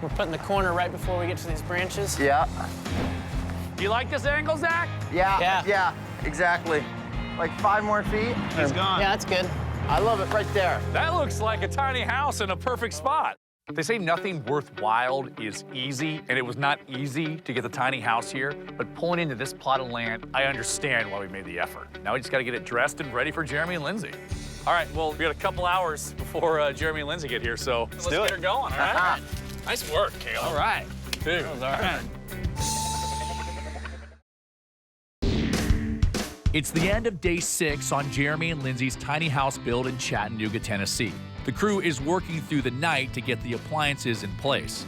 We're putting the corner right before we get to these branches. Yeah. You like this angle, Zach? Yeah, exactly. Like 5 more feet. He's gone. Yeah, that's good. I love it right there. That looks like a tiny house in a perfect spot. They say nothing worthwhile is easy, and it was not easy to get the tiny house here, but pulling into this plot of land, I understand why we made the effort. Now we just gotta get it dressed and ready for Jeremy and Lindsay. All right, well, we got a couple hours before Jeremy and Lindsay get here, so let's get her going, all right? Nice work, Caleb. All right. Dude, That was all right. It's the end of day 6 on Jeremy and Lindsay's tiny house build in Chattanooga, Tennessee. The crew is working through the night to get the appliances in place.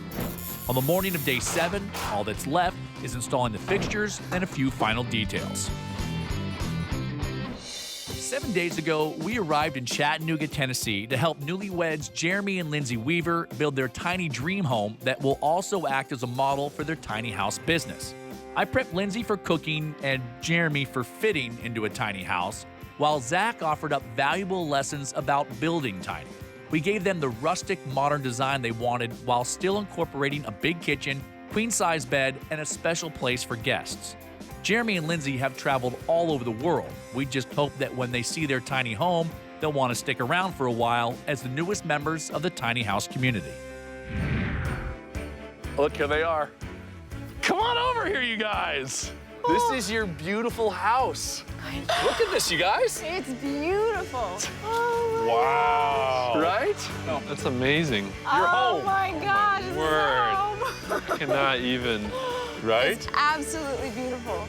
On the morning of day 7, all that's left is installing the fixtures and a few final details. 7 days ago, we arrived in Chattanooga, Tennessee to help newlyweds Jeremy and Lindsay Weaver build their tiny dream home that will also act as a model for their tiny house business. I prepped Lindsay for cooking and Jeremy for fitting into a tiny house, while Zack offered up valuable lessons about building tiny. We gave them the rustic, modern design they wanted while still incorporating a big kitchen, queen-size bed, and a special place for guests. Jeremy and Lindsay have traveled all over the world. We just hope that when they see their tiny home, they'll want to stick around for a while as the newest members of the tiny house community. Look, here they are. Come on over here, you guys. This is your beautiful house. Look at this, you guys. It's beautiful. Wow. Right? Oh, that's amazing. Your home. Oh my God, this is Word. our home. I cannot even. Right? It's absolutely beautiful.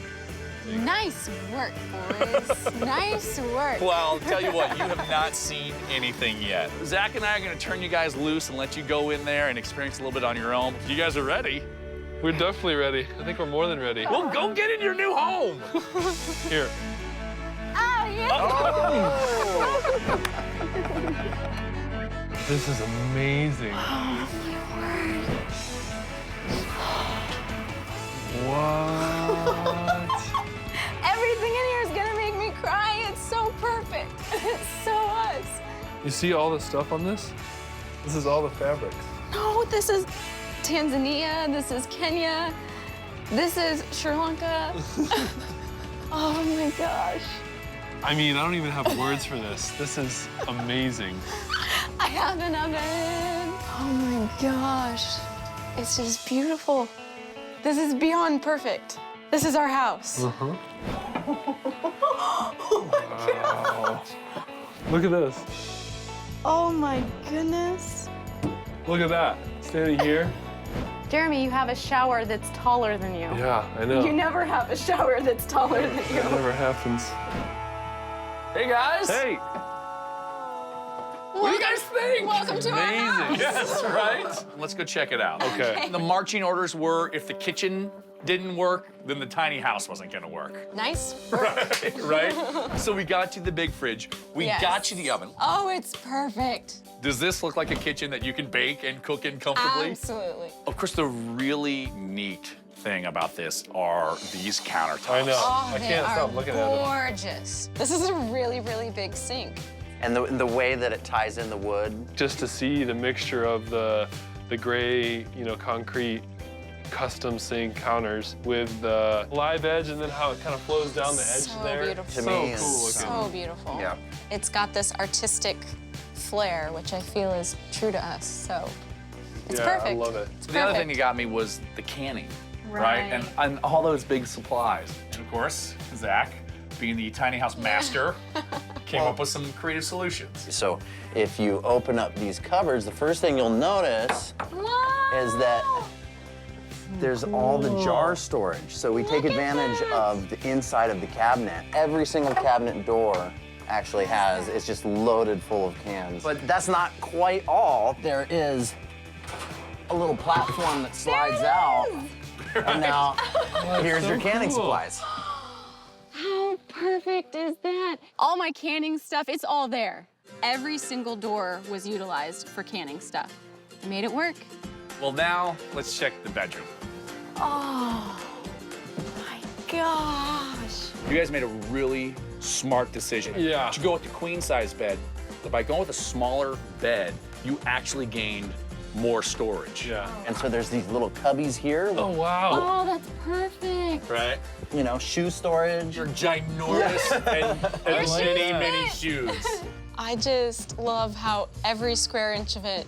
Nice work, boys. Nice work. Well, I'll tell you what, you have not seen anything yet. Zach and I are gonna turn you guys loose and let you go in there and experience a little bit on your own. You guys are ready. We're definitely ready. I think we're more than ready. Well, go get in your new home. Here. Oh, yeah. Oh. This is amazing. Oh, my word. What? Everything in here is gonna make me cry. It's so perfect. It's so us. You see all the stuff on this? This is all the fabrics. No, this is Tanzania. This is Kenya. This is Sri Lanka. Oh my gosh. I mean, I don't even have words for this. This is amazing. I have an oven. Oh my gosh. It's just beautiful. This is beyond perfect. This is our house. Uh-huh. Oh my gosh. Look at this. Oh my goodness. Look at that. Standing here. Jeremy, you have a shower that's taller than you. Yeah, I know. You never have a shower that's taller than you. That never happens. Hey, guys. Hey. What do you guys think? Welcome to our house. Yes, right? Let's go check it out. Okay. The marching orders were if the kitchen didn't work, then the tiny house wasn't gonna work. Nice. Right? So we got you the big fridge. We Yes. got you the oven. Oh, it's perfect. Does this look like a kitchen that you can bake and cook in comfortably? Absolutely. Of course, the really neat thing about this are these countertops. I know. Oh, I they can't are stop looking at them. gorgeous. This is a really, really big sink. And the way that it ties in the wood. Just to see the mixture of the gray, concrete custom sink counters with the live edge and then how it kind of flows down the edge So there. beautiful. To So me, cool it's- looking. So beautiful. Yeah. It's got this artistic flair, which I feel is true to us. So it's Yeah, perfect. I love it. It's The other thing perfect. that got me was the canning, Right. And all those big supplies. And of course, Zach, being the tiny house master, came up with some creative solutions. So if you open up these cupboards, the first thing you'll notice is that there's all the jar storage. So we take advantage of the inside of the cabinet. Every single cabinet door actually has, it's just loaded full of cans. But that's not quite all. There is a little platform that slides out. And now, here's your canning supplies. How perfect is that? All my canning stuff, it's all there. Every single door was utilized for canning stuff. I made it work. Well, now let's check the bedroom. Oh, my gosh. You guys made a really smart decision. Yeah. To go with the queen size bed, but by going with a smaller bed, you actually gained more storage. Yeah. And so there's these little cubbies here. Oh, wow. Oh, that's perfect. Right? You know, shoe storage. You're ginormous and many shoes. I just love how every square inch of it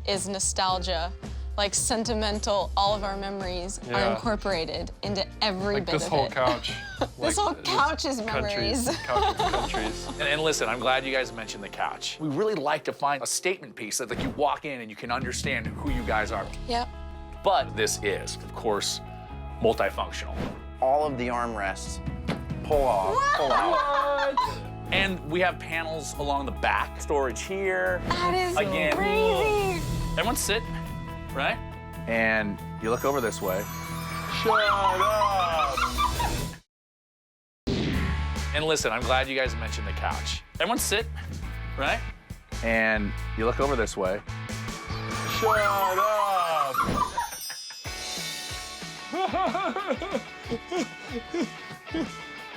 is nostalgia. Like sentimental, all of our memories are incorporated into every bit of it. This whole couch. This whole couch is memories. Countries. And listen, I'm glad you guys mentioned the couch. We really like to find a statement piece that like you walk in and you can understand who you guys are. Yep. But this is, of course, multifunctional. All of the armrests pull off, pull out. And we have panels along the back. Storage here. That is Again. crazy. Everyone sit, right? And you look over this way. Shut up. And listen, I'm glad you guys mentioned the couch. Everyone sit, right? And you look over this way. Shut up.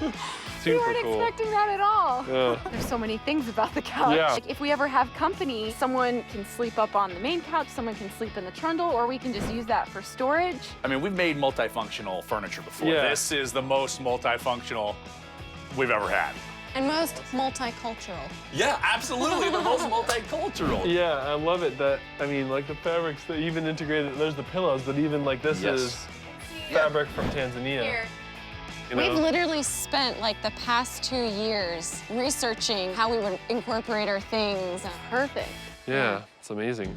We Super weren't cool. expecting that at all. Yeah. There's so many things about the couch. Yeah. Like if we ever have company, someone can sleep up on the main couch, someone can sleep in the trundle, or we can just use that for storage. I mean, we've made multifunctional furniture before. Yeah. This is the most multifunctional we've ever had. And most multicultural. Yeah, absolutely, the most multicultural. Yeah, I love it that, I mean, like the fabrics that even integrated, there's the pillows that even like this is fabric from Tanzania. Here. You know? We've literally spent like the past 2 years researching how we would incorporate our things. Perfect. Yeah, it's amazing.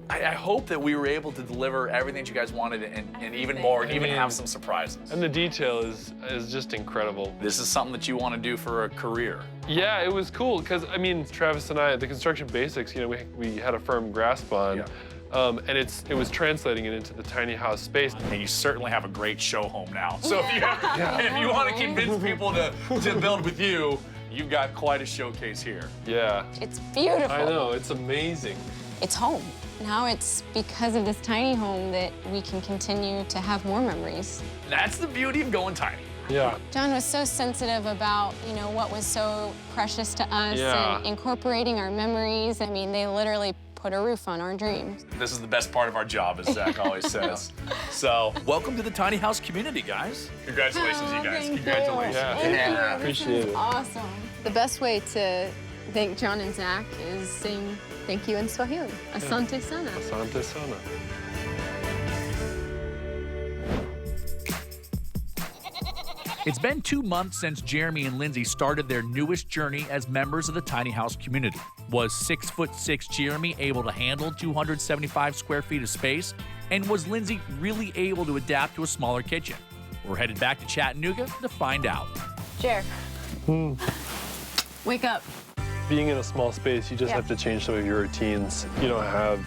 I hope that we were able to deliver everything that you guys wanted and even more, and even have some surprises. And the detail is just incredible. This is something that you want to do for a career. Yeah, it was cool because I mean, Travis and I, the construction basics, you know, we had a firm grasp on. Yeah. And it was translating it into the tiny house space. And you certainly have a great show home now. So if you want to convince people to build with you, you've got quite a showcase here. Yeah. It's beautiful. I know, it's amazing. It's home. Now it's because of this tiny home that we can continue to have more memories. That's the beauty of going tiny. Yeah. John was so sensitive about, you know, what was so precious to us and incorporating our memories. I mean, they literally put a roof on our dreams. This is the best part of our job, as Zach always says. So, welcome to the tiny house community, guys. Congratulations, you guys. Congratulations. Yeah, appreciate it. Awesome. The best way to thank John and Zach is saying thank you in Swahili. Asante sana. Asante sana. It's been 2 months since Jeremy and Lindsay started their newest journey as members of the tiny house community. Was 6'6" Jeremy able to handle 275 square feet of space? And was Lindsay really able to adapt to a smaller kitchen? We're headed back to Chattanooga to find out. Jer, wake up. Being in a small space, you just have to change some of your routines. You don't have,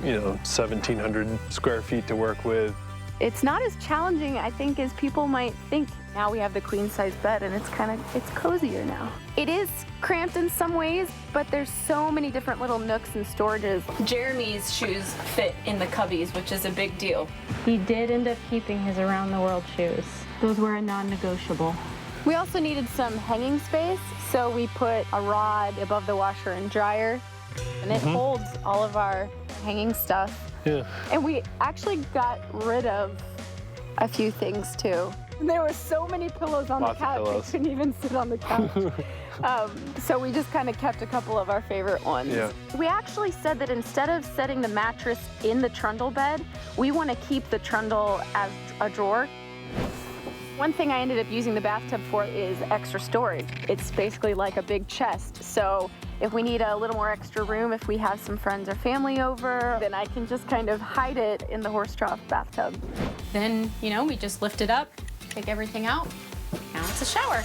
1,700 square feet to work with. It's not as challenging, I think, as people might think. Now we have the queen size bed and it's cozier now. It is cramped in some ways, but there's so many different little nooks and storages. Jeremy's shoes fit in the cubbies, which is a big deal. He did end up keeping his around the world shoes. Those were a non-negotiable. We also needed some hanging space, so we put a rod above the washer and dryer, and it holds all of our hanging stuff. Yeah. And we actually got rid of a few things too. There were so many pillows on Lots the couch, of I pillows. couldn't even sit on the couch. So we just kind of kept a couple of our favorite ones. Yeah. We actually said that instead of setting the mattress in the trundle bed, we want to keep the trundle as a drawer. One thing I ended up using the bathtub for is extra storage. It's basically like a big chest. So if we need a little more extra room, if we have some friends or family over, then I can just kind of hide it in the horse trough bathtub. Then, we just lift it up, take everything out. Now it's a shower.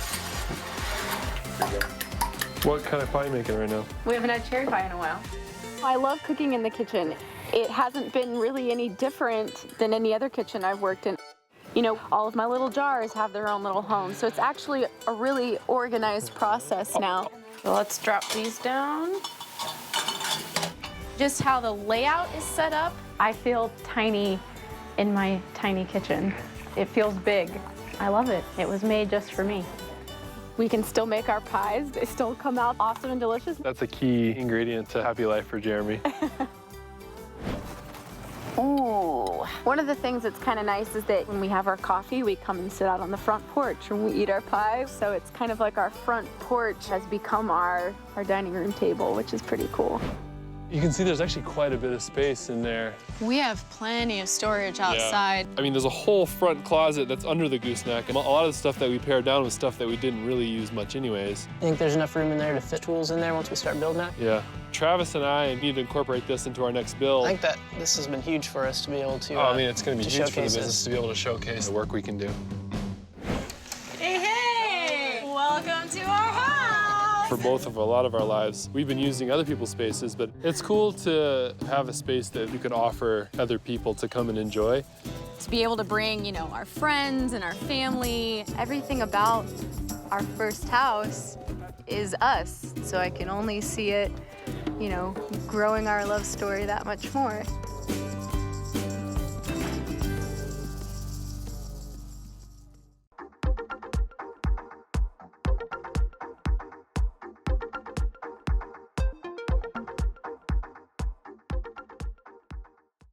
What kind of pie are you making right now? We haven't had cherry pie in a while. I love cooking in the kitchen. It hasn't been really any different than any other kitchen I've worked in. You know, all of my little jars have their own little home, so it's actually a really organized process now. So let's drop these down. Just how the layout is set up, I feel tiny in my tiny kitchen. It feels big. I love it. It was made just for me. We can still make our pies. They still come out awesome and delicious. That's a key ingredient to happy life for Jeremy. Ooh. One of the things that's kind of nice is that when we have our coffee, we come and sit out on the front porch and we eat our pie. So it's kind of like our front porch has become our dining room table, which is pretty cool. You can see there's actually quite a bit of space in there. We have plenty of storage outside. Yeah. I mean, there's a whole front closet that's under the gooseneck, and a lot of the stuff that we pared down was stuff that we didn't really use much anyways. I think there's enough room in there to fit tools in there once we start building it. Yeah. Travis and I need to incorporate this into our next build. I think that this has been huge for us to be able to I mean, it's going to be huge for the showcase business to be able to showcase the work we can do. Hey, hey! Welcome to our house! For both of a lot of our lives, we've been using other people's spaces, but it's cool to have a space that you can offer other people to come and enjoy. To be able to bring, you know, our friends and our family. Everything about our first house is us, so I can only see it, you know, growing our love story that much more.